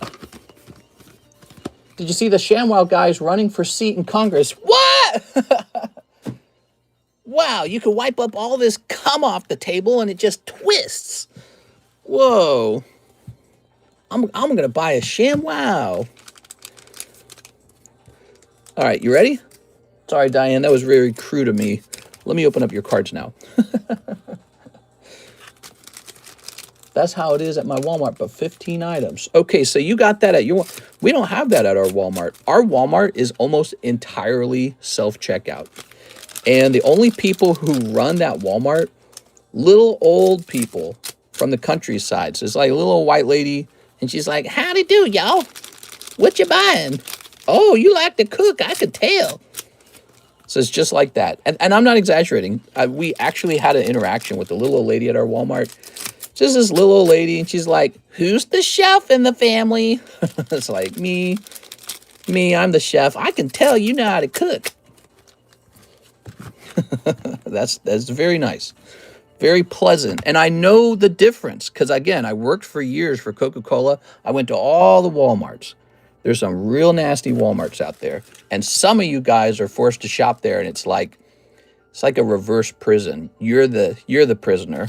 Did you see the ShamWow guys running for seat in Congress? What? Wow, you can wipe up all this cum off the table and it just twists. Whoa. I'm going to buy a ShamWow. All right, you ready? Sorry, Diane, that was very crude of me. Let me open up your cards now. That's how it is at my Walmart, but 15 items. Okay, so you got that at your... We don't have that at our Walmart. Our Walmart is almost entirely self-checkout. And the only people who run that Walmart little old people from the countryside. So it's like a little old white lady, and she's like, howdy do, y'all. What you buying? Oh, you like to cook, I could tell. So it's just like that. And I'm not exaggerating. We actually had an interaction with the little old lady at our Walmart. Just this little old lady, and she's like, who's the chef in the family? It's like, me, I'm the chef. I can tell you know how to cook. That's very nice. Very pleasant. And I know the difference because, again, I worked for years for Coca-Cola. I went to all the Walmarts. There's some real nasty Walmarts out there. And some of you guys are forced to shop there, and it's like a reverse prison. You're the prisoner.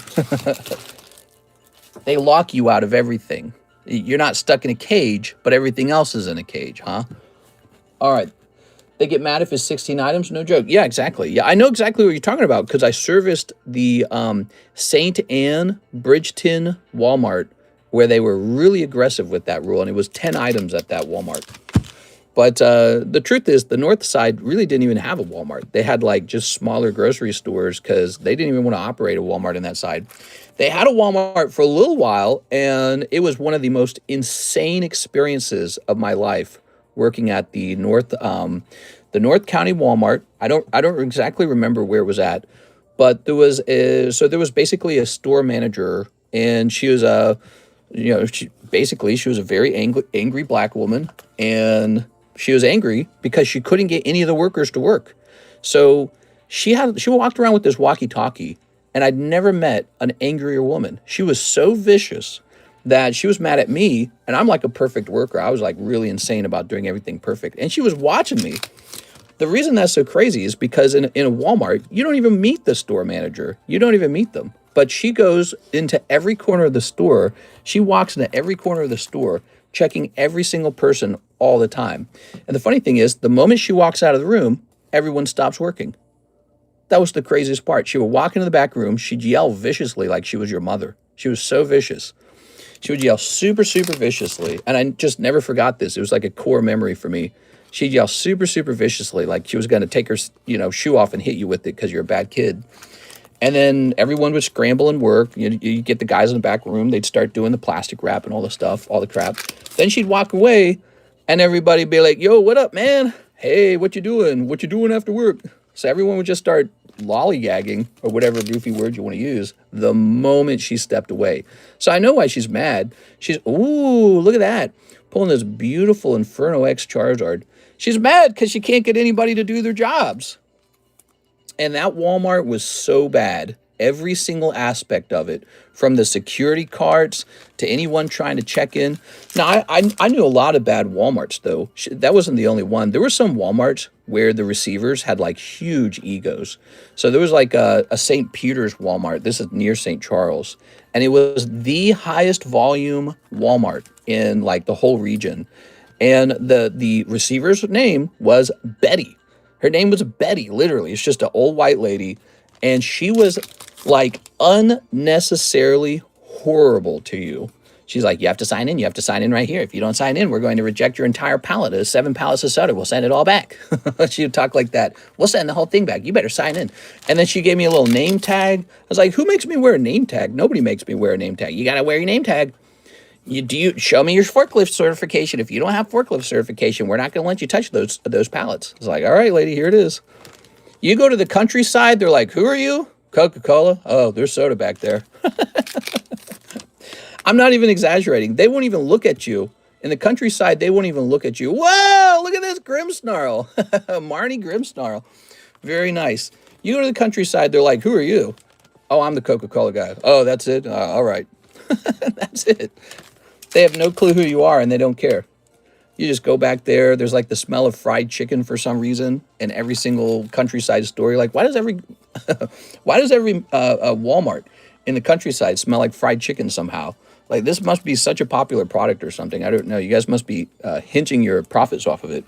They lock you out of everything. You're not stuck in a cage, but everything else is in a cage, huh? All right. They get mad if it's 16 items? No joke. Yeah, exactly. Yeah, I know exactly what you're talking about because I serviced the St. Anne Bridgeton Walmart where they were really aggressive with that rule, and it was 10 items at that Walmart. But the truth is, the north side really didn't even have a Walmart. They had like just smaller grocery stores because they didn't even want to operate a Walmart in that side. They had a Walmart for a little while, and it was one of the most insane experiences of my life working at the North County Walmart. I don't exactly remember where it was at, but there was basically a store manager, and she was she was a very angry black woman, and she was angry because she couldn't get any of the workers to work. So she walked around with this walkie-talkie, and I'd never met an angrier woman. She was so vicious that she was mad at me, and I'm like a perfect worker. I was like really insane about doing everything perfect, and she was watching me. The reason that's so crazy is because in a Walmart, you don't even meet the store manager. You don't even meet them. But she goes into every corner of the store. She walks into every corner of the store, checking every single person all the time. And the funny thing is, the moment she walks out of the room, everyone stops working. That was the craziest part. She would walk into the back room. She'd yell viciously like she was your mother. She was so vicious. She would yell super, super viciously. And I just never forgot this. It was like a core memory for me. She'd yell super, super viciously like she was going to take her, shoe off and hit you with it because you're a bad kid. And then everyone would scramble and work. You get the guys in the back room. They'd start doing the plastic wrap and all the stuff, all the crap. Then she'd walk away, and everybody'd be like, yo, what up, man? Hey, what you doing? What you doing after work? So everyone would just start lollygagging, or whatever goofy word you want to use, the moment she stepped away. So I know why she's mad. Ooh, look at that. Pulling this beautiful Inferno X Charizard. She's mad because she can't get anybody to do their jobs. And that Walmart was so bad. Every single aspect of it, from the security carts to anyone trying to check in. Now, I knew a lot of bad Walmarts, though. That wasn't the only one. There were some Walmarts where the receivers had, like, huge egos. So there was, like, a St. Peter's Walmart. This is near St. Charles. And it was the highest volume Walmart in, like, the whole region. And the receiver's name was Betty. Her name was Betty, literally. It's just an old white lady. And she was, like, unnecessarily horrible to you. She's like, you have to sign in. You have to sign in right here. If you don't sign in, we're going to reject your entire pallet of 7 pallets of soda. We'll send it all back. She would talk like that. We'll send the whole thing back. You better sign in. And then she gave me a little name tag. I was like, who makes me wear a name tag? Nobody makes me wear a name tag. You got to wear your name tag. You show me your forklift certification. If you don't have forklift certification, we're not going to let you touch those pallets. It's like, all right, lady, here it is. You go to the countryside, they're like, who are you? Coca-Cola? Oh, there's soda back there. I'm not even exaggerating. They won't even look at you. In the countryside, they won't even look at you. Whoa, look at this Grimmsnarl. Marnie Grimmsnarl. Very nice. You go to the countryside, they're like, who are you? Oh, I'm the Coca-Cola guy. Oh, that's it? All right. That's it. They have no clue who you are, and they don't care. You just go back there. There's like the smell of fried chicken for some reason in every single countryside store. You're like, why does every Walmart in the countryside smell like fried chicken somehow? Like, this must be such a popular product or something. I don't know. You guys must be hinging your profits off of it.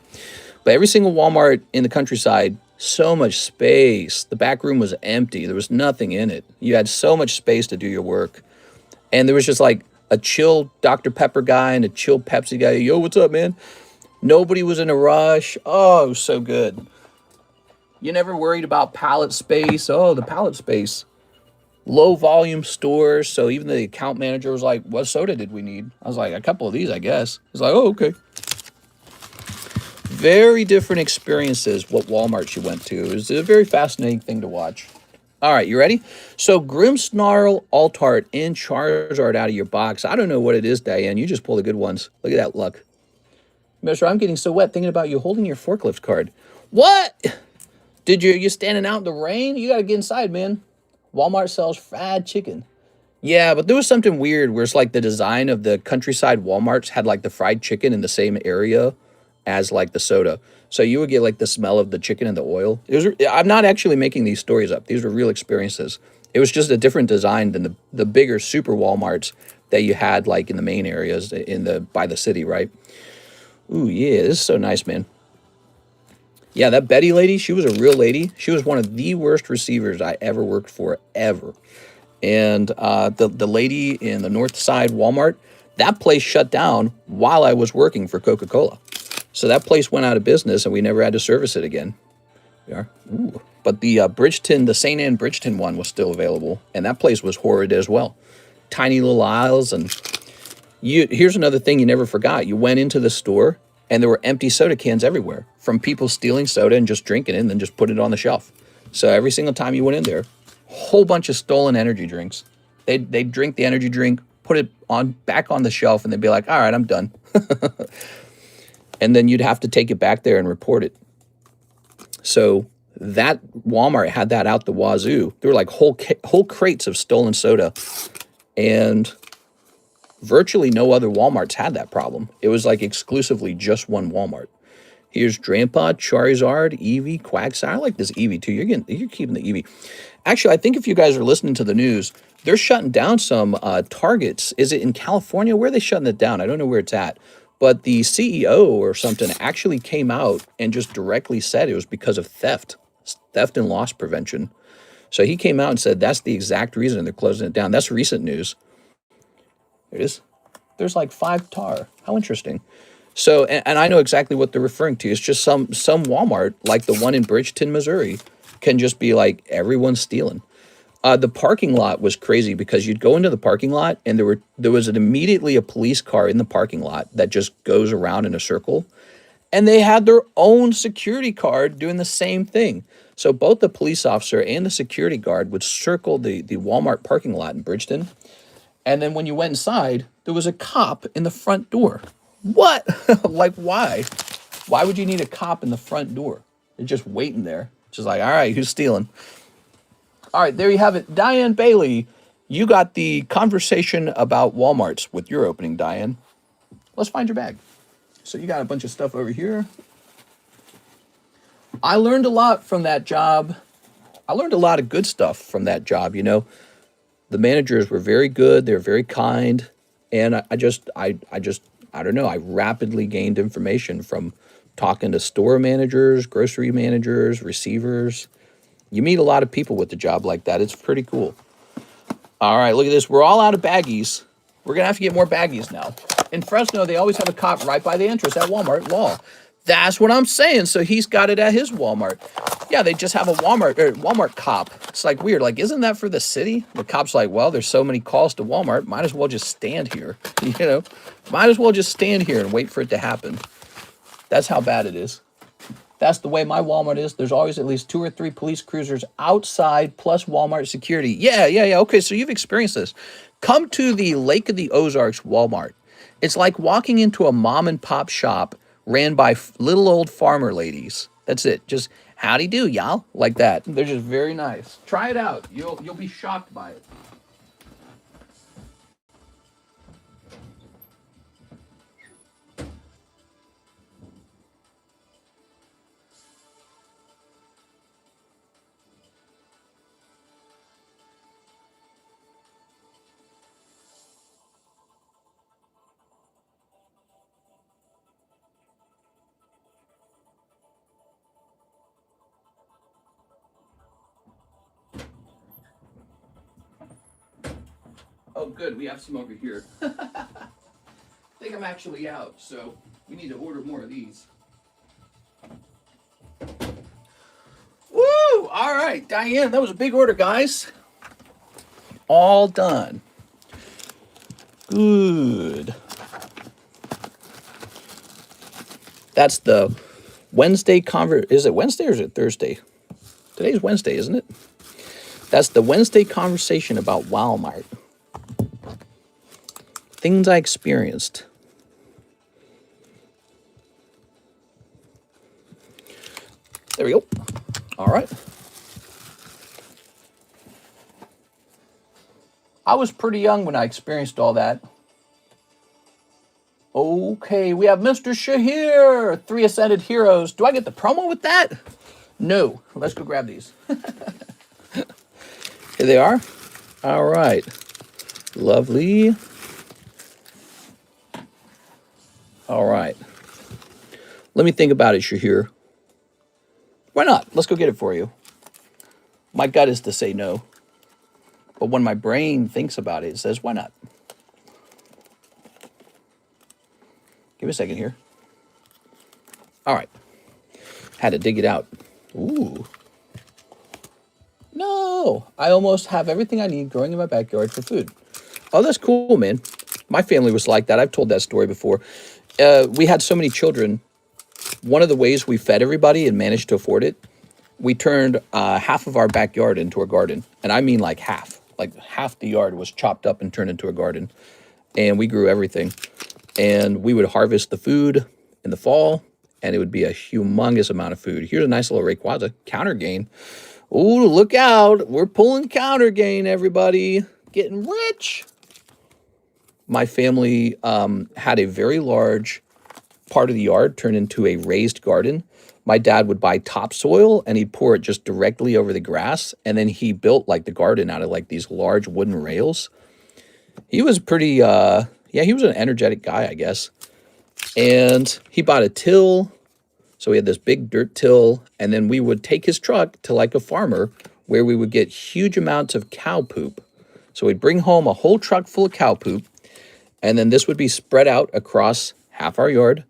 But every single Walmart in the countryside, so much space. The back room was empty. There was nothing in it. You had so much space to do your work. And there was just like a chill Dr. Pepper guy and a chill Pepsi guy. Yo, what's up, man? Nobody was in a rush. Oh, so good. You never worried about pallet space. Oh, the pallet space. low volume stores. So even the account manager was like, what soda did we need? I was like, a couple of these, I guess. He's like, oh, okay. Very different experiences what Walmart you went to. It was a very fascinating thing to watch. All right, you ready? So Grimmsnarl, Altart, and Charizard out of your box. I don't know what it is, Diane. You just pull the good ones. Look at that luck. Mister, I'm getting so wet thinking about you holding your forklift card. What? Did you standing out in the rain? You got to get inside, man. Walmart sells fried chicken. Yeah, but there was something weird where it's like the design of the countryside Walmarts had like the fried chicken in the same area as like the soda. So you would get like the smell of the chicken and the oil. I'm not actually making these stories up. These were real experiences. It was just a different design than the bigger super Walmarts that you had like in the main areas by the city, right? Ooh, yeah, this is so nice, man. Yeah, that Betty lady, she was a real lady. She was one of the worst receivers I ever worked for, ever. And the lady in the North Side Walmart, that place shut down while I was working for Coca-Cola. So that place went out of business, and we never had to service it again. Yeah. Ooh. But the Bridgeton, the St. Anne Bridgeton one was still available, and that place was horrid as well. Tiny little aisles, and here's another thing you never forgot. You went into the store, and there were empty soda cans everywhere from people stealing soda and just drinking it and then just put it on the shelf. So every single time you went in there, whole bunch of stolen energy drinks. They'd drink the energy drink, put it back on the shelf, and they'd be like, all right, I'm done. And then you'd have to take it back there and report it. So that Walmart had that out the wazoo. There were like whole crates of stolen soda, and virtually no other Walmarts had that problem. It was like exclusively just one Walmart. Here's Drampod, Charizard, Eevee, Quagsire. I like this Eevee too. You're keeping the Eevee. Actually, I think if you guys are listening to the news, they're shutting down some Targets. Is it in California? Where are they shutting it down? I don't know where it's at. But the CEO or something actually came out and just directly said it was because of theft and loss prevention. So he came out and said that's the exact reason they're closing it down. That's recent news. There it is. There's like 5 tar. How interesting. So, and I know exactly what they're referring to. It's just some Walmart, like the one in Bridgeton, Missouri, can just be like everyone's stealing. The parking lot was crazy because you'd go into the parking lot and there was immediately a police car in the parking lot that just goes around in a circle, and they had their own security guard doing the same thing. So both the police officer and the security guard would circle the Walmart parking lot in Bridgeton, and then when you went inside, there was a cop in the front door. What? Like, why? Why would you need a cop in the front door? They're just waiting there. Just like, all right, who's stealing? All right, there you have it. Diane Bailey, you got the conversation about Walmarts with your opening, Diane. Let's find your bag. So you got a bunch of stuff over here. I learned a lot from that job. I learned a lot of good stuff from that job, you know. The managers were very good. They were very kind. And I don't know, I rapidly gained information from talking to store managers, grocery managers, receivers. You meet a lot of people with a job like that. It's pretty cool. All right, look at this. We're all out of baggies. We're going to have to get more baggies now. In Fresno, they always have a cop right by the entrance at Walmart law. That's what I'm saying. So he's got it at his Walmart. Yeah, they just have a Walmart cop. It's like weird. Like, isn't that for the city? The cop's like, well, there's so many calls to Walmart. Might as well just stand here. You know, might as well just stand here and wait for it to happen. That's how bad it is. That's the way my Walmart is. There's always at least 2 or 3 police cruisers outside plus Walmart security. Yeah. Okay, so you've experienced this. Come to the Lake of the Ozarks Walmart. It's like walking into a mom and pop shop ran by little old farmer ladies. That's it. Just howdy do, y'all, like that. They're just very nice. Try it out. You'll be shocked by it. Oh, good. We have some over here. I think I'm actually out, so we need to order more of these. Woo! All right, Diane, that was a big order, guys. All done. Good. That's the Wednesday Is it Wednesday or is it Thursday? Today's Wednesday, isn't it? That's the Wednesday conversation about Walmart. Things I experienced. There we go. All right. I was pretty young when I experienced all that. Okay, we have Mr. Shahir, 3 Ascended Heroes. Do I get the promo with that? No. Let's go grab these. Here they are. All right. Lovely. All right. Let me think about it, Shahir. Why not? Let's go get it for you. My gut is to say no. But when my brain thinks about it, it says, why not? Give me a second here. All right. Had to dig it out. Ooh. No. I almost have everything I need growing in my backyard for food. Oh, that's cool, man. My family was like that. I've told that story before. We had so many children. One of the ways we fed everybody and managed to afford it, we turned half of our backyard into a garden. And I mean like half. Like half the yard was chopped up and turned into a garden. And we grew everything. And we would harvest the food in the fall, and it would be a humongous amount of food. Here's a nice little Rayquaza counter gain. Ooh, look out. We're pulling counter gain, everybody. Getting rich. My family had a very large part of the yard turned into a raised garden. My dad would buy topsoil, and he'd pour it just directly over the grass, and then he built like the garden out of like these large wooden rails. He was pretty... Yeah, he was an energetic guy, I guess. And he bought a till. So we had this big dirt till. And then we would take his truck to like a farmer where we would get huge amounts of cow poop. So we'd bring home a whole truck full of cow poop. And then this would be spread out across half our yard.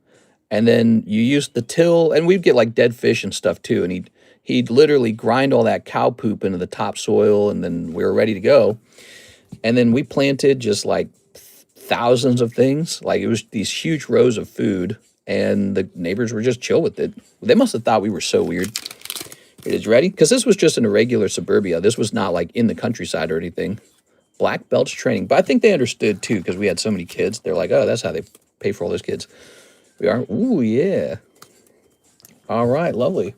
And then you use the till. And we'd get like dead fish and stuff too. And he'd literally grind all that cow poop into the topsoil. And then we were ready to go. And then we planted just like thousands of things. Like it was these huge rows of food, and the neighbors were just chill with it. They must have thought we were so weird. It is ready? Because this was just in a regular suburbia. This was not like in the countryside or anything. Black belts training. But I think they understood too, because we had so many kids. They're like, oh, that's how they pay for all those kids. We are. Ooh, yeah. All right, lovely.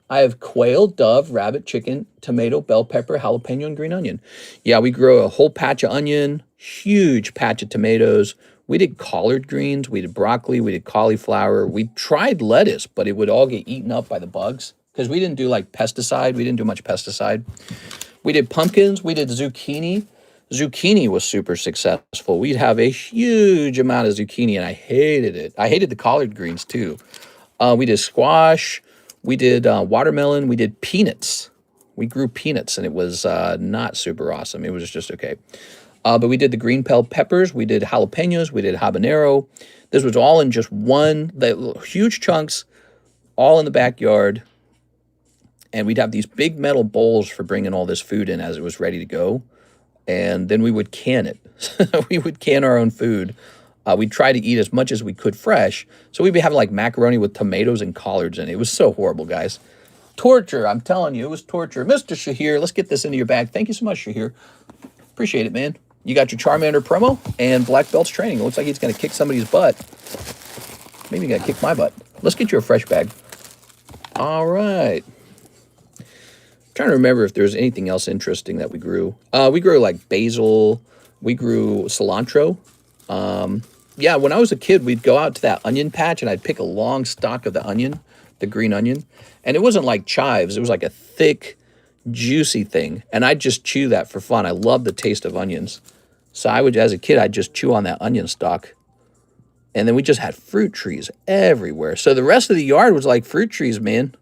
I have quail, dove, rabbit, chicken, tomato, bell pepper, jalapeno, and green onion. Yeah, we grow a whole patch of onion, huge patch of tomatoes. We did collard greens, we did broccoli, we did cauliflower. We tried lettuce, but it would all get eaten up by the bugs because we didn't do like pesticide. We didn't do much pesticide. We did pumpkins, we did zucchini. Zucchini was super successful. We'd have a huge amount of zucchini, and I hated it. I hated the collard greens too. We did squash. We did watermelon. We did peanuts. We grew peanuts, and it was not super awesome. It was just okay. But we did the green bell peppers. We did jalapenos. We did habanero. This was all in just the huge chunks, all in the backyard. And we'd have these big metal bowls for bringing all this food in as it was ready to go. And then we would can it. We would can our own food. We'd try to eat as much as we could fresh. So we'd be having like macaroni with tomatoes and collards in it. It was so horrible, guys. Torture, I'm telling you, it was torture. Mr. Shahir, let's get this into your bag. Thank you so much, Shahir. Appreciate it, man. You got your Charmander promo and Black Belts training. It looks like he's going to kick somebody's butt. Maybe he's going to kick my butt. Let's get you a fresh bag. All right. I'm trying to remember if there's anything else interesting that we grew. We grew like basil. We grew cilantro. Yeah, when I was a kid, we'd go out to that onion patch, and I'd pick a long stalk of the onion, the green onion. And it wasn't like chives. It was like a thick, juicy thing. And I'd just chew that for fun. I love the taste of onions. So I would, as a kid, I'd just chew on that onion stalk. And then we just had fruit trees everywhere. So the rest of the yard was like fruit trees, man.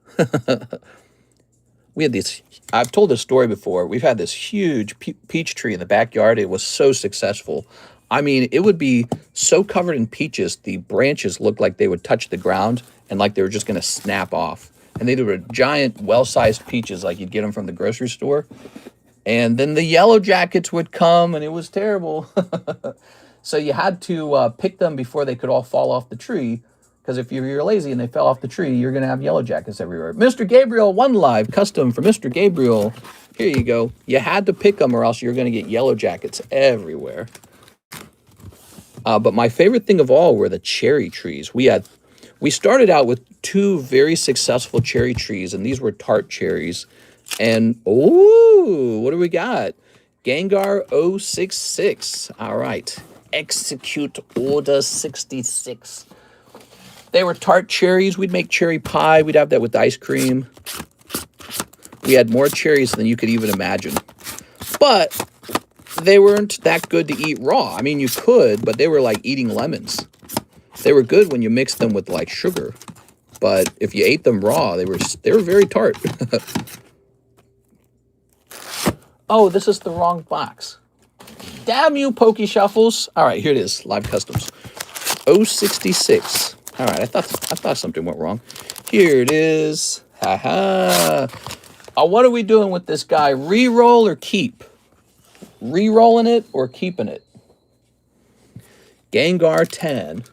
We had these, I've told this story before. We've had this huge peach tree in the backyard. It was so successful. I mean, it would be so covered in peaches, the branches looked like they would touch the ground and like they were just going to snap off. And they were giant, well-sized peaches like you'd get them from the grocery store. And then the yellow jackets would come, and it was terrible. So you had to pick them before they could all fall off the tree, because if you're lazy and they fell off the tree, you're going to have yellow jackets everywhere. Mr. Gabriel, one live custom for Mr. Gabriel. Here you go. You had to pick them or else you're going to get yellow jackets everywhere. But my favorite thing of all were the cherry trees. We started out with 2 very successful cherry trees, and these were tart cherries. And, oh, what do we got? Gengar 066. All right. Execute Order 66. They were tart cherries. We'd make cherry pie. We'd have that with ice cream. We had more cherries than you could even imagine. But they weren't that good to eat raw. I mean, you could, but they were like eating lemons. They were good when you mixed them with like sugar. But if you ate them raw, they were very tart. Oh, this is the wrong box. Damn you, Pokey Shuffles. All right, here it is. Live customs. 066. All right, I thought something went wrong. Here it is. Ha-ha. What are we doing with this guy? Reroll or keep? Rerolling it or keeping it? Gengar 10.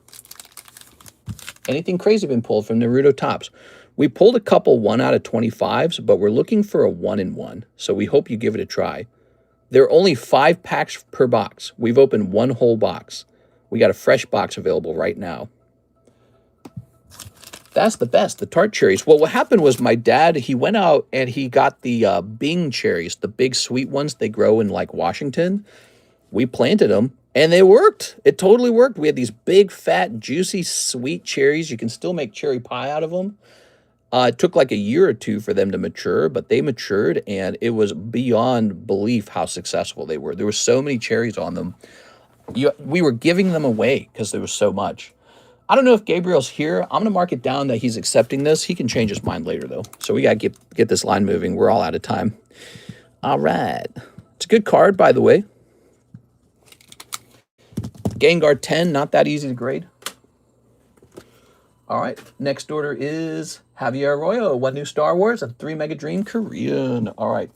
Anything crazy been pulled from Naruto Tops? We pulled a couple 1 out of 25s, but we're looking for a 1-in-1. So we hope you give it a try. There are only 5 packs per box. We've opened 1 whole box. We got a fresh box available right now. That's the best, the tart cherries. Well, what happened was my dad, he went out and he got the Bing cherries, the big sweet ones they grow in like Washington. We planted them and they worked. It totally worked. We had these big, fat, juicy, sweet cherries. You can still make cherry pie out of them. It took like a year or 2 for them to mature, but they matured and it was beyond belief how successful they were. There were so many cherries on them. We were giving them away because there was so much. I don't know if Gabriel's here. I'm going to mark it down that he's accepting this. He can change his mind later, though. So we got to get this line moving. We're all out of time. All right. It's a good card, by the way. Gengar 10, not that easy to grade. All right. Next order is Javier Arroyo. 1 new Star Wars and 3 Mega Dream Korean. All right.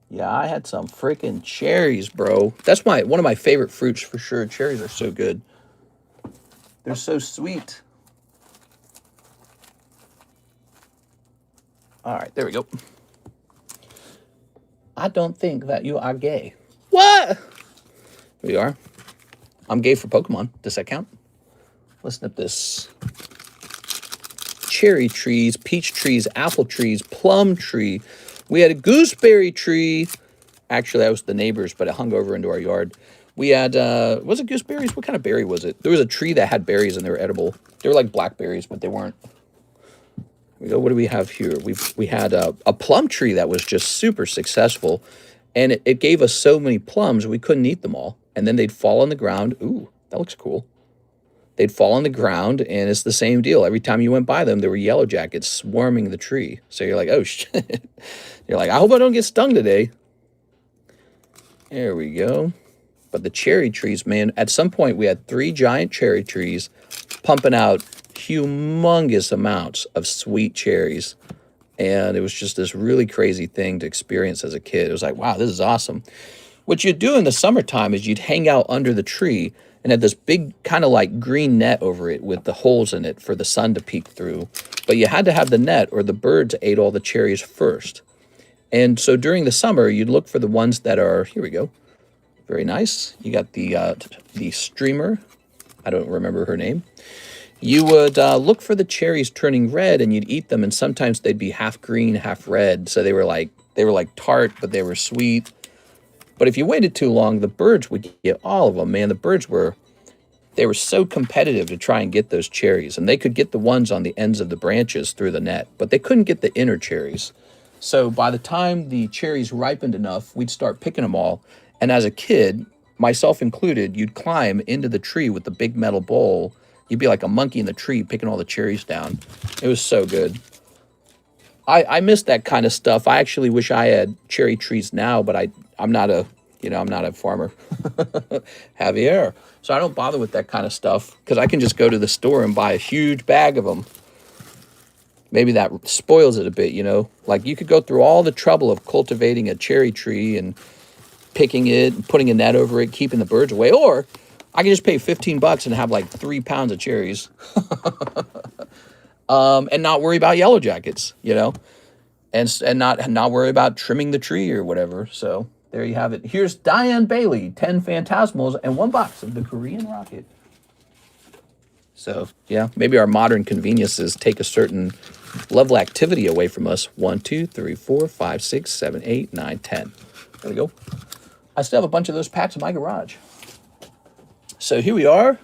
Yeah, I had some freaking cherries, bro. That's one of my favorite fruits for sure. Cherries are so good. They're so sweet. All right, there we go. I don't think that you are gay. What? We are. I'm gay for Pokemon. Does that count? Let's snip this. Cherry trees, peach trees, apple trees, plum tree. We had a gooseberry tree. Actually, that was the neighbors, but it hung over into our yard. We had, was it gooseberries? What kind of berry was it? There was a tree that had berries and they were edible. They were like blackberries, but they weren't. We go, what do we have here? We had a plum tree that was just super successful. And it gave us so many plums, we couldn't eat them all. And then they'd fall on the ground. Ooh, that looks cool. They'd fall on the ground, and it's the same deal. Every time you went by them, there were yellow jackets swarming the tree. So you're like, oh, shit. You're like, I hope I don't get stung today. There we go. But the cherry trees, man, at some point we had 3 giant cherry trees pumping out humongous amounts of sweet cherries. And it was just this really crazy thing to experience as a kid. It was like, wow, this is awesome. What you'd do in the summertime is you'd hang out under the tree and had this big kind of like green net over it with the holes in it for the sun to peek through. But you had to have the net or the birds ate all the cherries first. And so during the summer, you'd look for the ones that are, here we go. Very nice. You got the streamer. I don't remember her name. You would look for the cherries turning red, and you'd eat them, and sometimes they'd be half green, half red. So they were like tart, but they were sweet. But if you waited too long, the birds would get all of them. Man, the birds were so competitive to try and get those cherries, and they could get the ones on the ends of the branches through the net, but they couldn't get the inner cherries. So by the time the cherries ripened enough, we'd start picking them all. And as a kid, myself included, you'd climb into the tree with the big metal bowl. You'd be like a monkey in the tree picking all the cherries down. It was so good. I miss that kind of stuff. I actually wish I had cherry trees now, but I'm not a farmer. Javier. So I don't bother with that kind of stuff because I can just go to the store and buy a huge bag of them. maybe that spoils it a bit, you know? Like, you could go through all the trouble of cultivating a cherry tree and picking it, and putting a net over it, keeping the birds away, or I can just pay 15 bucks and have like 3 pounds of cherries, and not worry about yellow jackets, you know, and not worry about trimming the tree or whatever. So there you have it. Here's Diane Bailey, 10 Phantasmals and 1 box of the Korean Rocket. So yeah, maybe our modern conveniences take a certain level of activity away from us. 1, 2, 3, 4, 5, 6, 7, 8, 9, 10. There we go. I still have a bunch of those packs in my garage. So here we are.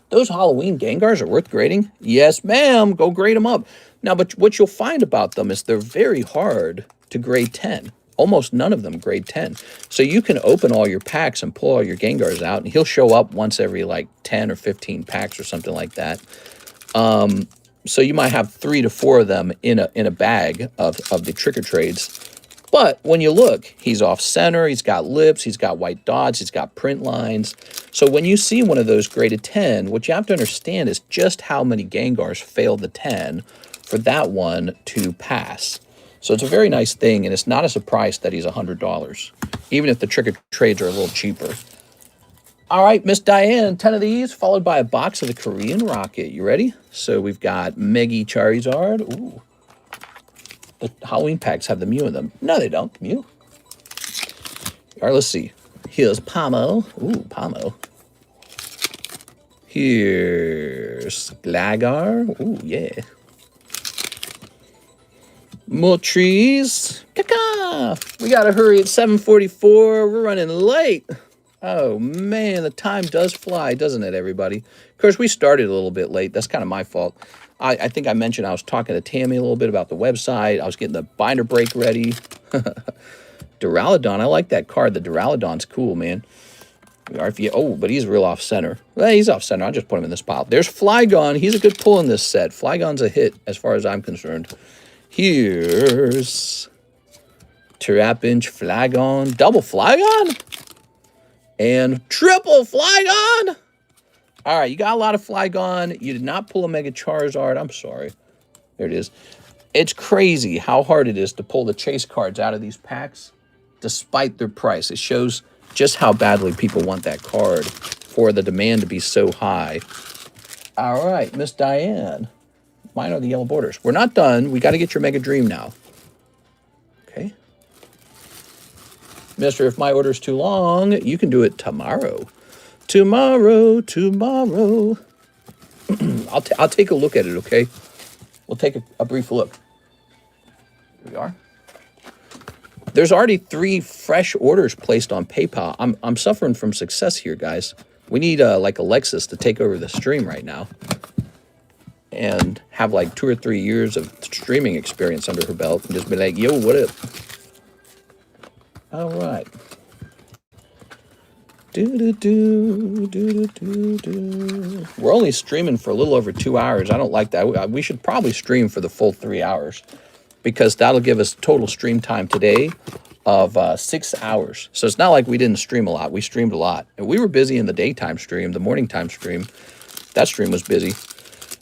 Those Halloween Gengars are worth grading? Yes, ma'am. Go grade them up. Now, but what you'll find about them is they're very hard to grade 10. Almost none of them grade 10. So you can open all your packs and pull all your Gengars out, and he'll show up once every like 10 or 15 packs or something like that. So you might have 3 to 4 of them in a bag of the trick or trades. But when you look, he's off center, he's got lips, he's got white dots, he's got print lines. So when you see one of those graded 10, what you have to understand is just how many Gengars failed the 10 for that one to pass. So it's a very nice thing, and it's not a surprise that he's $100, even if the trick or trades are a little cheaper. All right, Miss Diane, 10 of these, followed by a box of the Korean Rocket. You ready? So we've got Megi Charizard. Ooh. The Halloween packs have the Mew in them. No, they don't. Mew. All right, let's see. Here's Pomo. Ooh, Pomo. Here's Glagar. Ooh, yeah. Moltres. Caca. We got to hurry at 7:44. We're running late. Oh, man, the time does fly, doesn't it, everybody? Of course, we started a little bit late. That's kind of my fault. I think I mentioned I was talking to Tammy a little bit about the website. I was getting the binder break ready. Duraludon, I like that card. The Duraludon's cool, man. Oh, but he's real off-center. Well, he's off-center. I'll just put him in this pile. There's Flygon. He's a good pull in this set. Flygon's a hit as far as I'm concerned. Here's Trapinch, Flygon, double Flygon, and triple Flygon. All right, you got a lot of Flygon. You did not pull a Mega Charizard. I'm sorry. There it is. It's crazy how hard it is to pull the chase cards out of these packs, despite their price. It shows just how badly people want that card for the demand to be so high. All right, Miss Diane. Mine are the yellow borders. We're not done. We got to get your Mega Dream now. Okay. Mister, if my order's too long, you can do it tomorrow. Tomorrow. I'll take a look at it, okay? We'll take a brief look. Here we are. There's already 3 fresh orders placed on PayPal. I'm suffering from success here, guys. We need like Alexis to take over the stream right now and have like 2 or 3 years of streaming experience under her belt and just be like, yo, what up? All right. We're only streaming for a little over 2 hours. I don't like that. We should probably stream for the full 3 hours because that'll give us total stream time today of 6 hours. So it's not like we didn't stream a lot. We streamed a lot. And we were busy in the daytime stream, the morning time stream. That stream was busy.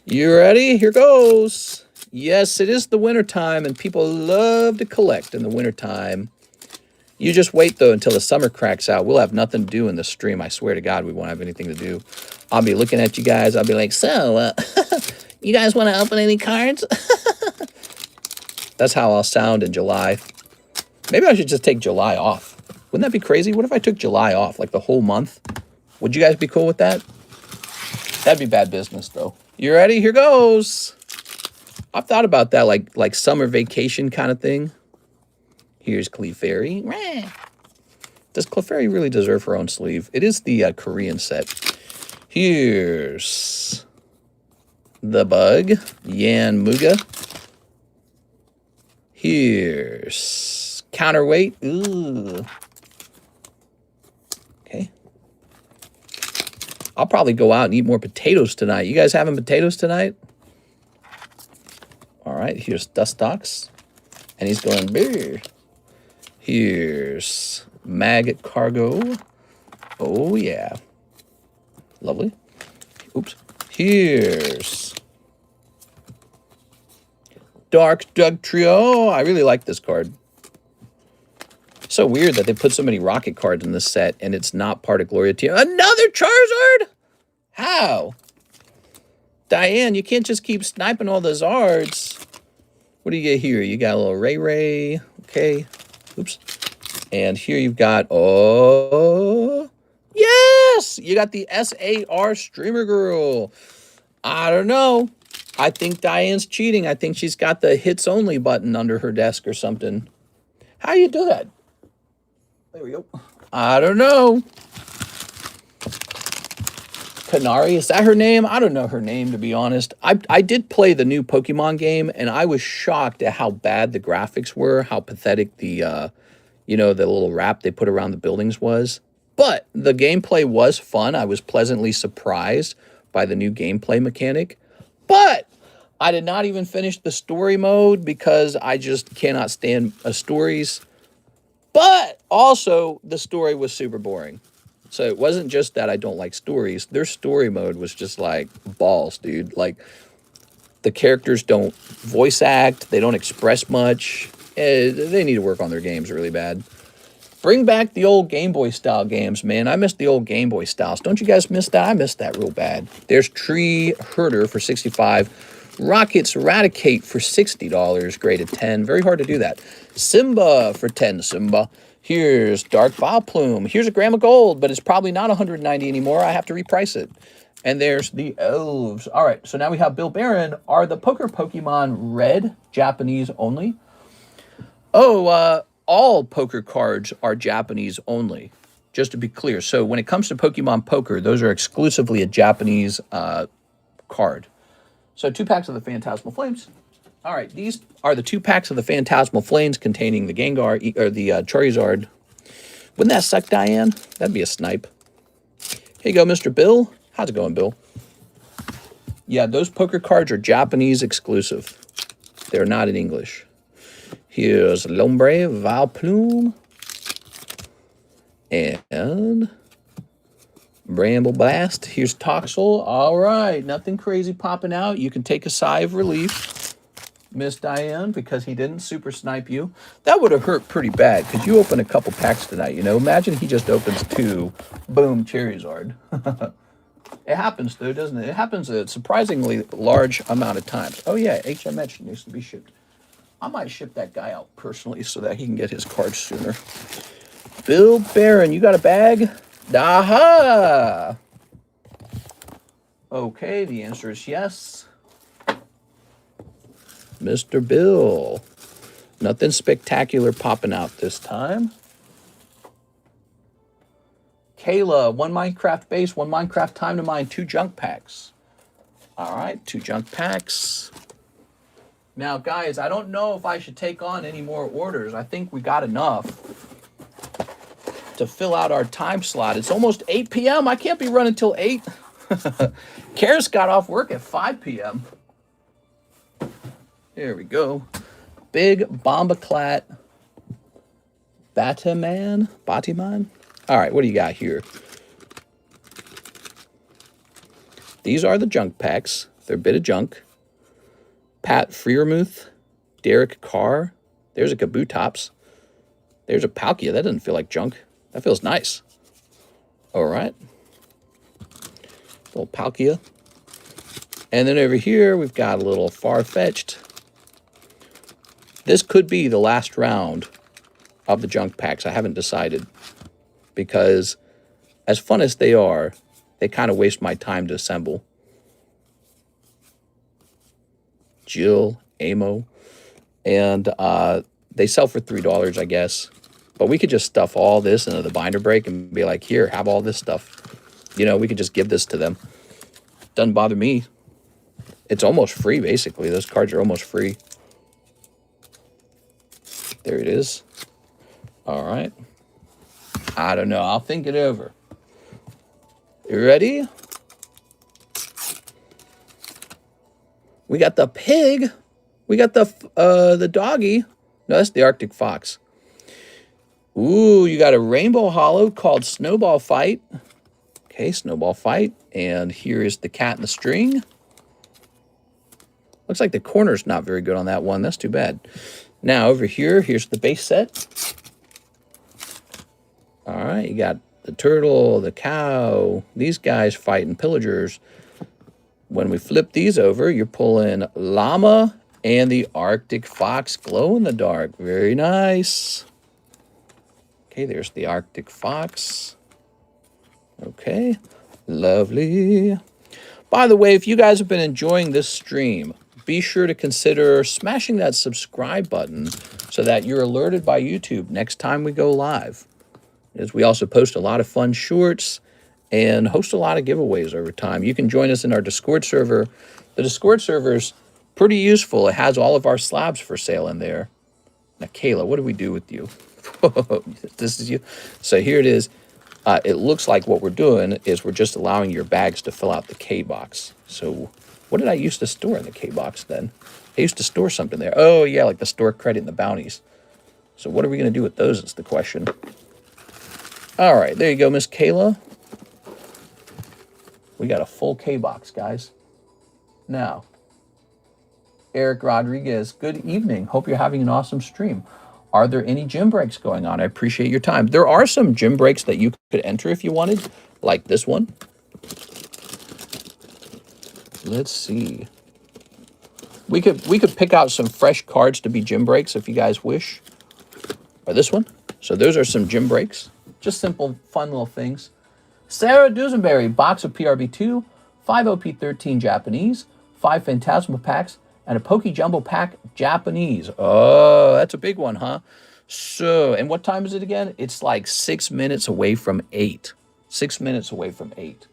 You ready? Here goes. Yes, it is the winter time, and people love to collect in the winter time. You just wait, though, until the summer cracks out. We'll have nothing to do in the stream. I swear to God, we won't have anything to do. I'll be looking at you guys. I'll be like, so, you guys want to open any cards? That's how I'll sound in July. Maybe I should just take July off. Wouldn't that be crazy? What if I took July off, like the whole month? Would you guys be cool with that? That'd be bad business, though. You ready? Here goes. I've thought about that, like summer vacation kind of thing. Here's Clefairy. Does Clefairy really deserve her own sleeve? It is the Korean set. Here's the Bug, Yan Muga. Here's Counterweight. Ooh. Okay. I'll probably go out and eat more potatoes tonight. You guys having potatoes tonight? All right, here's Dustox. And he's going big. Here's Mag Cargo. Oh, yeah. Lovely. Oops. Here's Dark Dugtrio. I really like this card. So weird that they put so many rocket cards in this set and it's not part of Gloria Team. Another Charizard? How? Diane, you can't just keep sniping all the Zards. What do you get here? You got a little Ray. Okay. Oops. And here you've got, oh, yes! You got the SAR Streamer Girl. I don't know. I think Diane's cheating. I think she's got the hits only button under her desk or something. How you do that? There we go. I don't know. Kanari, is that her name? I don't know her name, to be honest. I did play the new Pokemon game, and I was shocked at how bad the graphics were, how pathetic the, you know, the little wrap they put around the buildings was. But the gameplay was fun. I was pleasantly surprised by the new gameplay mechanic. But I did not even finish the story mode because I just cannot stand stories. But also, the story was super boring. So it wasn't just that I don't like stories. Their story mode was just like balls, dude. Like, the characters don't voice act. They don't express much. They need to work on their games really bad. Bring back the old Game Boy style games, man. I miss the old Game Boy styles. Don't you guys miss that? I miss that real bad. There's Tree Herder for $65. Rockets Eradicate for $60, graded 10. Very hard to do that. Simba for 10, Simba. Here's Dark Vileplume. Here's a gram of gold, but it's probably not 190 anymore. I have to reprice it. And there's the elves. All right, so now we have Bill Barron. Are the poker Pokemon red, Japanese only? Oh, all poker cards are Japanese only, just to be clear. So when it comes to Pokemon Poker, those are exclusively a Japanese card. So 2 packs of the Phantasmal Flames. All right, these are the 2 packs of the Phantasmal Flames containing the Gengar, or the Charizard. Wouldn't that suck, Diane? That'd be a snipe. Here you go, Mr. Bill. How's it going, Bill? Yeah, those poker cards are Japanese exclusive. They're not in English. Here's Lombre, Vileplume, and Bramble Blast. Here's Toxel. All right, nothing crazy popping out. You can take a sigh of relief, Miss Diane, because he didn't super snipe you. That would have hurt pretty bad, because you opened a couple packs tonight, you know? Imagine he just opens 2. Boom, Charizard. It happens, though, doesn't it? It happens a surprisingly large amount of times. Oh, yeah, HMH needs to be shipped. I might ship that guy out personally so that he can get his cards sooner. Bill Barron, you got a bag? Aha! Okay, the answer is yes. Mr. Bill. Nothing spectacular popping out this time. Kayla, 1 Minecraft base, 1 Minecraft time to mine, 2 junk packs. All right, 2 junk packs. Now, guys, I don't know if I should take on any more orders. I think we got enough to fill out our time slot. It's almost 8 p.m. I can't be running till 8. Karis got off work at 5 p.m. There we go. Big Bombaclat Batiman? All right, what do you got here? These are the junk packs. They're a bit of junk. Pat Freermuth, Derek Carr. There's a Kabutops. There's a Palkia. That doesn't feel like junk. That feels nice. All right. Little Palkia. And then over here, we've got a little Farfetch'd. This could be the last round of the junk packs. I haven't decided. Because as fun as they are, they kind of waste my time to assemble. Jill, Amo. And they sell for $3, I guess. But we could just stuff all this into the binder break and be like, here, have all this stuff. You know, we could just give this to them. Doesn't bother me. It's almost free, basically. Those cards are almost free. There it is. All right. I don't know. I'll think it over. You ready? We got the pig. We got the doggy. No, that's the Arctic fox. Ooh, you got a rainbow hollow called Snowball Fight. Okay, Snowball Fight. And here is the cat in the string. Look Looks like the corner's not very good on that one. That's too bad. Now, over here, here's the base set. All right, you got the turtle, the cow, these guys fighting pillagers. When we flip these over, you're pulling llama and the Arctic fox glow in the dark. Very nice. Okay, there's the Arctic fox. Okay, lovely. By the way, if you guys have been enjoying this stream, be sure to consider smashing that subscribe button so that you're alerted by YouTube next time we go live. As we also post a lot of fun shorts and host a lot of giveaways over time. You can join us in our Discord server. The Discord server's pretty useful. It has all of our slabs for sale in there. Now, Kayla, what do we do with you? This is you. So here it is. It looks like what we're doing is we're just allowing your bags to fill out the K box. So what did I used to store in the K box then? I used to store something there. Oh, yeah, like the store credit and the bounties. So what are we going to do with those is the question. All right, there you go, Miss Kayla. We got a full K box, guys. Now, Eric Rodriguez, good evening. Hope you're having an awesome stream. Are there any gym breaks going on? I appreciate your time. There are some gym breaks that you could enter if you wanted, like this one. Let's see. We could pick out some fresh cards to be gym breaks if you guys wish. Or this one. So those are some gym breaks. Just simple, fun little things. Sarah Dusenberry, box of PRB2, 5 OP13 Japanese, 5 Phantasmal packs, and a Poke Jumbo pack Japanese. Oh, that's a big one, huh? So, and what time is it again? It's like 6 minutes away from 8. 6 minutes away from 8.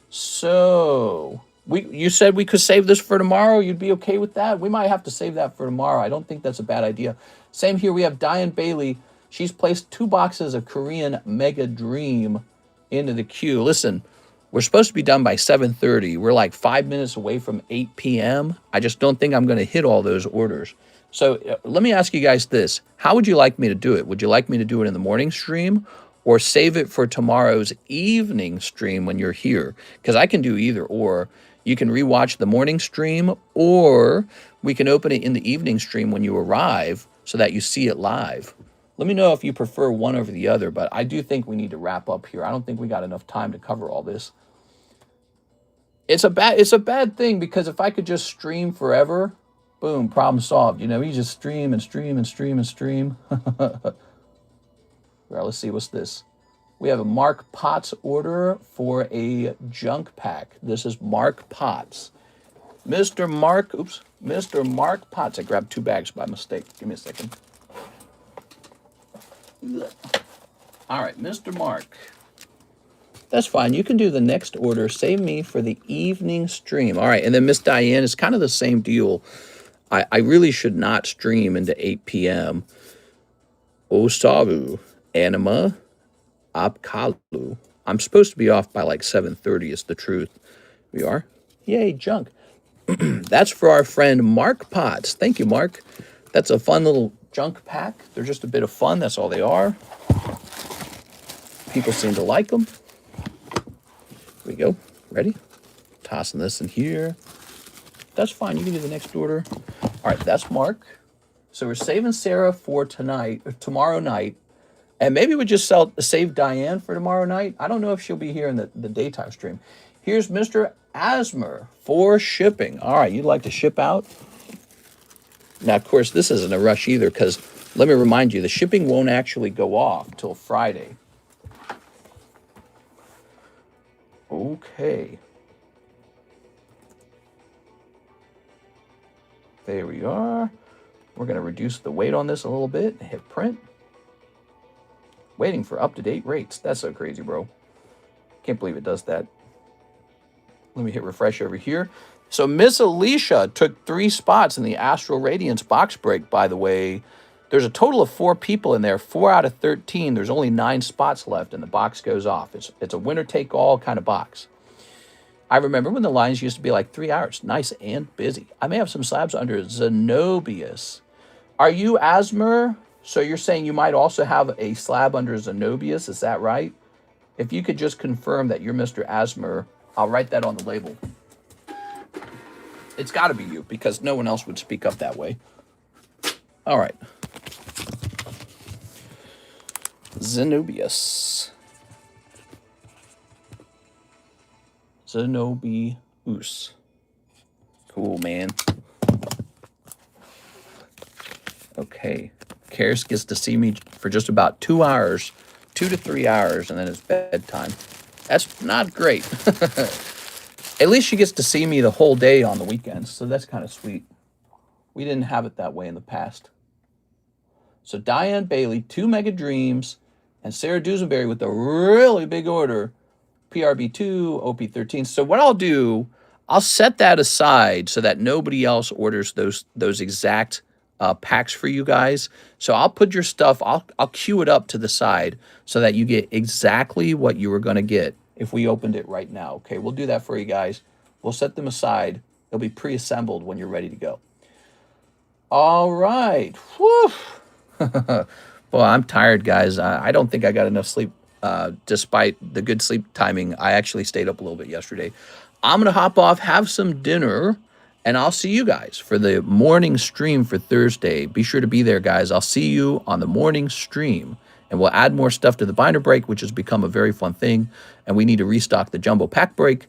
So, you said we could save this for tomorrow. You'd be okay with that? We might have to save that for tomorrow. I don't think that's a bad idea. Same here. We have Diane Bailey. She's placed 2 boxes of Korean Mega Dream into the queue. Listen, we're supposed to be done by 7:30. We're like 5 minutes away from 8 p.m. I just don't think I'm going to hit all those orders. So let me ask you guys this. How would you like me to do it? Would you like me to do it in the morning stream or save it for tomorrow's evening stream when you're here? Because I can do either or. You can rewatch the morning stream, or we can open it in the evening stream when you arrive so that you see it live. Let me know if you prefer one over the other, but I do think we need to wrap up here. I don't think we got enough time to cover all this. It's a bad thing, because if I could just stream forever, boom, problem solved. You know, you just stream and stream and stream and stream. Well, let's see, what's this? We have a Mark Potts order for a junk pack. This is Mark Potts. Mr. Mark Potts. I grabbed 2 bags by mistake. Give me a second. All right, Mr. Mark. That's fine. You can do the next order. Save me for the evening stream. All right, and then Miss Diane, is kind of the same deal. I really should not stream into 8 p.m. Osaru, Anima, Apkalu. I'm supposed to be off by like 7:30, is the truth. We are? Yay, junk. That's for our friend Mark Potts. Thank you, Mark. That's a fun little junk pack. They're just a bit of fun. That's all they are. People seem to like them. Here we go. Ready? Tossing this in here. That's fine. You can do the next order. All right, that's Mark. So we're saving Sarah for tomorrow night. And maybe we just save Diane for tomorrow night. I don't know if she'll be here in the daytime stream. Here's Mr. Asmer for shipping. All right, you'd like to ship out? Now, of course, this isn't a rush either, because let me remind you, the shipping won't actually go off till Friday. Okay. There we are. We're going to reduce the weight on this a little bit. Hit print. Waiting for up-to-date rates. That's so crazy, bro. Can't believe it does that. Let me hit refresh over here. So Miss Alicia took 3 spots in the Astral Radiance box break, by the way. There's a total of 4 people in there. 4 out of 13. There's only 9 spots left, and the box goes off. It's a winner-take-all kind of box. I remember when the lines used to be like 3 hours. Nice and busy. I may have some slabs under Zenobius. Are you Asmer? So you're saying you might also have a slab under Zenobius, is that right? If you could just confirm that you're Mr. Asmer, I'll write that on the label. It's got to be you, because no one else would speak up that way. All right. Zenobius. Zenobius. Cool, man. Okay. Karis gets to see me for just about 2 hours, 2 to 3 hours, and then it's bedtime. That's not great. At least she gets to see me the whole day on the weekends, so that's kind of sweet. We didn't have it that way in the past. So Diane Bailey, 2 Mega Dreams, and Sarah Dusenberry with a really big order, PRB2, OP13. So what I'll do, I'll set that aside so that nobody else orders those exact packs for you guys. So I'll put your stuff, I'll queue it up to the side so that you get exactly what you were going to get if we opened it right now. Okay, we'll do that for you guys. We'll set them aside. They'll be pre-assembled when you're ready to go. All right. Whew. Well, I'm tired, guys. I don't think I got enough sleep. Despite the good sleep timing, I actually stayed up a little bit yesterday. I'm going to hop off, have some dinner, and I'll see you guys for the morning stream for Thursday. Be sure to be there, guys. I'll see you on the morning stream, and we'll add more stuff to the binder break, which has become a very fun thing, and we need to restock the jumbo pack break,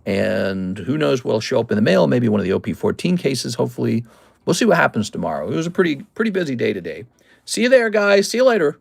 and who knows what'll show up in the mail, maybe one of the OP14 cases, hopefully. We'll see what happens tomorrow. It was a pretty busy day today. See you there, guys. See you later.